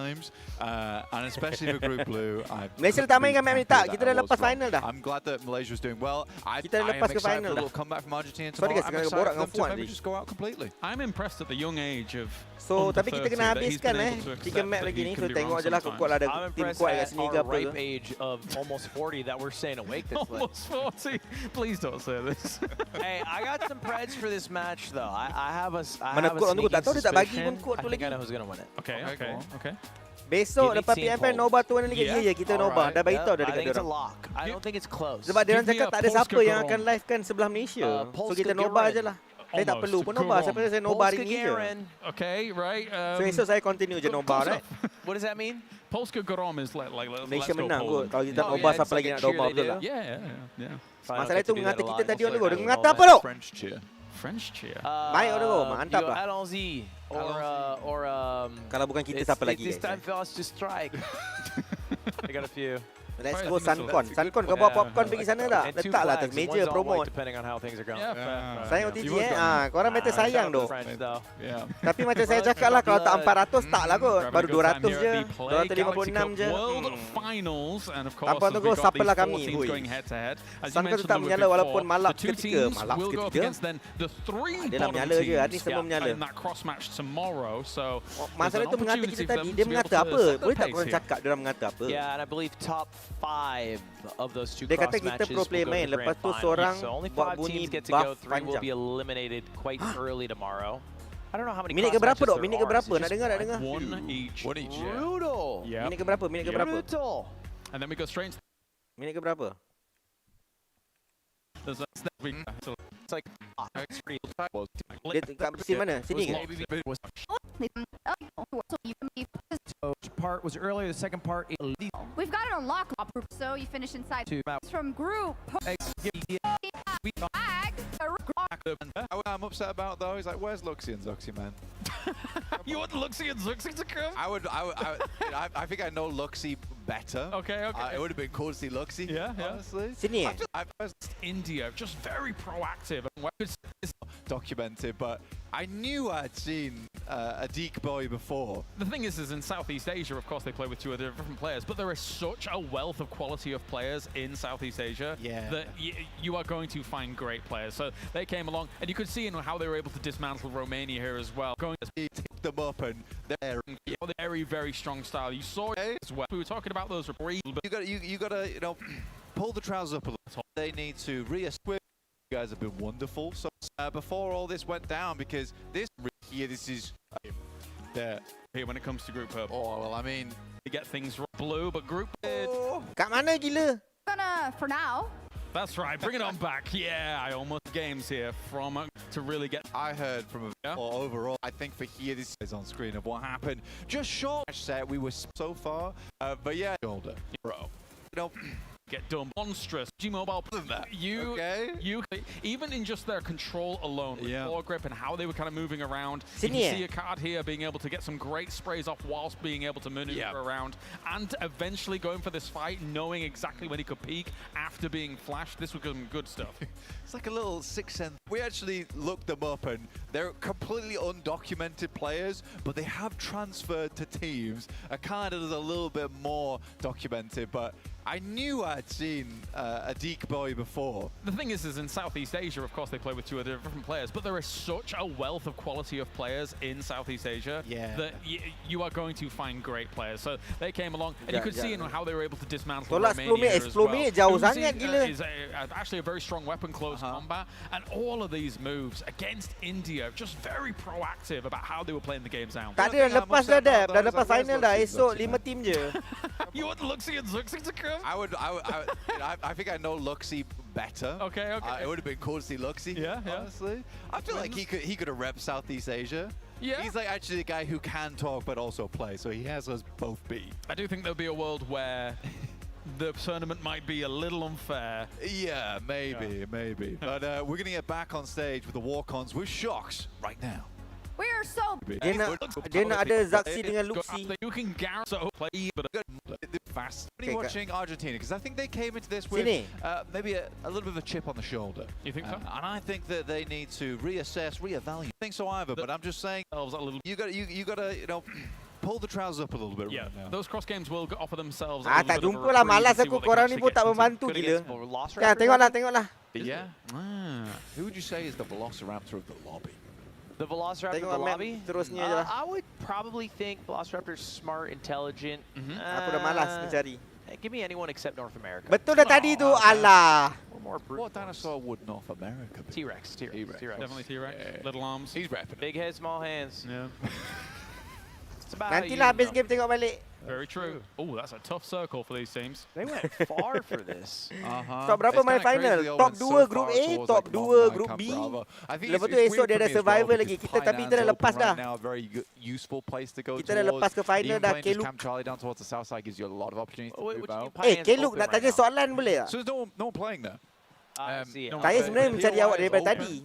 And especially for Group Blue. Malaysia dah tak main dengan tak, kita dah lepas final dah. I'm glad that Malaysia was doing well. Kita dah I am lepas ke excited final for a dah. little comeback from Argentina Sorry tomorrow. guys, I'm kena excited borak for dengan them to Fuad maybe ni. just go out completely. I'm impressed at the young age of So, under tapi kita 30 kena that he's habiskan been able to 3 accept match that lagi he ni. can So be tengok wrong je lah sometimes. kuat ada I'm tim impressed kuat kat at sini ke our apa ripe ke. age of almost 40 that we're staying awake this late. Almost 40. Please don't say this. Hey, I got some preds for this match, though. I have a Mana kod orang tu, tak tahu dia tak bagi suspicion. pun kod I tu think lagi. I know who's going to win it. Okay, Okay, okay, go on. okay. Besok Give me lepas team PFL polls. Nobar tu lagi. Yeah. Ya, kita Nobar. Dah beritahu dah I dekat think dia it's a orang. lock. I don't think it's close. Sebab dia orang Give me cakap a tak ada siapa Polska yang Grom. akan live kan sebelah Malaysia. So Polska kita Nobar Grom. je lah. Saya tak Almost. perlu pun Go Nobar. on. Saya pasal saya Nobar hari Polska ni je. Garen. Okay, right. So esok saya continue je Nobar, right? What does that mean? Polska Grom is like let's Malaysia go menang kot. Poland. Kalau kita Oh, Nobar, yeah, siapa it's lagi like a nak cheer Nobar, they betul do. lah. Yeah. Masalah itu mengata kita tadi on the go. Dia Mengata mengata apa tu? French cheer. French cheer. Baik, Odo. Mantap lah. Allons-y. Or Kalau bukan kita, it's- siapa lagi It's guys? time for us to strike. I got a few. Let's Right, go I think so. Suncon. Suncon kau bawa popcorn pergi sana tak? And 2 Letaklah atas flags, meja one's on white, promote. depending on how things are going. Yeah, fair. Saya You OTG both got me. korang better sayang Shout out to doh. the French, though. Yeah. Tapi macam saya cakap lah, kalau tak 400 tak lah kot. Having a Baru good time 200 here je. at the Play Galaxy 256 Cup je. World Finals, and of course, Tanpa as tunggu, we've got siapalah these 4 kami, teams boys. going head to head. As you Suncon mentioned tetap Ludwig menyala walaupun before, malap the 2 ketika. teams Malap will go up ketika. against then the 3 Dia dah bottom menyala je, hari ni teams semua menyala. in that cross match tomorrow. So Masalah there's itu an mengata opportunity kita for tadi. them Dia to be mengata able to apa? set the Boleh tak pace korang here. cakap dia orang mengata apa? Yeah, and I believe top 5 of those 2 Dia cross kata kita matches pro will play go to main, the lepas grand tu final. seorang So only buat 5 bunyi teams get to buff go. 3 will panjang. be eliminated quite early tomorrow. I don't know how many Minit ke cross berapa matches dok? there Minit ke are. berapa? Is it Nak just dengar, nak dengar? One each. One each. Yeah. Brutal. Yeah. Minit ke berapa? Minit ke berapa? Brutal. And then we go straight into Minit ke berapa? there's a It's like Dia kat scene mana? Sini ke? First part was earlier, the second part is We've got it on lock, group, so you finish inside. to From group bag. I'm upset about though. He's like, where's Luxie and Zuxie, man? You want Luxie and Zuxie to come? I think I know Luxie better. Okay. It would have been cool to see Luxie. Yeah. Honestly. Sini eh? I India, just very proactive. And documented, but I knew I'd seen a Deke boy before. The thing is in Southeast Asia, of course, they play with two other different players, but there is such a wealth of quality of players in Southeast Asia that you are going to find great players. So they came along, and you could see how they were able to dismantle Romania here as well. Going to Pick them up, and they're very, very strong style. You saw it as well. We were talking about those referees. you gotta pull the trousers up a little. They need to reassess. You guys have been wonderful. So before all this went down, because this is there here when it comes to group purple. Oh well, I mean, they get things blue, but group. Kat mana gila? Gonna, for now. That's right. Bring it on back. Yeah, I almost games here from to really get. I heard from overall. I think for here, this is on screen of what happened. Just short set we were so far, but yeah, shoulder, bro. Get done. Monstrous. G-Mobile, you even in just their control alone with foregrip and how they were kind of moving around. You can see a card here being able to get some great sprays off whilst being able to maneuver around and eventually going for this fight, knowing exactly when he could peek after being flashed. This was some good stuff. It's like a little sixth sense. We actually looked them up, and they're completely undocumented players, but they have transferred to teams. A card that is a little bit more documented, but I knew I'd seen a Deke boy before. The thing is in Southeast Asia, of course, they play with two other different players, but there is such a wealth of quality of players in Southeast Asia that you are going to find great players. So they came along, and you could see how they were able to dismantle Romania as well. Uzi is actually a very strong weapon close combat, and all of these moves against India, just very proactive about how they were playing the games out. Tak ada, lepas dah lepas final dah. Esok 5 team je. You want Luxie and Zuxi to come? I think I know Luxie better. Okay. It would have been cool to see Luxie. Honestly, I feel like he could have repped Southeast Asia. Yeah. He's like actually the guy who can talk but also play, so he has us both beat. I do think there'll be a world where the tournament might be a little unfair. Yeah, maybe. But we're going to get back on stage with the walk-ons with Shocks right now. We are so. Dia nak ada Zaxi dengan Luxi. You can guarantee play, but fast. Watching Argentina, because I think they came into this with maybe a little bit of a chip on the shoulder. You think so? And I think that they need to reassess, reevaluate. I think so either, but I'm just saying, you got to pull the trousers up a little bit. Yeah, right now. Those cross games will offer themselves. Tak jumpa lah, malas aku. Korang ni pun tak membantu gila. Ya, tengoklah. Yeah. Who would you say is the Velociraptor of the lobby? The Velociraptor of the lobby? I would probably think Velociraptor's smart, intelligent. Aku dah malas mencari. Give me anyone except North America. Betul dah tadi tu, alah. What dinosaur would North America be? T-Rex. Definitely T-Rex. Little arms. He's rapping. Big head, small hands. Yeah. Nantilah habis game tengok balik. Very true. Oh, that's a tough circle for these teams. They went far for this. Top berapa main final? Top 2 Group A, top 2 Group B. Lepas tu esok dia ada survival lagi. Tapi kita dah lepas dah. Kita dah lepas ke final dah. Keluk. Keluk nak tanya soalan boleh tak? So there's no one playing there. Saya sebenarnya mencari awak daripada tadi.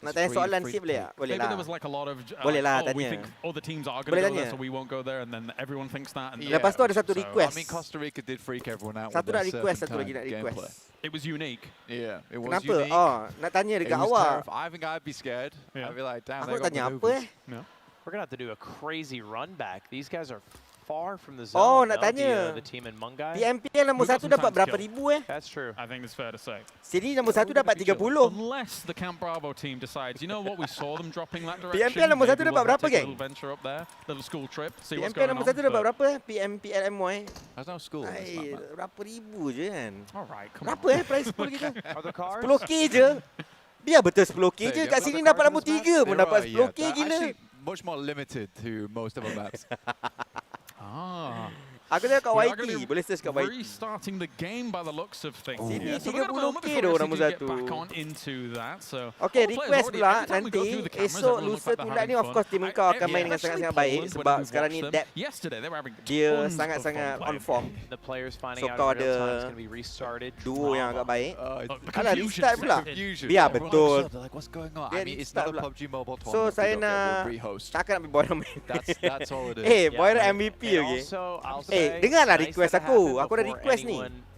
Nak tanya soalan sikit boleh tak? Boleh lah. There was like a lot of boleh lah we tanya. think other teams are going to go there, so we won't go there, and then everyone thinks that. Lepas tu ada satu request. I mean, Costa Rica did freak everyone out. Satu nak request, satu lagi nak request. It was unique. Yeah, it was Kenapa? unique. Nak tanya dekat awak. I think I'd be scared. I'd be like, damn, Aku they got tanya apa maneuvers. We're going to have to do a crazy run back. These guys are far from the zone. Nak tanya. The team in Mungai. PMPL nombor 1 dapat berapa ribu That's true. I think it's fair to say. Sini nombor 1 dapat 30. Unless the Camp Bravo team decides, you know what, we saw them dropping that direction. PMPL nombor 1 dapat berapa, geng? Little venture up there, little school trip, see what's PMPL going nombor 1 dapat berapa? PMPL MY. There's no school. Berapa ribu je kan? Alright, come on. Berapa price pool kita? Are the cars? 10k je. Biar betul 10k je. Kat sini dapat nombor 3 pun dapat 10k gila. Much more limited to most of the maps. Aku tengok kat YT, boleh search kat YT. Restarting the game by the looks of things. Sini So we've got a moment 30k before dah we nombor get 1. back on into that. So Okay, all players request already, pula every time we go nanti through the cameras, esok everyone looks lusa like they're tulat ni having of course fun. tim kau akan main dengan Especially sangat-sangat baik Poland, sebab when we sekarang watched ni them. depth Yesterday they were having dia tons of sangat-sangat fun on playing. form. The players finding So out kau in real time ada it's going to be restarted. duo yang agak baik. The Alah confusion restart pula. set in. Biar betul. Like, what's going on? Dia I mean, it's restart not a pula. PUBG Mobile So tournament. saya We don't get nak one rehost. takkan nak pergi Boyer main. That's all it is. Boyer MVP And okay. also, I'll Eh, say, dengarlah nice request that it aku. happened Aku dah before request ni. anyone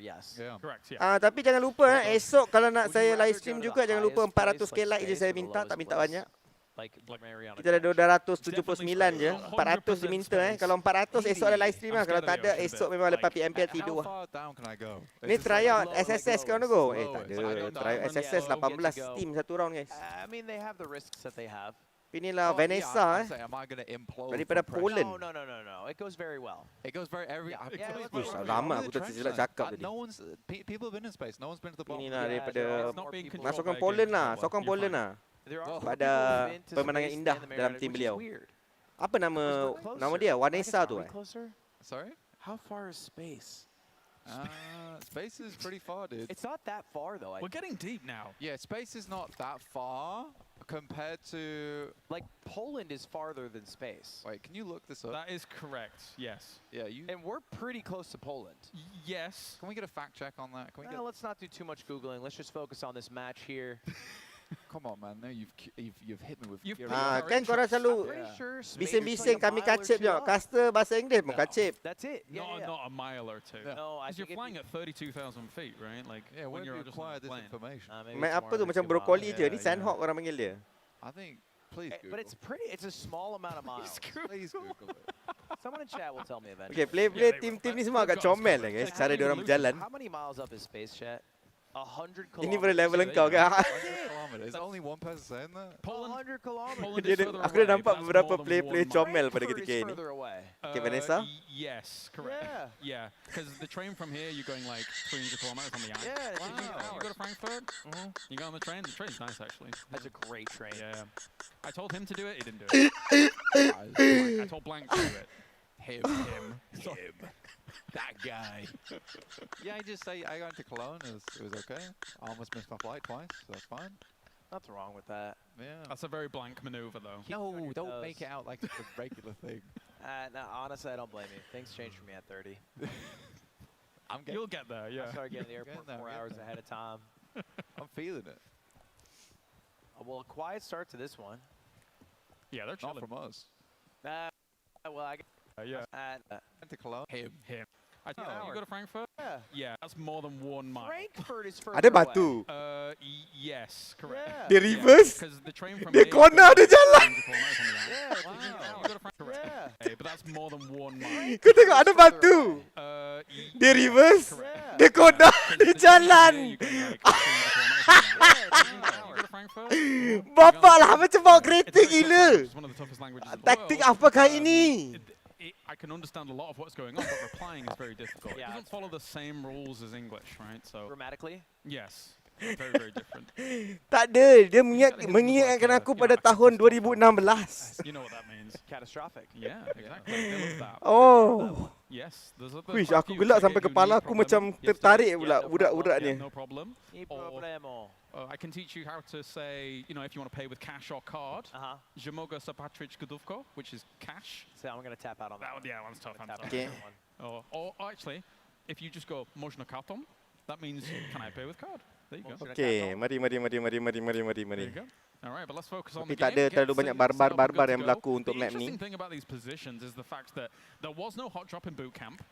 yes. Yeah. Correct, yeah. Tapi jangan lupa esok kalau nak Would you saya rather live go stream to the juga jangan lupa highest place, 400k like je space, saya or the minta, tak lowest minta place? banyak. like Mariana. Kita dah 279 je. 400 diminta Kalau 400 esok ada live stream lah. Kalau tak ada esok memang lepas PMPL tidur lah. Ni tryout SSS kau nak go? Tak ada. Tryout SSS 18 team satu round guys. I mean, they have the risks that they have. Inilah Vanessa daripada Poland. No. It goes very well. It goes very Lama aku tak silap cakap tadi. People have been in space. No one's been to the bottom. Inilah daripada masukkan Poland lah. Sokong Poland lah. Pada pemenangan indah dalam tim beliau. Apa nama dia? Vanessa tu Sorry? How far is space? Space is pretty far, dude. It's not that far, though. We're getting deep now. Yeah, space is not that far compared to... Like, Poland is farther than space. Wait, can you look this up? That is correct, yes. Yeah, you... And we're pretty close to Poland. Yes. Can we get a fact check on that? Can we get... Let's not do too much Googling. Let's just focus on this match here. Come on, man. No, you've hit me with... Kan korang selalu bising-bising kami kacip je. Caster bahasa Inggeris pun kacip. That's it. Not a mile or two. No, I Because you're flying at 32,000 feet, right? Like, Yeah, when when you're you just acquire this playing. information? Apa tu macam brokoli je. Ni Sandhawk orang panggil dia. I think... Please Google. But it's a small amount of miles. Please Google it. Someone in chat will tell me eventually. Okay, play tim ni semua agak comel lah guys. Cara dia orang berjalan. How many miles up is space, chat? 100 kilometers. Ini baru level engkau kan? 100 kilometers. Only one person saying that? 100 kilometers. Aku dah nampak beberapa play comel pada ketika ini. Okay, Vanessa? Yes, correct. Yeah, because the train from here, you're going like 300 kilometers on the island. Yeah, You go to Frankfurt, you go on the train. The train's nice, actually. That's a great train. Yeah. I told him to do it, he didn't do it. I told Blank to do it. Him. That guy. Yeah, I got into Cologne. It was okay. I almost missed my flight twice, so that's fine. Nothing wrong with that. Yeah. That's a very Blank maneuver, though. No, don't make it out like it's a regular thing. No, honestly, I don't blame you. Things changed for me at 30. You'll get there, yeah. I started getting to the airport 4 hours ahead of time. I'm feeling it. Well, a quiet start to this one. Yeah, they're chilling. Not from us. Well, I guess. Yeah. Went to Cologne. Him. You go to Frankfurt? Yeah, that's more than 1 mile. Frankfurt is further Ada batu. Yes, correct. Dia reverse. Because the train from Dia here corner ada jalan. You go to Frankfurt. Okay, but that's more than 1 mile. Kau tengok ada batu. Dia reverse. Dia corner ada jalan. Bapak lah macam bawa kereta gila. Taktik apakah ini? I can understand a lot of what's going on, but replying is very difficult. It doesn't follow the same rules as English, right? So grammatically? Yes. Very, very different. Tak ada. Dia mengingatkan aku pada tahun 2016. You know what that means. Catastrophic. Yeah, exactly. They love that. Oh. Yes. Wish, aku gelak sampai kepala aku macam tertarik pula budak-budaknya. No problem. I can teach you how to say, you know, if you want to pay with cash or card. Je mogę zapłacić gotówką, which is cash. So I'm going to tap out on that. Yeah, one's tough. Okay. Or actually, if you just go można kartą, that means can I pay with card? There you go. Okay, mari. There you go. All right, but let's focus on the Tapi tak ada game. terlalu banyak barbar yang berlaku untuk map ni. The interesting thing about these positions is the fact that there was no hot drop in boot camp.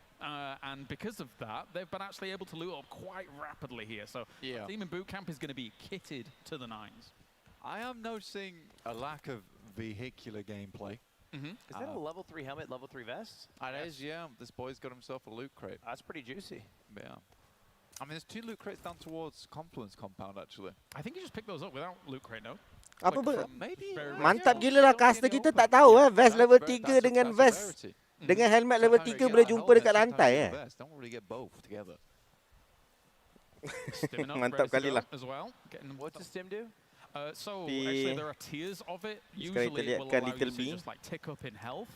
And because of that, they've been actually able to loot up quite rapidly here. So the team in boot camp is going to be kitted to the nines. I am noticing a lack of vehicular gameplay. Is that a level 3 helmet, level 3 vest? It is, yeah. This boy's got himself a loot crate. That's pretty juicy. Yeah. I mean, there's 2 loot crates down towards Confluence compound, actually. I think you just picked those up without loot crate, no? Apa Maybe. mantap gila lah caster kita tak tahu vest level 3 dengan vest dengan helmet level 3 boleh jumpa dekat lantai Don't really get both together. Mantap kali lah. As well. What does Stim do? So actually there are tiers of it. Usually it will allow you to just like tick up in health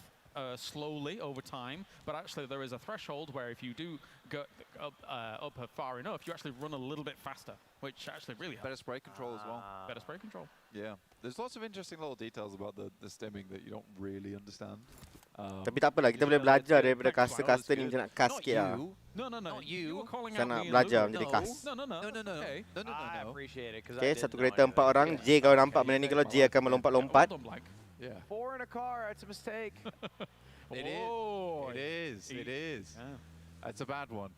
slowly over time, but actually there is a threshold where if you do go up far enough, you actually run a little bit faster, which actually really helps. Better spray control as well. Better spray control. Yeah. There's lots of interesting little details about the stimming that you don't really understand. Tapi tak apalah, kita boleh belajar daripada caster ni macam nak cast sikit lah. No. You were calling Saya out nak me belajar and menjadi Luke. cast. No. I appreciate it. Okay, satu kereta 4 orang. J kalau nampak benda ni, kalau J akan melompat-lompat. Yeah. 4 in a car, it's a mistake. It is. Yeah. That's a bad one.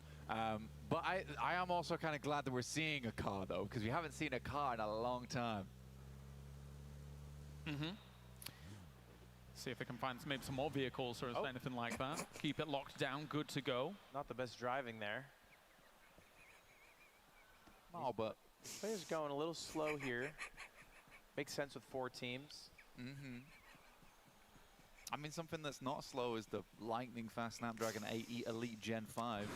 But I am also kind of glad that we're seeing a car, though, because we haven't seen a car in a long time. See if they can find maybe some more vehicles or anything like that. Keep it locked down, good to go. Not the best driving there. Oh, but Players going a little slow here. Makes sense with 4 teams. I mean, something that's not slow is the lightning fast Snapdragon 8 Elite Gen 5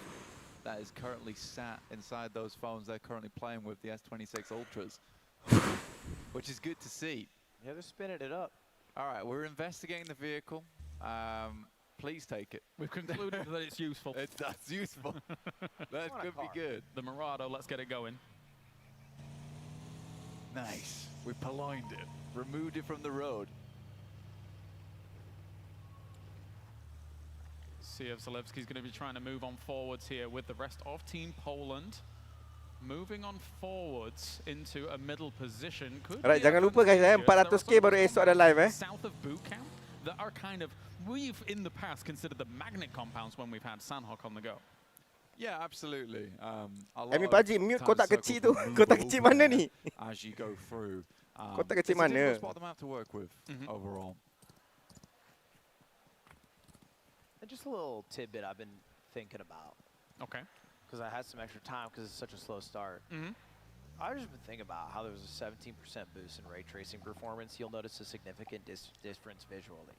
that is currently sat inside those phones they're currently playing with, the S26 Ultras, which is good to see. Yeah, they're spinning it up. All right, we're investigating the vehicle. Please take it. We've concluded that it's useful. That's useful. That could be good. The Murado, let's get it going. Nice. We purloined it. Removed it from the road. See if Zalewski's going to be trying to move on forwards here with the rest of Team Poland. Moving on forwards into a middle position. Alright, jangan lupa guys 400k baru esok ada live South of boot camp that are kind of, we've in the past considered the magnet compounds when we've had Sandhawk on the go. Yeah, absolutely. PUBG mute kotak kecil tu. Kotak kecil mana ni? As you go through. Kotak kecil it's a mana? difficult spot to have to work with overall. And just a little tidbit I've been thinking about. Okay. Because I had some extra time because it's such a slow start. I've just been thinking about how there was a 17% boost in ray tracing performance. You'll notice a significant difference visually.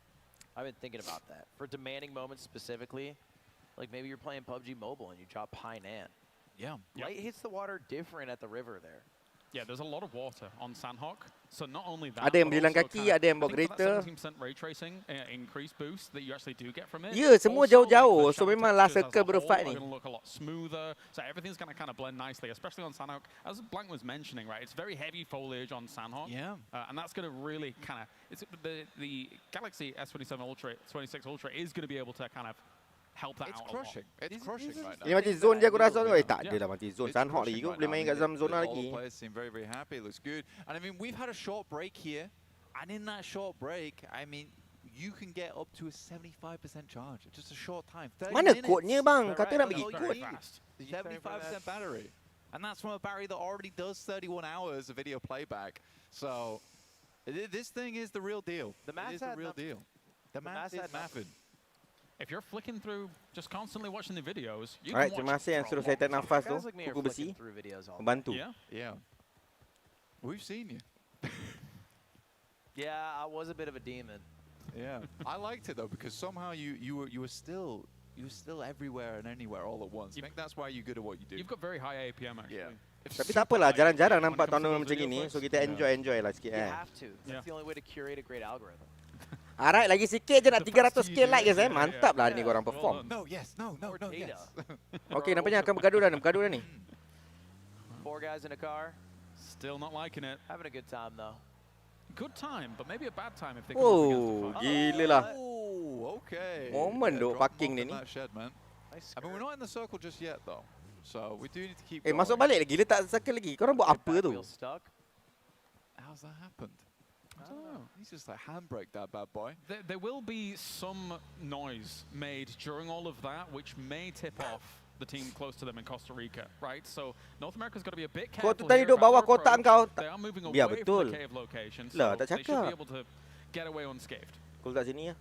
I've been thinking about that. For demanding moments specifically, like maybe you're playing PUBG Mobile and you drop Hainan. Yeah. Light hits the water different at the river there. Yeah, there's a lot of water on Sandhawk. So not only that, Ada yang but berjalan also kaki, kind of- ada yang bawa I think for kereta. that 17% ray tracing increased boost that you actually do get from it. Ya, semua Also, like, jauh-jauh. the So shadow memang last textures as circle a baru whole fight are ni. going to look a lot smoother. So everything's going to kind of blend nicely, especially on Sandhawk. As Blank was mentioning, right, it's very heavy foliage on Sandhawk. Yeah. And that's going to really kind of, the Galaxy S27 Ultra, 26 Ultra is going to be able to kind of help that It's out crushing. It's crushing right now. Ini mati zone je aku rasa tu. Tak Yeah. ada lah mati zone. It's Sandhawk crushing lagi kot. right Boleh now. main I kat mean, dalam zona all lagi. the players seem very, very happy. It looks good. And I mean, we've had a short break here. And in that short break, I mean, you can get up to a 75% charge. Just a short time. 30 Mana minutes. kodnya bang? Kata nak That's bagi all you kod. need. fast. Did you train for 75% battery. And that's from a battery that already does 31 hours of video playback. So, this thing is the real deal. The math it is the had real nothing. deal. The math is had nothing. mathing. If you're flicking through, just constantly watching the videos, you Alright, can terima watch kasih yang for a suruh saya tarik long nafas tu. Guys like me are Kuku besi. flicking through videos all day. Membantu. time. Yeah. Yeah. We've seen you. Yeah, I was a bit of a demon. Yeah. I liked it though because somehow you were still everywhere and anywhere all at once. I think that's why you're good at what you do. You've got very high APM actually. Yeah. Tapi tak apalah, jarang-jarang nampak When it comes to tournament those macam video gini. So clips. kita enjoy lah sikit You kan. have to. That's Yeah. the only way to curate a great algorithm. Alright, lagi sikit je nak The 300k faster you like do guys it, yeah, Mantap lah yeah. ni korang Well perform. done. No, yes, no, Or yes. data. Okay, nampaknya akan bergaduh dah ni. 4 guys in a car, Still not liking it. having a good time though. Good time, but maybe a bad time if they come up against Oh, the fun. gila lah. Oh, okay. Moment duk drop parking them ni off ni. in that shed, man. Nice I mean, we're skirt. not in the circle just yet though. So, we do need to keep Masuk going. balik lagi. Dia tak circle lagi. Korang buat apa Back tu? wheel stuck. How's that happened? I don't know. He's just like handbrake that bad boy. There will be some noise made during all of that, which may tip off the team close to them in Costa Rica, right? So North America's got to be a bit Kau careful tu tadi here duduk about bawah their kotak approach. kau. They are moving Biar away betul. from the cave location, Lah, so tak they should cakap. be able to get away unscathed. Kau letak sini ya.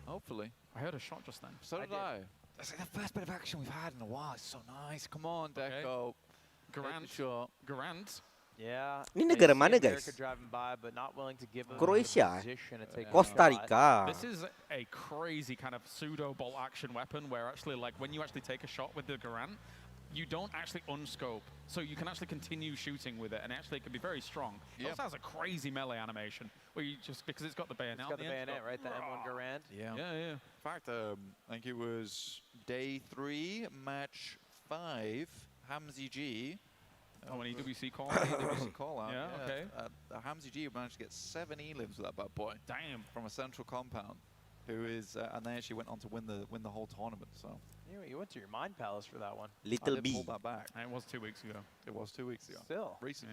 Hopefully. I heard a shot just then. So did I. That's like the first bit of action we've had in a while. It's so nice. Come on, Okay. Deco. Garant, Shot. Garant. Yeah. Ni they negara see mana, America guys? driving by, but not willing to give them Croatia, the position to take a Costa shot. Rica. This is a crazy kind of pseudo bolt action weapon where actually, like, when you actually take a shot with the Garant, you don't actually unscope. So you can actually continue shooting with it, and actually it can be very strong. It Yeah. also has a crazy melee animation where you just, because it's got the bayonet. It's got on the end, bayonet, right? The M1 Garand. Yeah. Yeah, yeah. In fact, I think it was day 3, match 5, Hamzy G. Oh, an EWC call. EWC call out. Yeah, okay. Hamzy G managed to get 7 elims with that bad boy Damn. from a central compound, who is, and they actually went on to win the whole tournament. So You went to your mind palace for that one. Little I did pull B. that back. And it was 2 weeks ago. It was 2 weeks ago. Still. Recent.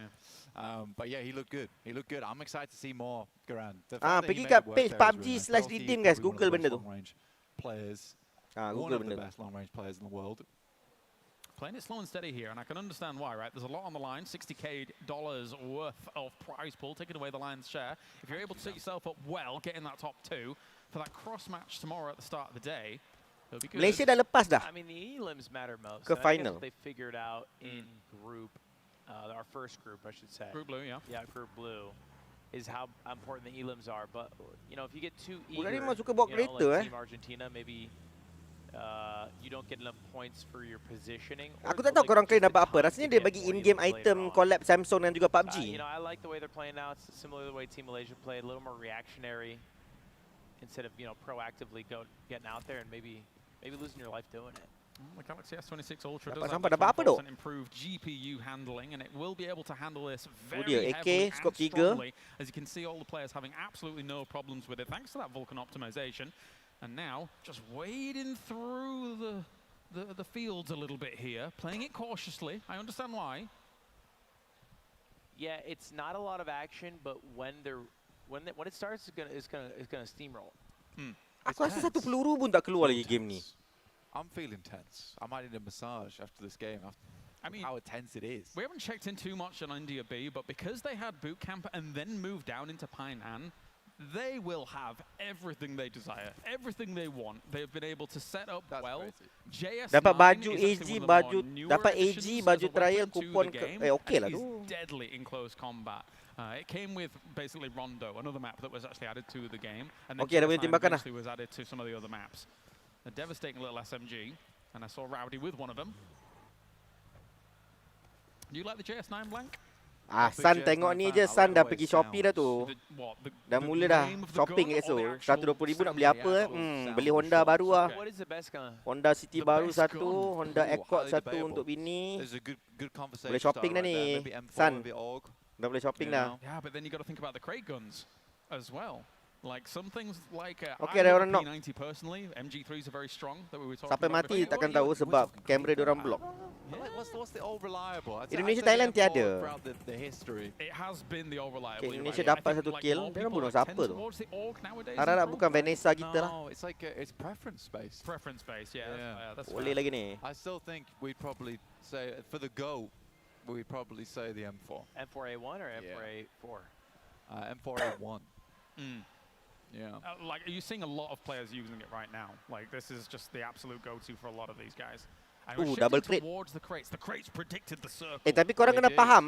Yeah. But yeah, he looked good. He looked good. I'm excited to see more Garand. The Ah, fact that he pergi made kat it work page there is really PUBG nice. slash Obviously, redeem he's guys. probably one of Google the benda best tu. long-range players. Ah, One Google of the benda tu. best long-range players in the world. Playing it slow and steady here, and I can understand why, right? There's a lot on the line, $60K worth of prize pool, taking away the lion's share. If you're able to set yourself up well, get in that top 2 for that cross match tomorrow at the start of the day, it'll be good. Malaysia dah lepas dah I mean, the elims matter most. ke and I guess final. what they figured out in group, our first group, I should say. Group Blue, yeah. Yeah, Group Blue, is how important the elims are. But you know, if you get too Budak eager, ni memang suka bawa you know, kereta, like Team Argentina, maybe you don't get enough points for your positioning. or Aku tak like tahu korang just kalian the dapat apa. time Rasanya to dia get bagi more in-game elims later item on. collab Samsung dan juga You PUBG. know, I like the way they're playing now. It's similar to the way Team Malaysia played, a little more reactionary instead of, you know, proactively getting out there and maybe losing your life doing it. The Galaxy S26 Ultra Dapat does sampai, have dapat apa tu? 24% improved GPU handling, and it will be able to handle this dia, very AK, heavily and scope 3. strongly. As you can see, all the players having absolutely no problems with it, thanks to that Vulcan optimization. And now, just wading through the fields a little bit here, playing it cautiously. I understand why. Yeah, it's not a lot of action, but when it starts, it's gonna steamroll. Aku rasa satu peluru pun tak keluar lagi game ni. I'm feeling tense. I might need a massage after this game. I mean, how tense it is. We haven't checked in too much on India B, but because they had boot camp and then moved down into Painan, they will have everything they desire, everything they want. They've been able to set up well. JS9 dapat baju is AG, actually one of the baju more newer dapat AG, additions baju as a trial, weapon to kupon the ke, game, okay and lah it is tu. deadly in close combat. It came with basically Rondo, another map that was actually added to the game, and then Okay, ada punya JS9 tembakan lah. eventually was added to some of the other maps. A devastating little SMG, and I saw Rowdy with one of them. Do you like the JS9 Blank? Ah, San tengok ni je, San dah pergi Shopee dah tu. Dah mula dah shopping esok. 120,000 nak beli apa beli Honda baru lah. What is the best gun? Honda City baru satu, Honda Accord satu untuk bini. Boleh shopping dah ni. San, dah boleh shopping dah. Yeah, but then you got to think about the crate guns as well. Like some things like Okay, I ada love orang knock. P90 personally. MG3s are very strong that we were talking Sampai about. mati takkan tahu sebab kamera dia orang block. What's the old reliable? Indonesia, Thailand tiada. The history. It has been the all reliable. Okay, Indonesia dapat satu kill, dia orang bunuh siapa tu? Harap bukan Vanessa kita lah. No, it's like it's preference based. Preference based, yeah. That's Boleh lagi ni. I still think we'd probably say for the GOAT, we'd probably say the M4. M4A1 or M4A4? M4A1. Yeah. Like, are you seeing a lot of players using it right now? Like, this is just the absolute go-to for a lot of these guys. Double crate. Towards the crates. The crates predicted the circle. Tapi korang kena faham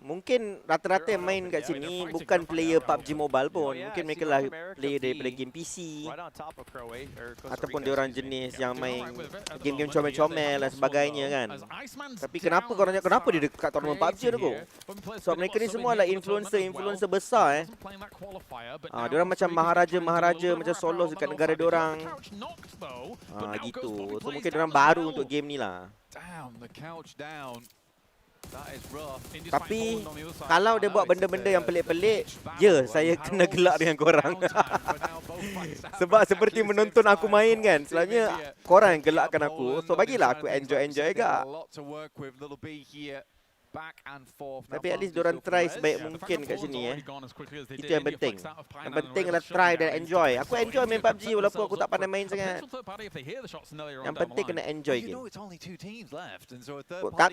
mungkin rata-rata yang main kat sini bukan player PUBG Mobile pun. Mungkin mereka lah player daripada game PC. Ataupun dia orang jenis yang main game-game comel-comel dan sebagainya kan. Tapi kenapa korang cakap kenapa dia dekat tournament PUBG tu kok? Sebab mereka ni semua adalah influencer besar dia orang macam maharaja macam solos dekat negara dia orang. Gitu. So mungkin dia orang baru untuk game ni lah. Damn, the couch down. That is rough. Tapi kalau dia buat benda-benda yang pelik-pelik, saya kena gelak dengan korang. Sebab seperti menonton aku main kan, selalunya korang yang gelakkan aku. So bagilah aku enjoy agak. Tapi at least diorang try sebaik mungkin kat sini Itu yang penting. Yang penting adalah try dan enjoy. Aku enjoy main PUBG walaupun aku tak pandai main sangat. Yang penting kena enjoy game.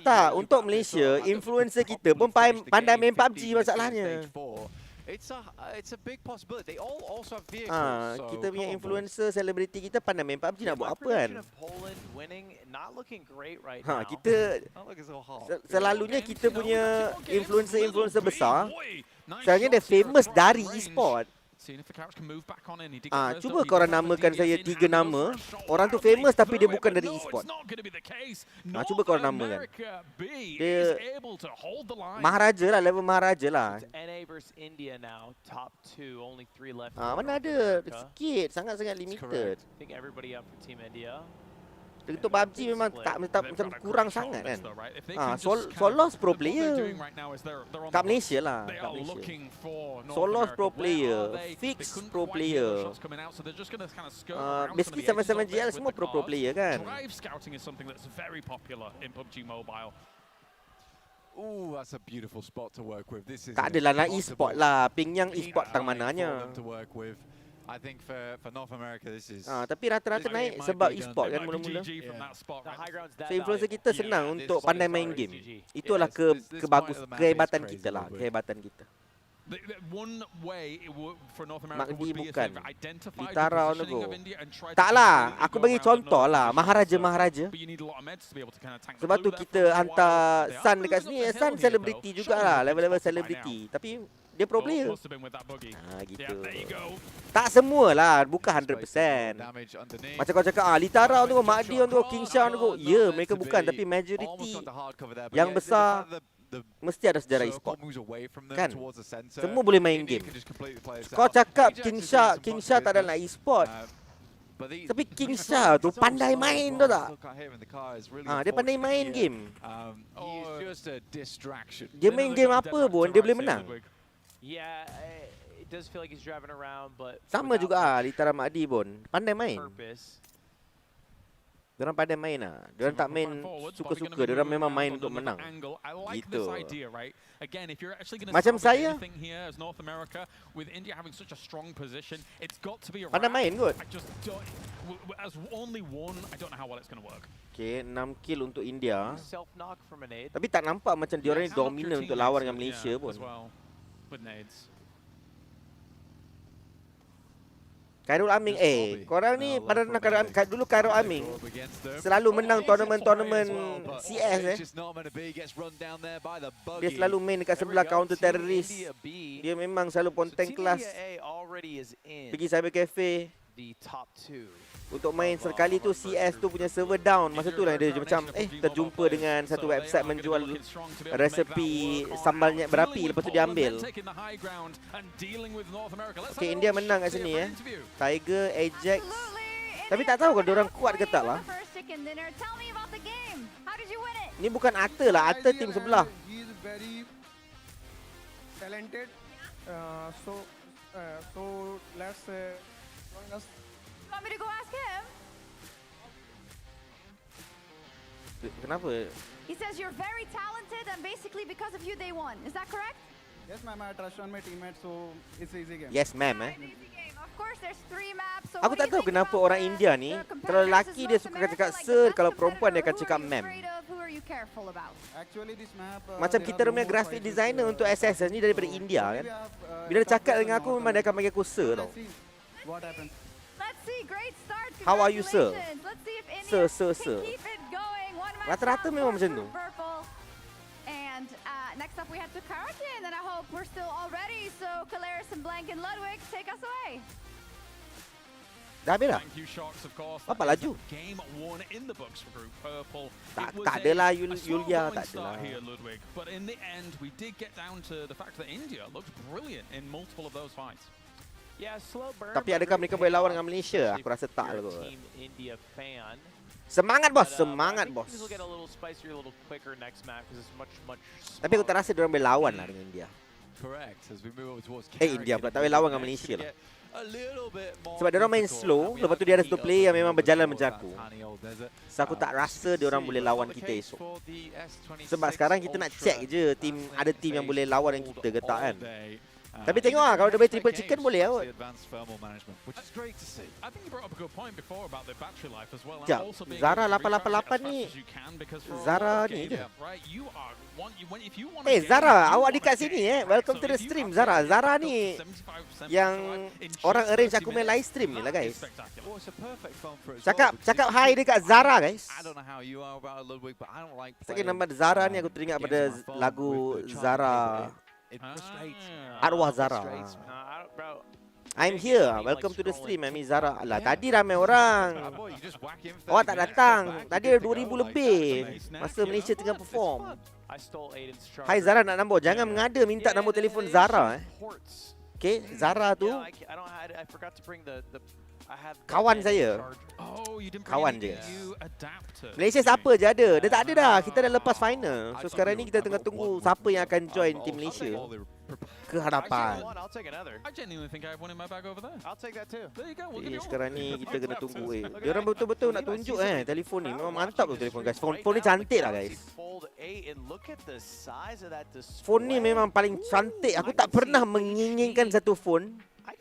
Tak, untuk Malaysia, influencer kita pun pandai main PUBG masalahnya. It's a big possibility. They all also have vehicles. Kita punya influencer, selebriti kita pandai main PUBG nak buat apa kan? Kita selalunya kita punya influencer besar, sebenarnya dia famous dari e-sport. Cuba korang namakan saya 3 nama. Orang tu famous tapi dia bukan dari e-sport. Cuba korang namakan. Dia maharaja lah, level maharaja lah. Mana ada, sikit, sangat-sangat limited. Untuk PUBG memang tak macam kurang sangat kan. Solos pro player kat Malaysia lah, kat Malaysia. Solos pro player, Fix pro player. Basically 77GL semua pro player kan. Drive scouting is something that's very popular in PUBG Mobile. Ooh, that's a beautiful spot to work with. This is tak adalah nak e-sport lah. Pingyang e-sport tang mananya. I think for North America this is. Tapi rata-rata this naik might sebab be done. e-sport It kan might be mula-mula. GG from that spot, The right? high ground's that So influencer valuable. kita senang Yeah, untuk this pandai is main already game. GG. Itulah This kebagus point of the map kehebatan is kita crazy, lah, Ludwig. kehebatan kita. The one way it would, for North America Magdi would be if bukan. they've identified the Litara positioning Onego. of India and tried to Tak lah, completely aku go bagi around contoh another lah, position. maharaja-maharaja. But you need a lot of meds to be able to kind of tank the Sebab tu blue there kita for a while. hantar They are Sun moving dekat up sini, the hill Sun here, selebriti though. juga Surely lah, they've been level-level spotted by selebriti. now. Tapi dia pro Oh, player. must have been with that boogie. Gitu. Yeah, there you go. Tak semua lah, bukan 100%. Damage underneath. Macam kau cakap, Litara on tu, Magdi on tu, King Shah on tu. Oh, Ya, not mereka meant to bukan, be. tapi majority Almost got the hard cover there, but yang yeah, besar the mesti ada sejarah circle e-sport. moves away from them Kan? towards the center. Semua boleh main India game. can just completely play this Kau out. cakap Ajax King is Shah, doing some King fun Shah tak ada business. nak e-sport. But these- Tapi King these Shah tu guys are pandai so main slow, tau tak? still can't hit him in the car, it's really Dia pandai unfortunate main here. game. He's just a distraction. Dia main game apa pun, dia boleh menang. Yeah, it does feel like he's driving around, but Sama without juga much Litara Magdi pun. Pandai main. purpose. Diorang pandai main lah. Diorang tak main suka-suka. Diorang memang main untuk menang. I like Gitu. this idea, right? Again, if you're actually going to Macam salvage saya. anything here as North America, with India having such a strong position, it's got to be a Pandai wrap. main kot. I just don't, as only one, I don't know how well it's going to work. Okay, 6 kill untuk India. Self knock from an aid. Tapi tak nampak macam diorang ni Help your dominan untuk teammates lawan dengan with- Malaysia yeah, pun. as well, with nades. Khairul Aming, korang ni pada nak dulu Khairul Aming selalu menang tournament CS Dia selalu main dekat sebelah counter terroris. Dia memang selalu ponteng kelas. Pergi cyber cafe The top two. untuk main sekali tu CS tu punya server down. Masa tu lah dia macam terjumpa dengan satu website menjual resepi sambalnya berapi, lepas tu dia ambil. Okay, India menang kat sini Tiger, Ajax. Tapi tak tahu kalau diorang kuat ke tak lah. Ni bukan Atta lah, Atta tim sebelah. He is very talented. So let's join us. You want me to go ask him? Kenapa? He says you're very talented and basically because of you they won. Is that correct? Yes, ma'am. I trust on my teammates, so it's easy game. Yes, ma'am. It's an easy game. Of course, there's 3 maps. So Aku what do tak you tahu think kenapa about orang India ni, kalau lelaki dia suka cakap sir, kalau perempuan dia akan cakap ma'am. Who are you careful about? Actually, this map. Macam kita punya graphic designer untuk SSS ni daripada India kan. Bila dia cakap dengan aku memang dia akan panggil aku sir tau. What happens? Let's see, great start. How are you, sir? Congratulations. Let's see if India Sir. can keep it going. One match Rata-rata down memang for macam tu. Purple. And next up we have to Karakin, and I hope we're still all ready. So Kalaris and Blank and Ludwig, take us away. Dah habis dah? Thank you, Sharks, of course. Apa That is laju? Game 1 in the books for Group Purple. Tak- It was tak adalah a Yulia, slow-going tak start adalah. here, Ludwig. But in the end, we did get down to the fact that India looked brilliant in multiple of those fights. Yeah, slow burn. Tapi but adakah great mereka boleh lawan payoff, dengan Malaysia? especially Aku rasa if tak you're a kot. Team India fan. Semangat bos, But, I semangat think bos. Things will get a little spicier, a little quicker next map because it's much Tapi aku tak rasa diorang boleh lawan lah dengan India. Correct. As we move over towards India pula tak boleh lawan dengan Malaysia lah. A little bit more Sebab diorang main difficult. slow, And we lepas tu have dia ada to satu heat up player yang the memang field berjalan for macam that aku. tiny old desert. So aku tak rasa diorang boleh lawan kita esok. Sebab sekarang kita nak check je ada tim yang boleh lawan dengan kita ke tak kan. Tapi tengok lah, kalau dia boleh triple chicken boleh lah kot. Which is great to see. I think you brought up a good point before about the battery life as well. And Sekejap, also being Zara able to recharge it 888 as ni, fast as you can, because for a Zara lot of ni games, je. right, you are if you want Zara, awak dekat sini welcome to the stream Zara. Zara ni yang orang arrange aku main live stream ni lah guys. Oh, it's a perfect phone for it as Cakap well. hi dekat Zara guys. I don't know how you are about Ludwig, but I don't like Sekali playing, nama Zara ni aku teringat games pada on my phone lagu with the charging Zara. cable. It frustrates. Arwah Zara. bro. I'm here. Welcome to the stream. Ami Zara. Alah, tadi ramai orang. Boy, you just whack him 30 Awak tak minutes, datang. come back, Tadi you're ada good to 2,000 go. lebih. Like, Masa Malaysia tengah perform. I stole Aiden's charger. Hai Zara nak nombor. Jangan mengada minta nombor telefon Zara. Ports. Okay, Zara tu Yeah, I don't. I forgot to bring the. I had the kawan Aiden's saya. charger. Oh, you didn't Kawan bring je. any new adapter. Malaysia siapa je ada. Dia tak ada dah. Kita dah lepas final. So sekarang ni kita tengah tunggu siapa yang akan join tim Malaysia ke hadapan. I'll take another. I genuinely think I have one in my bag over there. I'll take that too. There you go. We'll give you all. Sekarang ni kita kena tunggu Diorang betul-betul nak tunjuk telefon ni. Memang mantap tu telefon guys. Phone ni cantik lah guys. Fold 8 and look at the size of that display. Phone ni memang paling cantik. Aku tak pernah menginginkan satu phone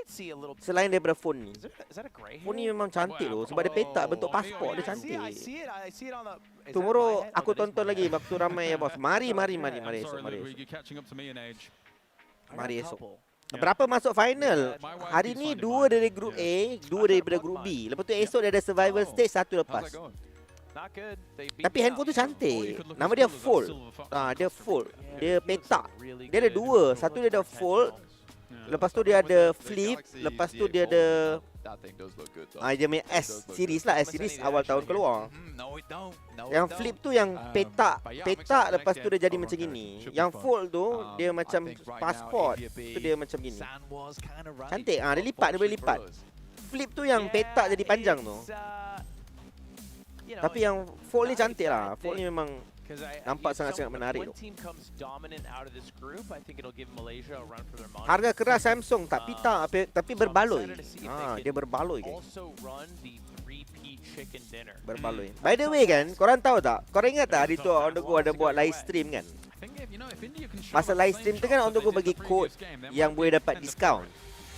see a little. Selain daripada phone ni. Is that a gray hair? Phone ni memang cantik loh. Sebab dia petak bentuk pasport dia cantik. I see it on the. Is that Tomorrow my head? aku Oh, that is tonton my lagi head. waktu ramai ya bos. Mari I'm esok, sorry, mari Ludwig, esok. you're catching up to me in age. I got Mari a esok. couple. Berapa masuk final? My wife Hari keeps ni finding 2 mine. dari grup A, 2 daripada grup B. Lepas tu esok dia ada survival stage, 1 lepas. Not good. They beat Tapi me handphone tu out. cantik. Nama dia Fold. Dia Fold. Dia petak. Really Dia ada good. 2. Satu dia ada Fold. Lepas tu dia ada Flip. Lepas tu dia ada dia punya S series lah. S series awal tahun keluar. Yang Flip tu yang petak. Petak lepas tu dia jadi macam gini. Yang Fold tu dia macam pasport. Tu dia macam gini. Cantik. Dia lipat, dia boleh lipat. Flip tu yang petak jadi panjang tu. You know, Tapi yang Fold ni cantik lah. I Fold ni think- memang nampak sangat-sangat menarik tu. When team comes dominant out of this group, I think it'll give Malaysia a run for their money. Harga keras Samsung tak pita tapi berbaloi. excited to see if they Dia can berbaloi guys. Also run the 3P chicken dinner. Berbaloi. By the way kan, korang tahu tak? Korang ingat tak hari tu On The Go ada buat live stream kan? I think if India can show Masa the live same stream tu kan shots On that The Go they did bagi the code previous game, then yang we're boleh dapat kind of diskaun.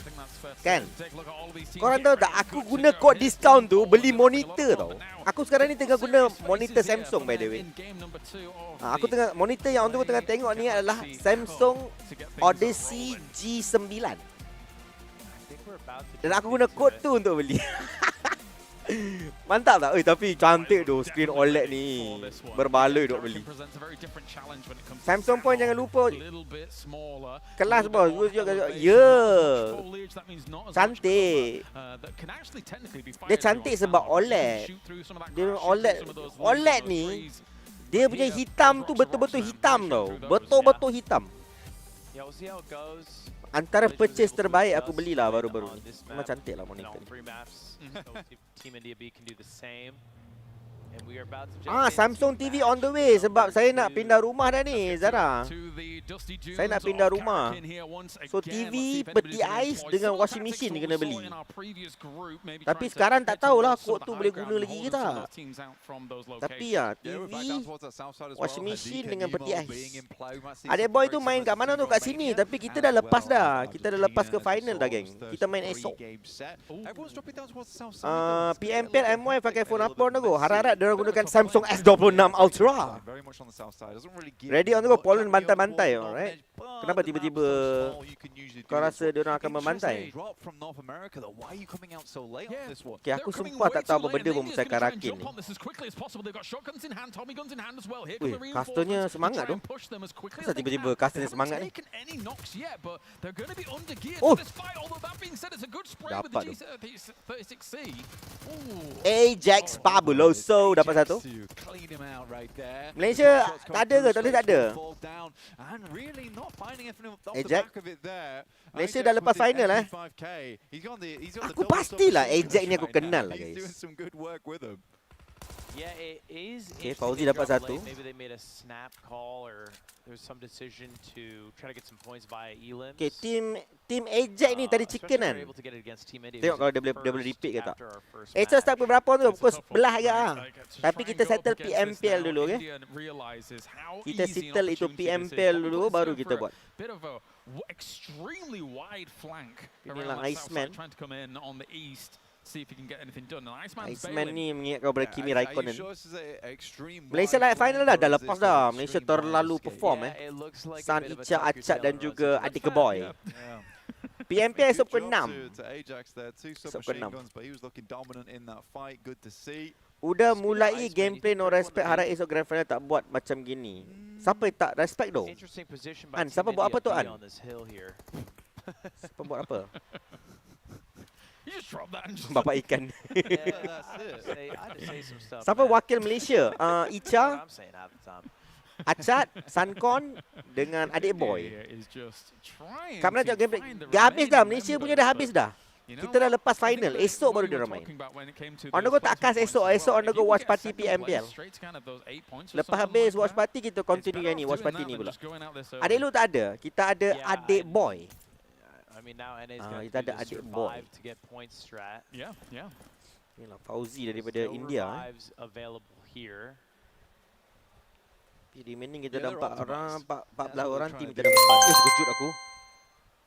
I think that's fair to Kan? say. Take a look at all of these teams Korang getting tahu tak? ready. Aku Good to guna go. kod This diskaun team tu all beli is having a lot of monitor fun, tau. but now Aku sekarang ni tengah guna serious monitor faces here Samsung from by the them way. in game number 2 of Aku the tengah monitor yang On The Go tengah tengok ni adalah Samsung to get things Odyssey rolling. G9. I think we're about to Dan jump aku guna into kod it. tu untuk beli. Mantap tak? Tapi cantik tu screen OLED ni. Berbaloi duk beli. Presents a very different challenge when it comes to Samsung pun jangan lupa little bit smaller, kelas little bit bos. more Ya. elevation, foliage, that means not as much Cantik. cover, that can actually technically be Dia fired cantik through sebab on camera. OLED. Shoot through some of that Dia grass, shoot OLED through some of those leaves, OLED those ni trees. dia punya hitam tu betul-betul hitam tau. Betul-betul hitam. Yeah, we'll see how it goes. Antara Malaysia was purchase able to terbaik aku adjust belilah and baru-baru on ni. this Memang map, cantik lah in all monitor ni. 3 maps. So we'll see if Team India B can do the same. And we are about to jump Samsung into TV match on the way sebab number saya nak 2. pindah rumah dah ni, Zara. To the dusty dunes Saya nak of pindah rumah. Karakin here once So, again. TV, Let's see if peti anybody's gonna ais employ dengan similar washing tactics machine to ni what kena we saw beli. in our previous group, maybe Tapi trying to sekarang tak hit tahulah towards some kod of tu the boleh high guna ground lagi and ke hold some of tak. those teams out from those Tapi locations. ya, Yeah, we're back TV, down towards that south side as well. washing machine Hadika dengan Nemo peti ais. being in play. We might see Adik some boy great tu main kat mana tu? success Kat from sini. Romania Tapi kita as dah well lepas as dah. Kita dah lepas ke Argentina. final dah, So geng. almost a Kita main esok. 3-game set. Everyone's dropping down towards the south side. PMPL M1 pakai phone apa On The Go? Harap-harap dia orang gunakan Samsung S26 Ultra. Very much on the south side. Doesn't really give Ready On The Go, much Poland ambience bantai-bantai, towards the alright? north edge, but Kenapa the map's tiba-tiba so small, you can usually do kau this rasa one. dia orang akan membantai? Interesting drop from North America though. Why are you coming out so late on this one? Okay, aku sumpah tak tahu apa benda pun pasal Karakin ni. Weh, casternya semangat tu. Kenapa tiba-tiba casternya semangat ni? Oh! Dapat tu. Ajax Fabuloso dapat satu. Malaysia tak ada ke? Tadi tak ada. Ajax. Malaysia dah lepas final Aku pastilah Ajax ni aku kenal lah guys. Yeah, it is Okay, interesting Fauzi they dapat dropped satu. late. Maybe they made a snap call or there was some decision to try to get some points via elims. Okay, team Ajax ni tadi chicken kan. Tengok kalau dia boleh repeat ke tak. Ajax start pukul berapa tu? Pukul 11 agak lah. Tapi kita settle PMPL dulu, okay? Kita settle itu PMPL dulu baru kita buat. Extremely wide flank. Inilah around that Iceman. south side, trying to come in on the east. See if he can get anything done. And Iceman's Iceman bailing. ni mengingat kau pada Kimi Raikkonen. Malaysia Malaysia lah final dah lepas dah. Malaysia terlalu perform San Icha, Achat dan juga Adik Keboy. PMP esok ke-6. Esok ke-6. Udah mulai gameplay no respect, harap esok grand final tak buat macam gini. Siapa yang tak respect tu? An, siapa buat apa tu An? Siapa buat apa? You just drop that and just Bapak ikan. Siapa wakil Malaysia? Icha, Achat, Sankon dengan Adik Boy. Kat mana tengok gameplay? Dah habis dah. Malaysia punya dah habis dah. Kita dah lepas final. Esok baru dia main. On The Go tak khas esok. Esok On The Go watch party PMPL. Lepas habis watch party, kita continue yang ni. Watch party ni pula. Adik lu tak ada. Kita ada Adik Boy. Kita ada Adik Boy. Inilah Fauzi daripada India. Di remaining kita ada 4 orang, 14 orang, team kita ada 4. Terkejut aku.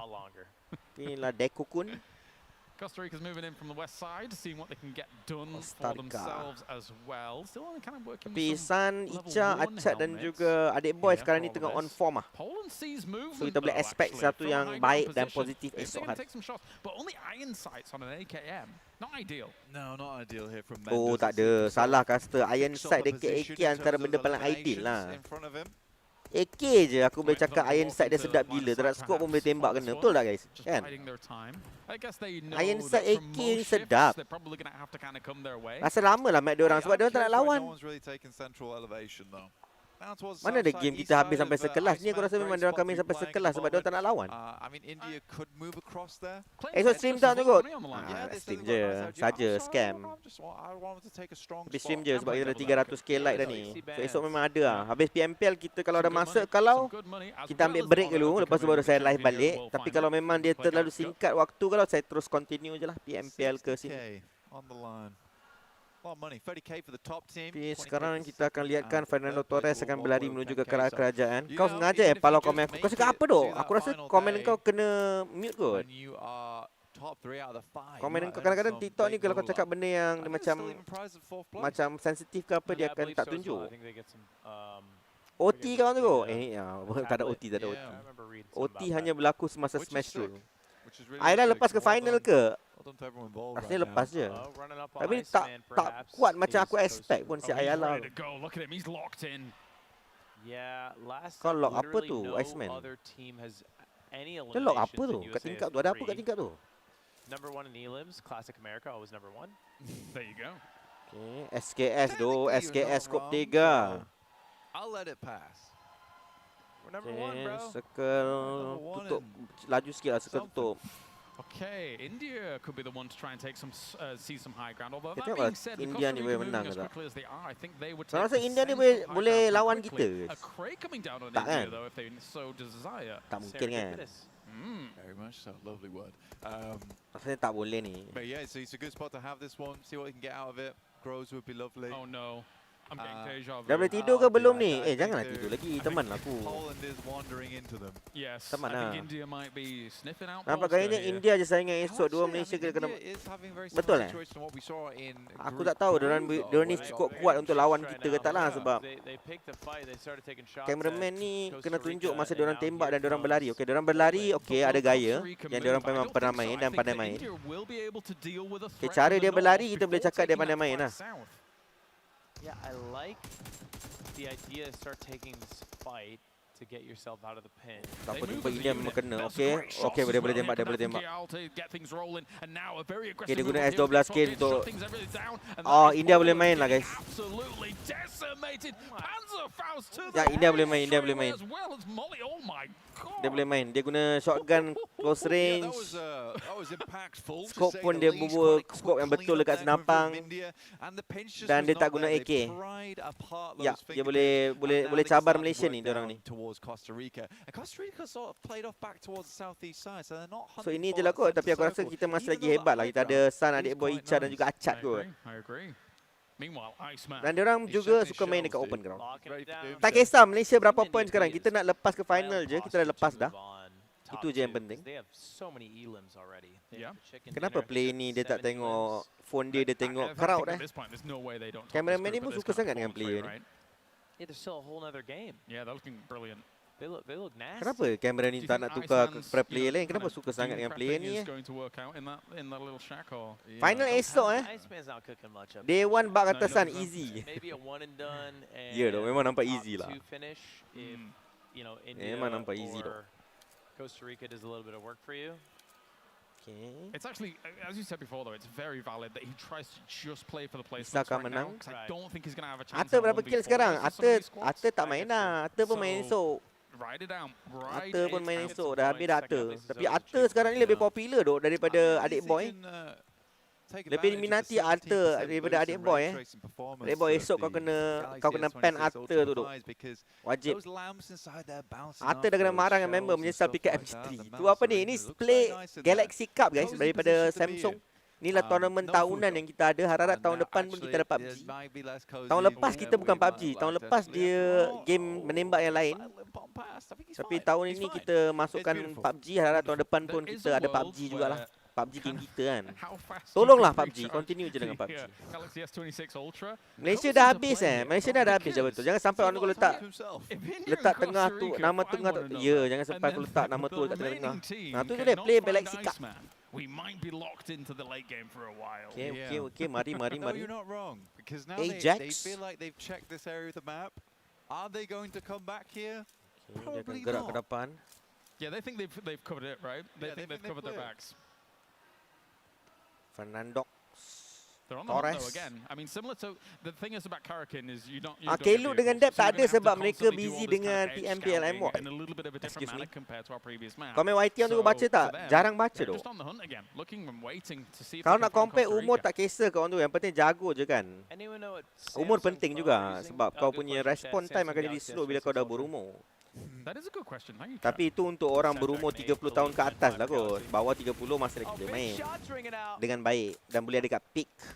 lot longer. Inilah Dekokun. Costa Rica's moving in from the west side, seeing what they can get done Costa for Rica. themselves as well. Still only kind of working Tapi with some San, level Ica, 1 Acad dan helmets. juga adik boy Yeah, sekarang for ni all tengah of on this. form lah. Poland sees movement, So kita boleh though, expect actually, satu from a yang high baik ground dan position. positif If esok they're gonna hari. take some shots, but only iron sights on an AKM. Not ideal. No, not ideal here from Oh Mendes. tak ada, salah caster. Iron sight dekat AK antara benda paling ideal lah. AK je aku boleh cakap iron sight dia sedap gila. Tak ada scope pun boleh tembak kena. Betul tak guys? Just Kan? biding their time. I guess they know Iron that sight from AK ni most sedap. shifts, they're probably gonna have to kind of come their way. Rasa lama lah match diorang sebab diorang tak nak lawan. Mana ada game kita habis sampai sekelas ni, aku rasa memang diorang kami sampai sekelas sebab diorang tak nak lawan. Esok stream tak tu kot? Stream je, saja scam. Tapi stream je sebab kita ada 300k like dah ni. So esok memang ada lah. Habis PMPL kita kalau dah masuk, kalau kita ambil break dulu, lepas tu baru saya live balik. Tapi kalau memang dia terlalu singkat waktu, kalau saya terus continue je lah PMPL ke sini. Tapi sekarang kita akan lihatkan Fernando Torres akan berlari menuju ke kerajaan. Kau sengaja palau komen aku. Kau cakap apa doh? Aku rasa komen kau kena mute kot. Komen kau kadang-kadang TikTok ni kalau kau cakap benda yang dia macam sensitif ke apa, dia akan tak tunjuk. OT kau tu kot? Tak ada OT, tak ada OT. OT hanya berlaku semasa smash dulu. Ayla lepas ke final ke? Rasanya lepas je. Tapi tak kuat macam aku expect pun si Ayala. Kau lock apa tu, Iceman? Dia lock apa tu? Kat tingkat tu, ada apa kat tingkat tu? Number 1 in elims, Classic America, always number 1. There you go. Okay, SKS doh, SKS skop 3. I'll let it pass. We're number 1, bro. Circle tutup, laju sikit lah circle tutup. Okay, India could be the one to try and take some, see some high ground. Although Kita that tengok being said, with India Costa ni Rica boleh moving menang as ke tak? quickly as they are, I think they would Saya take rasa the India ni second high boleh ground lawan pretty kita, quickly. guys. A Cray coming down on Tak India kan? though, if they so desire. Tak mungkin kan? Very much so, lovely word. Rasanya tak boleh ni. But yeah, so it's a good spot to have this one. See what we can get out of it. Grows would be lovely. Oh no. I'm getting deja vu. Dah boleh tidur ke belum ni? Janganlah tidur lagi, teman aku. Poland is wandering into them. Yes, Teman I lah. think India might be sniffing out. Nampak Polska gayanya here. India je saingan esok, dua Malaysia kena. Betul eh? Aku tak tahu diorang ni cukup kuat untuk lawan kita ke tak lah, sebab cameraman ni kena tunjuk masa diorang tembak dan diorang berlari. Okey, diorang berlari, okey, ada gaya yang diorang memang pernah main dan pandai main. Okey, cara dia berlari kita boleh cakap dia pandai main lah. Yeah, I like the idea to start taking this fight to get yourself out of the pin. Tak apa, jumpa India memang kena. Okey, okey, dia boleh tembak, dia boleh tembak. Okey, dia guna S12K untuk... Oh, India boleh main lah guys. Ya, India boleh main, India boleh main. Dia boleh main. Dia guna shotgun close range. Scope pun dia bubur scope yang betul dekat senampang. Dan dia tak guna AK. Ya, dia boleh cabar Malaysia ni diorang ni. So ini je lah kot, tapi aku rasa kita masih lagi hebat lah. Kita ada San, adik boy Icha dan juga Acad kot. Dan diorang juga suka main dekat open ground. Tak kisah Malaysia berapa poin sekarang, kita nak lepas ke final je, kita dah lepas dah. Itu je yang penting. Kenapa play ni dia tak tengok phone dia, dia tengok crowd eh. Cameraman ni pun suka sangat dengan player ni. Yeah, there's still a whole other game. Yeah, they're looking brilliant. They look nasty. Kenapa kamera ni tak nak tukar ke player lain? Kenapa suka sangat dengan player ni eh? Final esok eh. Iceman's not cooking much up. Day 1 bak kata San easy. Maybe a one and done and Ya doh, memang nampak easy lah. two finish if you know India Memang nampak easy doh. or Costa Rica does a little bit of work for you. Okay. It's actually, as you said before, though, it's very valid that he tries to just play for the placements Bisakah right now. menang? 'Cause I don't think he's going to have a chance. Atta in berapa 1v4 kill sekarang? versus some of these squads. Atta tak main lah. Atta pun main esok. Ride it out. Ride Atta pun it main out. esok. Dah habis dah Atta. Tapi Atta sekarang ni lebih popular doh daripada adik boy. Lebih minati Atta daripada adik boy eh. Adik boy esok kau kena pen Atta tu doh. Wajib. Atta dah kena marah dengan member menyesal pick MG3. Tu apa ni? Ini play Galaxy Cup guys daripada Samsung. Inilah tournament tahunan yang kita ada. Harap-harap tahun depan pun kita ada PUBG. Tahun lepas kita bukan PUBG. Tahun lepas dia game menembak yang lain. Tapi tahun ini kita masukkan PUBG. Harap-harap tahun depan pun kita ada PUBG jugalah. PUBG game kita kan. How fast Tolonglah you can PUBG, recharge continue je dengan the, PUBG. Galaxy S26 Ultra. Malaysia comes dah into habis play here. Malaysia dah habis dah betul. Jangan sampai orang tu letak If India letak and tengah Costa tu Rica nama find tengah one tu. another, Ya, jangan and sampai aku then letak nama the tu kat tengah-tengah. remaining team Nah, tu dia cannot play find Galaxy Cup. Iceman, we might be locked into the late game for a while. Okay, mari. No, you're not wrong. Because now they Ajax. feel like they've checked this area of the map. Are they going to come back here? Dia akan Probably gerak ke not. depan. Yeah, they think they've covered it, right? They Yeah, think they've covered their cleared. backs. Fernando. They're on the hunt though Torres. again. I mean, similar to the thing is about Karakin is you don't. Keluk dengan Dep tak ada sebab mereka busy dengan PMPL Amway. And a little bit of a different Excuse me. manner compared to our previous map. Kau main YT tu kau baca tak? Jarang baca they're tu. just on the hunt again, looking and waiting to see if Kalau they nak can find compare Costa umur Rica. tak kisah kau tu. Yang penting jago je kan. Anyone know what Umur Samsung penting phone juga they're using? sebab kau Good punya question, respon chat. time Samsung akan jadi Galaxy slow bila kau dah S26 Ultra. berumur. That is a good question. Thank you. Tapi itu untuk orang berumur 30 tahun ke atas lah kot. Bawah 30 masih lagi Oh, boleh big main shots ringing out. dengan baik dan boleh ada kat peak. See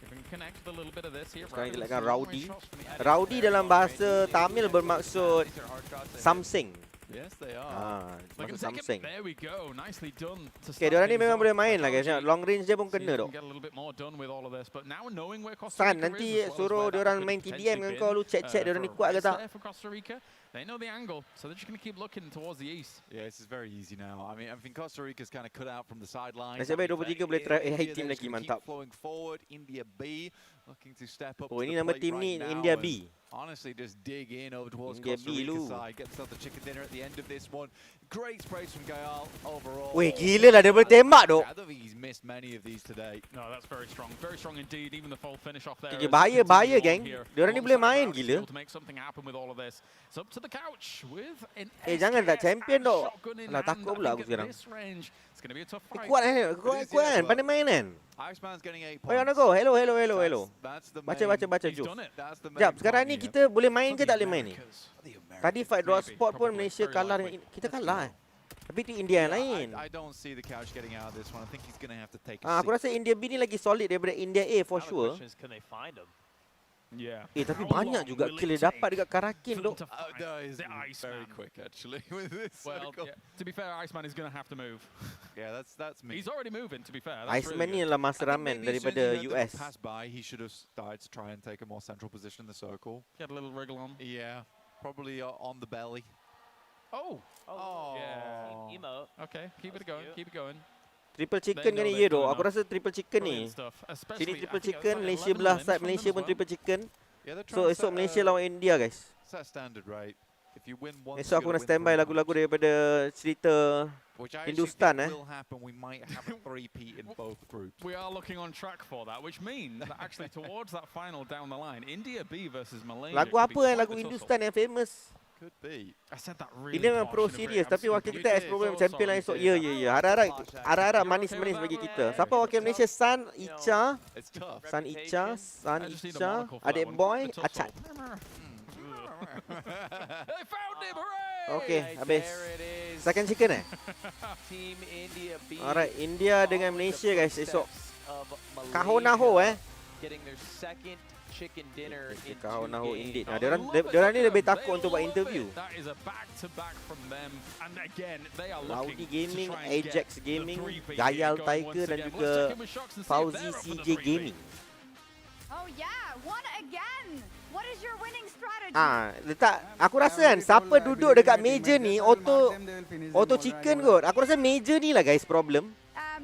if we can connect with a little bit of this here. Sekarang kita Rowdy lihatkan with some Rowdy. long shots from the Rowdy dalam bahasa Tamil bermaksud These are hard shots that hit. something. Yes, they are. They can Maksud take it. something. There we go. Nicely done. To Okay, start diorang ni things memang off. boleh main lah guys. Technology. Long range dia pun See if kena we tu. can get a little bit more done with all of this. But now knowing where Costa San, Rica nanti is, as well as suruh where that diorang could main have TDM dengan kau, potentially lu check been, diorang ni for kuat ke race tak. there for Costa Rica. They know the angle, so they're just going to keep looking towards the east. Yeah, this is very easy now. I mean, I think Costa Rica's kind of cut out from the sidelines. Nasib baik 23 boleh try high team lagi, mantap. Flowing forward, India B looking to step up. Oh, to ini the nama plate team right ni now India and B. Honestly, just dig in over towards India Costa B Rica lu. side. Get themselves the chicken dinner at the end of this one. Great sprays from Gael overall. Weh, gila lah dia boleh tembak tu. I don't think he's missed many of these today. No, that's very strong. Very strong indeed. Even the full finish off there. Okay, as bahaya, they bahaya, continue on geng. here. Diorang ni boleh Alongside main, Rowdy gila. still to make something happen with all of this. It's up to the couch with an Jangan tak SKS champion and tu. shotgun in Alah, hand. takut I pula think aku at sekarang. this range, it's going to be a tough fight. Kuat kan? Pandai main kan? Iceman's getting 8 Oh, you wanna points. go? Hello. That's the Baca, main- Juf. done it. That's the main Sekejap, sekarang problem ni here. kita boleh main ke For the tak boleh main ni? Americas. Tadi fight draw Maybe, spot pun probably, Malaysia very kalah likely. dengan kita kalah Tapi tu India yang lain. I don't see the couch getting out of this one. I think he's going to have to take a Aku seat. rasa India B ni lagi solid daripada India A for Now the sure. question is, can they find him? Yeah. Tapi How banyak long juga will kill it dia dapat take dekat Karakin for them tu. to find No, he's the very Iceman? quick actually with this Well, circle. yeah, to be fair, Iceman is going to have to move. Yeah, that's me. He's already moving, to be fair. That's Iceman ni really good. adalah master I think ramen maybe as soon as daripada he heard them US. pass by, he should have started to try and take a more central position in the circle. Get a little wriggle on. Yeah, probably on the belly. Oh, Oh, Yeah. Emote. okay. Keep it going. Keep it going. Triple chicken They kan know ni they're ya tu. good Aku enough. rasa triple chicken ni. Brilliant stuff. Sini Especially, triple I think chicken, it's like Malaysia 11 belah limbs side from Malaysia them pun as well. triple chicken. Yeah, they're So trying to esok set Malaysia a- lawan India guys. set a standard, right? If you win once, Esok aku you nak gotta win standby three lagu-lagu times. daripada cerita Which I Hindustan, actually think will happen. We might have a three-peat in both groups. We are looking on track for that, which means that actually towards that final down the line, India B versus Malaysia. lagu could be apa yang quite lagu the tussle. Hindustan yang famous. Could be. I said that really. Ini memang pro posh and serius very tapi wakil absolute. kita You ex program did. champion lah So esok. sorry, Ya. Harap-harap You're manis-manis okay with bagi that, kita. bro? Siapa wakil Malaysia? San, Icha, It's tough. San Icha, San I just need a Icha, monocle for that adik one. boy, The tussle. Acat. They found him! Hooray! Okay, Right, habis. there it is. Second chicken Team India B. Alright, India dengan following the Malaysia guys esok. footsteps of Kaho-naho Malaysia getting their second chicken dinner in Kaho-naho 2 indeed. games. Diorang ni lebih takut untuk buat interview. That is a back-to-back from them, and again they are Rowdy looking Gaming, to try and Ajax get Gaming, the three-peat Gayal going Tiger once dan again. juga Let's check in with Shocks and see if Fauzi they're up for the CJ three-peat. Gaming. Oh yeah, one again. What is your winning strategy? Letak aku rasa kan siapa duduk dekat meja ni auto chicken kot. Aku rasa meja ni lah guys problem.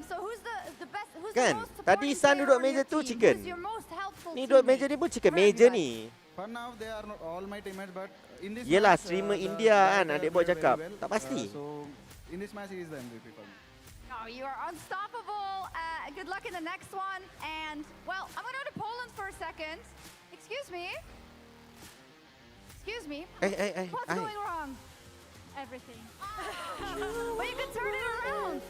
So who's the best? Who's Kan? the most Tadi supporting San player duduk on meja your tu team? chicken. Who's your most helpful Ni duduk teammate? meja ni pun chicken. Where are Meja you ni. For now, they are not all my teammates, but in this Yelah, match, streamer the India guys kan, are adik boy played cakap. very well. Tak pasti. So in this match, he is the MVP for me. Oh, you are unstoppable. Good luck in the next one. And, well, I'm going to go to Poland for a second. Excuse me. Excuse me. What's going wrong? Everything. But you can turn it around.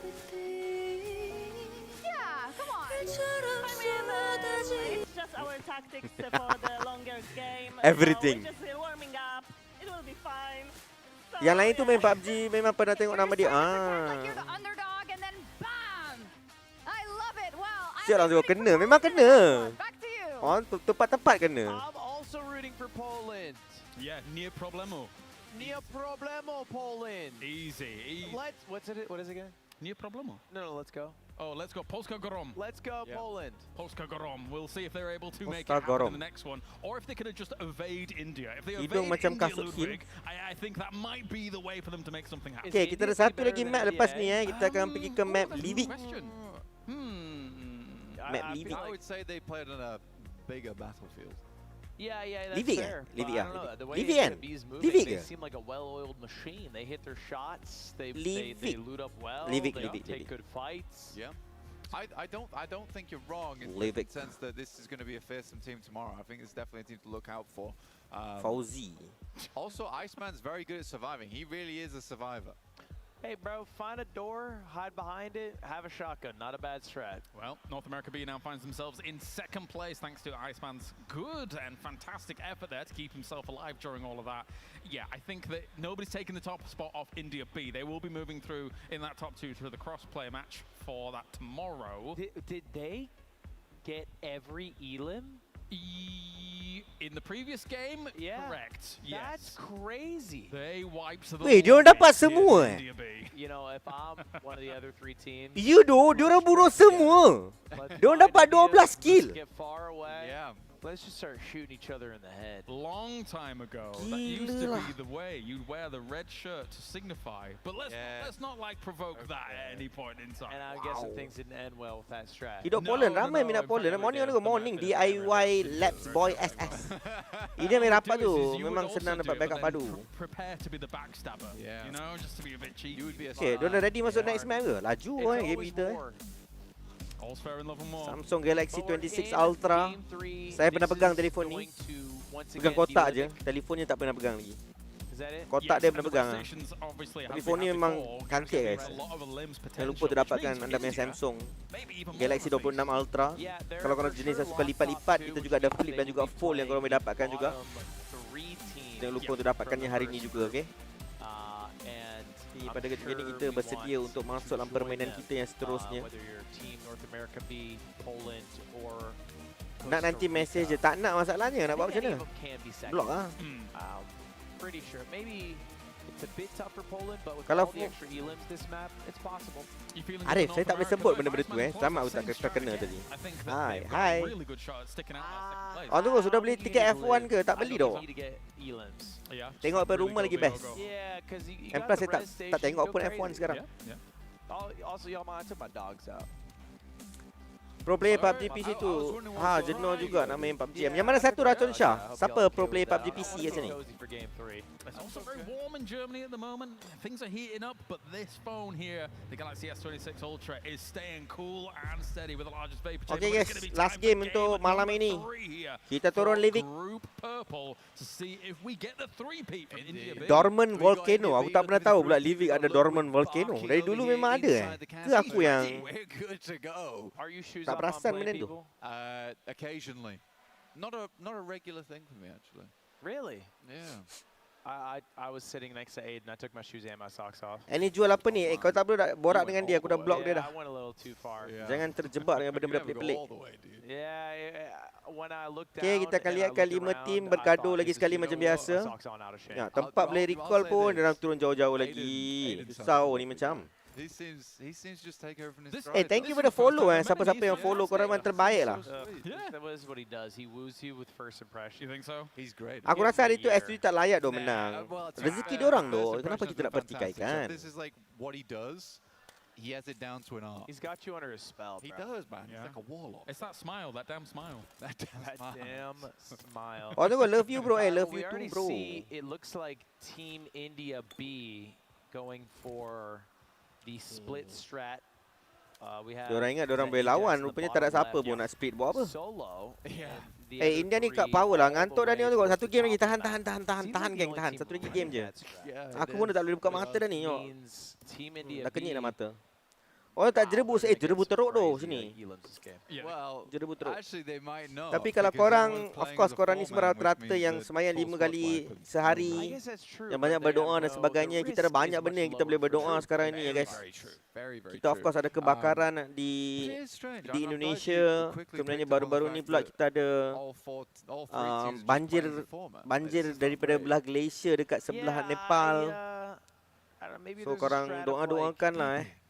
Yeah, come on. It's just our tactics for the longer game. Everything. We're just warming up. It will be fine. So, Yang lain tu main yeah. PUBG memang pernah tengok nama dia. Like you're the underdog and then bam! I love it. Well, Siap langsung rooting kena. for Memang Poland kena. in this one. Back to you. Oh, tepat-tepat kena. I'm also rooting for Poland. Yeah, near problemo. Nia problemo, Poland. Easy. What is it again? Nie problemo. No, let's go. Oh, let's go. Polska Gorom. Let's go, Poland. Polska Gorom. We'll see if they're able to make it Polska happen Gorom. in the next one, or if they could just evade India. If they Hidung evade macam India, kasut Ludwig, I think that might be the way for them to make something happen. Okay, kita ada satu lagi map lepas ni Kita akan pergi ke map Livik. Question. Map Livik. I would say they played on a bigger battlefield. Yeah, that's Livik fair. But Livik I don't know, the way Livik kan? Bees moving, Livik they ke? seem like a well-oiled machine. They hit their shots. They Livik. loot up well. Livik, they Livik, take Livik. good fights. Yeah. I don't think you're wrong in Livik. the sense that this is going to be a fearsome team tomorrow. I think it's definitely a team to look out for. Fauzi. Also, Iceman's very good at surviving. He really is a survivor. Hey, bro, find a door, hide behind it, have a shotgun. Not a bad strat. Well, North America B now finds themselves in second place thanks to Iceman's good and fantastic effort there to keep himself alive during all of that. Yeah, I think that nobody's taking the top spot off India B. They will be moving through in that top two to the cross-play match for that tomorrow. Did they get every Elim? In the previous game, Yeah. correct. That's Yes. crazy. They wiped the Weh, diorang dapat Warriors semua in India B. You know, if I'm one of the other three teams, Ya doh, diorang bunuh semua. let's Diorang find dapat India, 12 kill. Let's get far away. Yeah. Let's just start shooting each other in the head. Long time ago, that used to Gila be the way. You'd wear the red shirt to signify. But let's not like provoke that at any point in time. And I'm guessing things didn't end well with that strat. Hidup No, Poland, no, ramai no, minat in Poland. fact, Morning they ada did. morning The map DIY is Labs very Boy good. SS. Ini main rapat tu, You would memang also senang do dapat it, backup but then padu. Prepare to be the backstabber. Yeah. You know, just to be a bit cheeky. You would be a Okay, diorang dah ready masuk next map ke? Laju It's game always kita. war. All's fair in love and more. Samsung Galaxy But we're 26 game- Ultra. game three, Saya pernah this pegang is telefon ni. going to once Pegang again kotak be je. Olympic. Telefonnya tak pernah pegang lagi. Is that it? Kotak dia pernah pegang. PlayStation's obviously have Telefon ni been memang before, cantik there's guys. a lot of a limbs Jangan lupa potential, tu dapatkan which means anda punya India, Samsung maybe even more Galaxy of a 26 Ultra. Yeah, they're Kalau korang for jenis yang sure suka lost lipat-lipat, top kita two, juga ada which flip means dan they juga will be fold yang korang boleh playing dapatkan juga. bottom three teams Jangan lupa from untuk dapatkannya the hari ni first juga, okey? and Jadi I'm pada ketika ini sure kita we bersedia want untuk to masuk dalam join permainan them, kita yang seterusnya. whether you're team North America B, Poland, or Nak nanti message je, tak nak masalahnya, nak buat macam mana? Block lah. Pretty sure. Maybe it's a bit tough for Poland, but with Kalau all the extra elims this map, it's possible. You feeling Arif, good saya North tak boleh America, sebut though? benda-benda tu Iceman Selamat plus aku tak that same terkena strat tadi. again. I think that Hai, they've got hai. a really good shot at sticking out that second place. Oh tunggu, sudah beli tiket F1 ke? Tak beli I doh. need to get elims. Yeah, Tengok just apa really rumah go lagi big or best. go home. Yeah, because you Yang got plus the saya res tak station, tengok go pun F1 crazy. sekarang. Yeah, yeah. Also, y'all mind, I took my dogs out. Pro player PUBG PC tu jenuh juga nak main PUBG. Yang mana satu Racun Shah? Siapa pro player PUBG PC kat sini? It's also very warm in Germany at the moment. Things are heating up, but this phone here, the Galaxy S26 Ultra, is staying cool and steady with the largest vapor chamber. Okay But guys, it's gonna be last time for game untuk malam number ini. 3 here Kita turun for Livik. Group Purple to see if we get the 3-peat from India B. Dormant Volcano. Aku tak pernah tahu pula Livik ada Dormant Volcano. Dari dulu memang ada Ke aku yang We're good to go. Are you shoes tak up on perasan playing benda tu? people? Occasionally. Not a regular thing for me actually. Really? Yeah. I was sitting next to Aiden. I took my shoes and my socks off. Ni jual apa ni? Kau tak perlu nak borak dengan dia. Aku dah block dia Yeah, dah. I went a little too far. Yeah. Jangan terjebak dengan benda-benda You never go pelik-pelik. all the way, dude. Yeah, when I looked down Okay, kita akan and I lihatkan looked 5 around, tim I bergaduh thought, lagi this is, sekali you macam know, biasa. socks on out of shape. Ya, tempat boleh recall say pun this. dia orang turun jauh-jauh lagi. Aiden Risau ni macam. He seems just take everything in This- stride. Thank you for the follow Siapa-siapa yang follow korang memang terbaik lah. Yeah. That was what he does. He woos you with first You impression. think so? He's great. Aku rasa hari tu Yeah. S3 tak layak doh Nah, menang. well, it's Rezeki fair. dia orang First doh. impressions Kenapa kita are nak pertikai fantastic. So kan? this is like what he does. He has it down to an art. He's got you under his spell, He bro. does, man. Yeah. He's like a warlock. It's that smile, that damn smile. That That damn smile. Oh tunggu, love you bro. Love We you too already bro. see it looks like Team India B going for the split strat. We have Diorang ingat diorang Zen boleh Ajax lawan. in the Rupanya tak bottom ada siapa left. pun nak split buat apa. Solo. Yeah. and the Eh other India ni kat three power lah. all Ngantuk the dah ni way orang tengok. towards Satu the game lagi. top Tahan, left. tahan, tahan, tahan, Seems tahan like the geng, only tahan. team Satu lagi winning game je. that strat. Yeah, Aku it pun is. dah tak boleh buka It mata is. dah ni. Tengok. Means Team India Dah kenyit B dah mata. Oh tak jerebu. Jerebu teruk doh sini. Yeah. Well, Jerebu teruk. actually they might know. Tapi kalau because korang, everyone's of playing course as a korang ni semua four-man, which rata-rata means yang that semayang full 5 squad kali weapons. sehari. I guess that's true. Yang but banyak they berdoa have dan no- sebagainya. the Kita ada risk banyak is benda much yang kita boleh lower for berdoa sure. sekarang ni ya Very, guys. very true. Very, very Kita of true. course ada kebakaran di It is strange. di I'm Indonesia. glad you quickly Kemudiannya picked up on the baru-baru ni fact pula that kita ada all three teams just banjir playing as a four-man. banjir It's just daripada not belah great. glacier dekat sebelah Yeah, Nepal. I don't know, maybe So there's a korang strat of, doa-doakan lah like,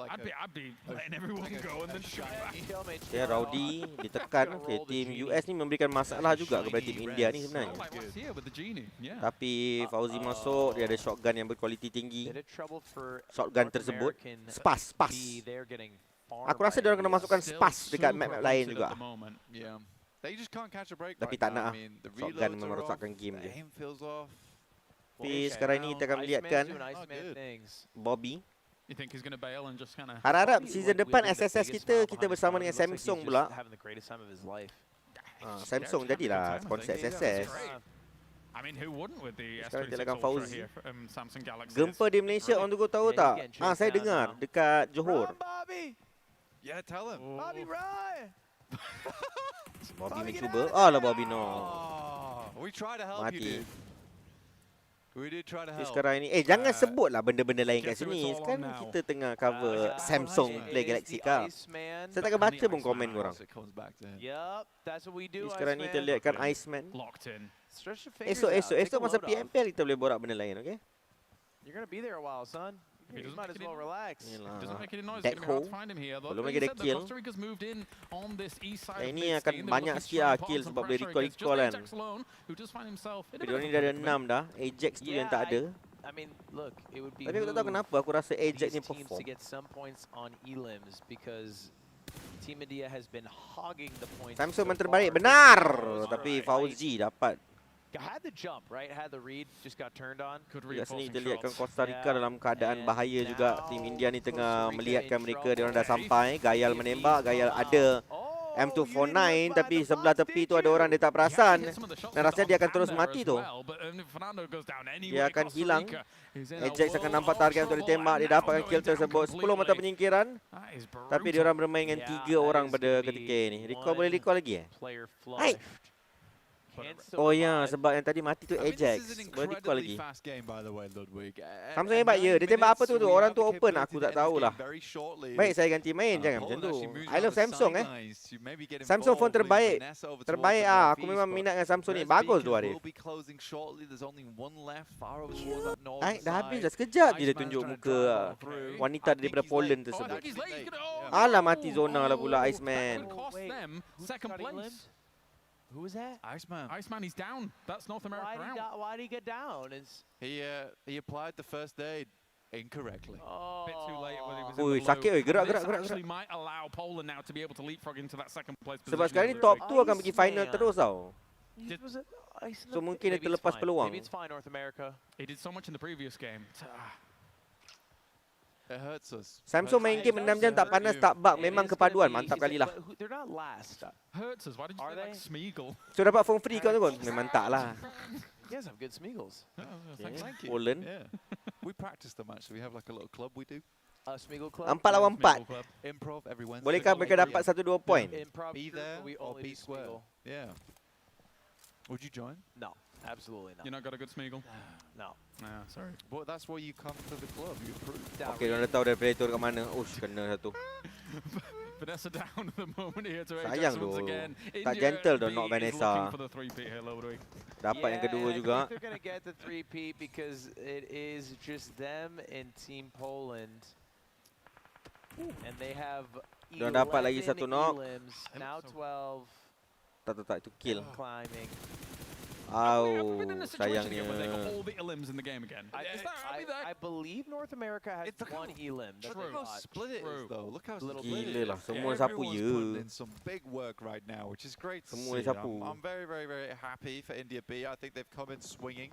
like I'd be letting everyone go and then just coming back. Ya, Rowdy ditekan. Okay, tim US ni memberikan masalah juga kepada tim India ni sebenarnya. Like last year with the Genie. Yeah. Tapi Fauzi masuk, dia ada shotgun yang berkualiti tinggi. Bit of trouble for Shotgun North tersebut American spas. B. They're getting farm Aku rasa by dia orang kena India. masukkan Still spas dekat super map-map lain hunted juga. at the moment. Yeah. They just can't catch a break Tapi right tak now. nak I mean, the Shotgun reloads memang are off, rosakkan game the dia. aim feels off. Tapi Okay, sekarang ni now kita akan Iceman's melihatkan doing Oh, Iceman good. things. Bobby. You think he's going to bail and just kind of... Harap Probably season would depan bring the SSS biggest kita smile kita behind his bersama phone. dengan It looks like Samsung he's pula. just having the greatest time of his life. Samsung jadilah sponsor SSS. I mean, who wouldn't with the Sekarang kita S26 lihatkan Ultra Fauzi. here from Samsung Galaxy? Gempa di Malaysia on the go tahu Yeah, he's tak? getting chased Saya down dengar now. dekat Johor. Run, Bobby! Yeah, tell him. Bobby, run! Bobby Bobby, get mencuba. out of Alah Bobby no. Oh, we tried to help you, Mati. dude. We did try to Jadi help. sekarang ni jangan sebutlah benda-benda lain kat guess who sini. it's all Kan on now? kita tengah cover Uh, Samsung it Play is Galaxy the Cup. Iceman. Saya tak akan baca pun Iceman. komen korang. It comes back to him. Yup, that's what we Jadi do, sekarang ni kita Iceman. lihatkan Iceman. Locked in. Stretch your fingers Esok out. masa Take a load off. PMPL kita boleh borak benda lain, okey? You're gonna be there a while, son. If he You doesn't might make as any well noise. relax. Doesn't make any noise. Back It's going to be hard to hole. find him here. Though. Belum Like lagi you ada said, the kill. Costa Rica's moved in on this east side of Ini mid akan scene. They're banyak looking to sikit try and kill put on some sebab boleh pressure against recall just kan. Ajax alone, who just find himself in a Dia bit of ni a dah ada predicament. 6 dah. Ajax tu yang tak ada. I mean, look, it would be Tapi aku tak tahu kenapa aku rasa Ajax these ni teams to perform. get some points on elims because Team India has been hogging the points. Samsung so memang terbaik. far. Benar. Right. Tapi Fauzi dapat. Had the jump, right? Had the read, just got turned on. Good Kat sini reinforcing kita lihatkan shots. Costa Rica Yeah. dalam keadaan And bahaya juga. now Tim India ni Costa tengah Rica melihatkan in mereka. trouble. Dia orang dah sampai. Gayal menembak. Gayal ada Oh, M249 tapi sebelah tepi tu ada orang dia tak perasan. Dan rasanya dia akan terus mati tu. Dia akan hilang. Ajax akan nampak target untuk ditembak. Dia dapatkan kill tersebut. 10 mata penyingkiran. Tapi dia orang bermain dengan 3 orang pada ketika ini. Recall boleh recall lagi Player Hai. flush. Can still Oh ya, survive. sebab yang tadi mati tu I mean, Ajax. this is an Boleh recall incredibly lagi. fast game, by the way, Ludwig. Samsung hebat ya. Dia tembak apa tu? Orang tu open. Aku tak tahulah. tahulah. Baik, saya ganti main. Jangan macam tu. I love Samsung Samsung phone terbaik. Terbaik ah. Aku memang minat dengan Samsung ni. Bagus tu Arif. Dah habis dah. Sekejap je dia tunjuk muka wanita daripada Poland tersebut. Alah, mati zona lah pula Iceman. Cost them second place. Who was that? Iceman. Iceman, he's down. That's North America out. Why did he get down? He applied the first aid incorrectly. Oh. Bit too late when he was Ui, in the sakit oi. blue. Gerak, This gerak, gerak, actually might allow Poland now to be able to leapfrog into that second place Sebab position. sekarang ni top 2 akan pergi final Iceman. terus tau. So So mungkin dia terlepas peluang. Maybe it's fine, North America. He did so much in the previous game. It hurts us. Samsung main game 6 jam tak panas tak bug. Memang kepaduan. Mantap kali lah. They're not last. Hurts us. Why did you Are say like they? Smeagol? So dapat phone free kau tu pun? Memang tak lah. You guys have good Smeagol's. Okay. Thank you. Poland. Yeah. We practice them actually. We have like a little club we do. Smeagol Club. 4 lawan 4. Smeagol Club. Improv every Wednesday. Bolehkah mereka dapat 1-2 point? Improv Be group, there but we or only be do square. Smeagol. Yeah. Would you join? No, absolutely not. You not got a good Smeagol? No. Nah, sorry. Well, that's why you come to the club. You prove. Okay, diorang dah tahu dia predator kat mana. Ush, kena satu. Vanessa down at the moment here to Sayang Ajax once tu. again. Tak India gentle tu B knock is Vanessa. looking for the three-peat here, Ludwig. Dapat yang kedua juga. I think they're gonna get the 3-peat because it is just them and Team Poland. And they have Diorang dapat lagi 11 satu knock. elims, now 12 Tak, itu kill. climbing. Have we ever been in Au, a situation again where they got sayangnya. all the elims in the game again? Is that, are we there? I believe North America has one elim. that Look they how got. split it is, though. Look how Little split Gila it lah, is. semua sapu Everyone's je. putting in some big work right now, which is great to Semua see. sapu. I'm very, very, very happy for India B. I think they've come in swinging,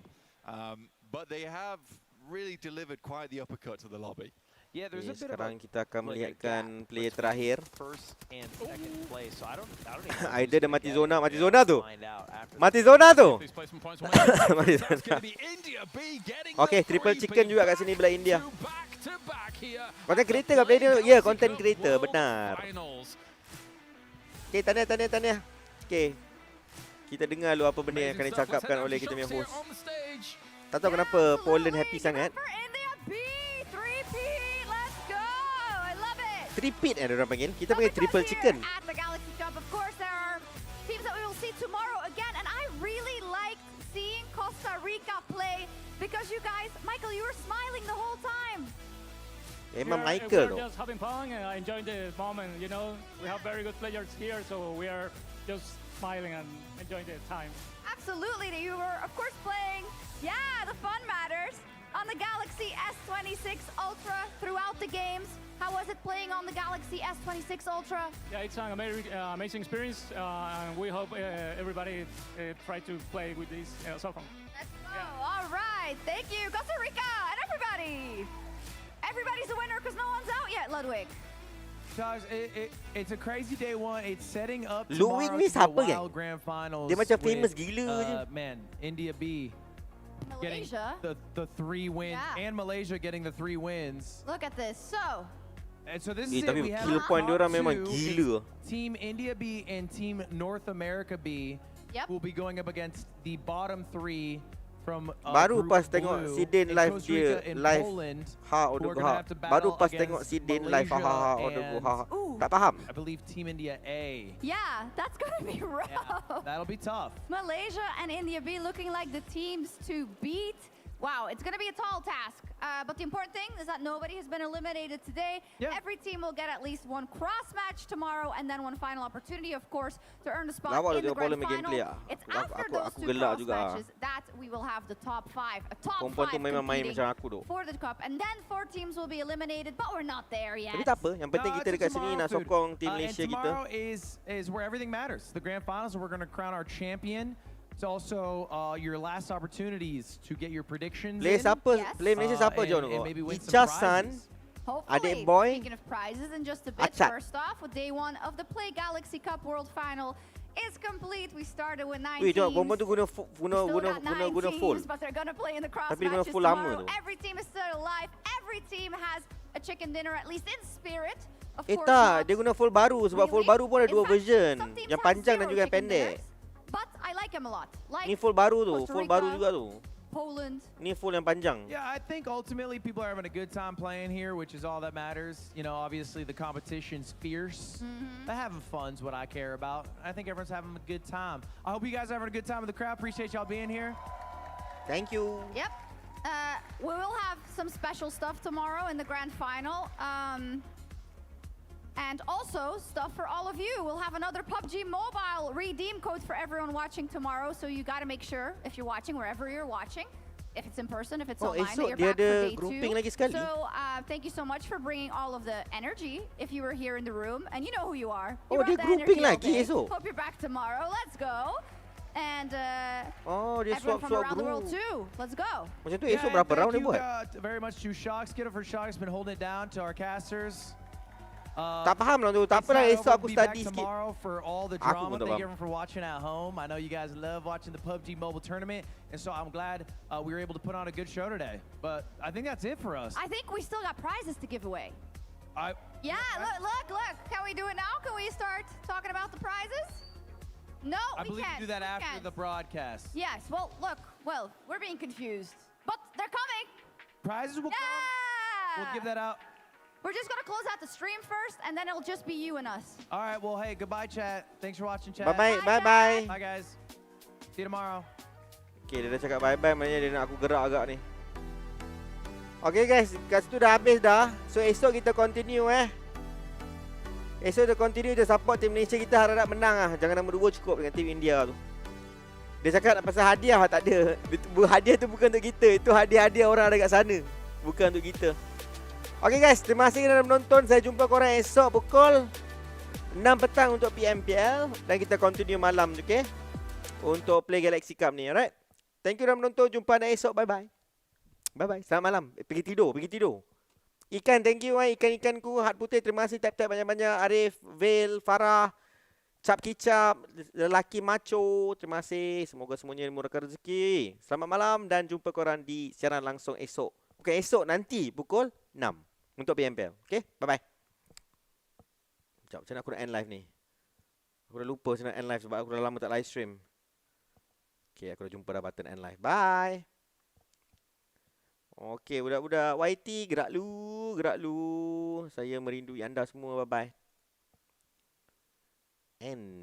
but they have really delivered quite the uppercut to the lobby. Yeah, there's Okay, a bit of sekarang a, kita akan like a melihatkan gap player between terakhir. first and second place. So I don't even know Either who's dia gonna mati get zona, it. mati zona tu. Find out after Mati the- zona tu. These placement points will Mati make That's zona. going to be India B getting Okay, the triple three-peat chicken juga kat sini belah India. to back here. Content creator kat Play player ni? Ya, Galaxy content Cup creator, World benar. Finals. Okay, tahniah. Okay. Kita dengar dulu apa benda yang akan Amazing stuff. Let's dicakapkan head oleh down kita to punya shops here host. on the stage. Tak tahu kenapa Poland happy sangat. For India B, 3-peat, let's go! I love it! Tripeat yang diorang panggil. Kita But panggil because triple here chicken. At the Galaxy Cup, of course, there are teams that we will see tomorrow again, and I really liked seeing Costa Rica play because you guys, Michael, you were smiling the whole time. Emang Michael tu. We're just having fun and enjoying the moment. You know, we have very good players here, so we are just smiling and enjoying the time. Absolutely, you were, of course, playing, yeah, the fun matters, on the Galaxy S26 Ultra throughout the games. How was it playing on the Galaxy S26 Ultra? Yeah, it's an amazing experience, and we hope everybody try to play with this cell phone. Let's go. All right. Thank you, Costa Rica and everybody. Everybody's a winner because no one's out yet, Ludwig. Guys, it's a crazy day one. It's setting up Ludwig tomorrow ni to be a siapa, wild grand finals. Dia macam famous with, gila je. Man, India B getting Malaysia. the 3 wins, Yeah. and Malaysia getting the 3 wins. Look at this. So, And so this is it. Tapi We have kill our point top diorang memang two. gila. It's Team India B and Team North America B yep. will be going up against the bottom 3 from Baru Group pas tengok Blue si Din in live Costa dia Rica and live Poland, ha who order are go gonna ha. have to Baru battle pas against tengok si Din live ha Malaysia ha order go ha. and, Tak faham. I believe Team India A. yeah, that's going to be rough. Yeah, that'll be tough. Malaysia and India B looking like the teams to beat. Wow, it's going to be a tall task. But the important thing is that nobody has been eliminated today. Yeah. Every team will get at least one cross match tomorrow and then one final opportunity, of course, to earn a spot Lawak in the tengok grand pola final. gameplay ah. It's after those Aku two gelak cross juga. matches that we will have the top 5. A top Perempuan 5 tu memang main competing macam aku tu. for the cup. And then 4 teams will be eliminated, but we're not there yet. Tapi tak apa, yang penting No, kita it's dekat sini tomorrow, nak dude. sokong tim And Malaysia kita. tomorrow is where everything matters. The grand finals, we're going to crown our champion. It's also your last opportunities to get your predictions Play in. siapa? Yes. Play Malaysia siapa je and kau? maybe win some Ichasan, prizes. Hopefully, Adik boy. speaking of prizes, in just a bit, Achat. first off, with day 1 of the Play Galaxy Cup World Final is complete. We started with 9 Weh, tengok teams. perempuan tu guna We still got 9 full. teams, but they're gonna play in the cross Tapi dia guna matches full lama tomorrow. tu. Every team is still alive. Every team has a chicken dinner, at least in spirit. Of Eh course tak, not dia guna full baru sebab full really. baru pun ada In dua fact, version. some teams Yang have panjang dan zero juga yang chicken pendek. dinners, but I like them a lot. Like Ni full baru tu, Costa full Rica, baru juga tu. Poland. Ni full yang panjang. Yeah, I think ultimately people are having a good time playing here, which is all that matters. You know, obviously the competition's fierce. But having fun's what I care about. I think everyone's having a good time. I hope you guys are having a good time with the crowd. Appreciate y'all being here. Thank you. Yep. We will have some special stuff tomorrow in the grand final. And also stuff for all of you. We'll have another PUBG Mobile redeem code for everyone watching tomorrow. So you got to make sure, if you're watching, wherever you're watching, if it's in person, if it's Oh, online, that esok you're dia back for ada day 2. grouping lagi sekali. So thank you so much for bringing all of the energy. If you were here in the room, and you know who you are. Oh, You brought dia the grouping energy all lagi day. esok? Hope you're back tomorrow. Let's go. And Oh, dia everyone from swap around the world group. too. Let's go. Macam tu Yeah, esok and berapa thank round dia you, buat? very much to Shock. Skidder for Shock's been holding it down to our casters. Tak faham lah tu. Tak apa lah, esok aku study sikit. Tomorrow for all the Aku drama. pun tak Thank faham. you everyone for watching at home. I know you guys love watching the PUBG Mobile Tournament, and so I'm glad we were able to put on a good show today. But I think that's it for us. I think we still got prizes to give away. I Yeah, look. Can we do it now? Can we start talking about the prizes? No, we believe can't. we do that We after can't. the broadcast. Yes, well, look. Well, we're being confused. But they're coming. Prizes will come. Yeah! We'll give that out. We're just going to close out the stream first, and then it'll just be you and us. All right. Well, hey, goodbye, chat. Thanks for watching, chat. Bye-bye, Bye, bye-bye. Bye, guys. See you tomorrow. Okay, dia dah cakap bye-bye, maknanya dia nak aku gerak agak ni. Okay guys, kat situ dah habis dah. So esok kita continue Esok kita continue, kita support tim Malaysia kita, harap menang lah. Jangan nombor 2 cukup dengan tim India tu. Dia cakap pasal hadiah tak ada. Hadiah tu bukan untuk kita. Itu hadiah-hadiah orang dekat sana. Bukan untuk kita. Okay guys, terima kasih kerana menonton. Saya jumpa korang esok pukul 6 petang untuk PMPL. Dan kita continue malam, okay? Untuk Play Galaxy Cup ni, alright? Thank you kerana menonton. Jumpa anda esok. Bye-bye. Bye-bye. Selamat malam. Pergi tidur. Ikan, thank you. Ikan-ikanku, Hat Putih. Terima kasih. Tap-tap banyak-banyak. Arif, Veil, Farah, Cap Kicap, lelaki macho. Terima kasih. Semoga semuanya murahkan rezeki. Selamat malam dan jumpa korang di siaran langsung esok. Bukan esok, nanti pukul 6 untuk PMPL. Okay, bye-bye. Sekejap, macam mana aku nak end live ni? Aku dah lupa macam nak end live sebab aku dah lama tak live stream. Okay, aku dah jumpa dah button end live. Bye. Okay, budak-budak YT, gerak lu. Saya merindui anda semua. Bye-bye. End.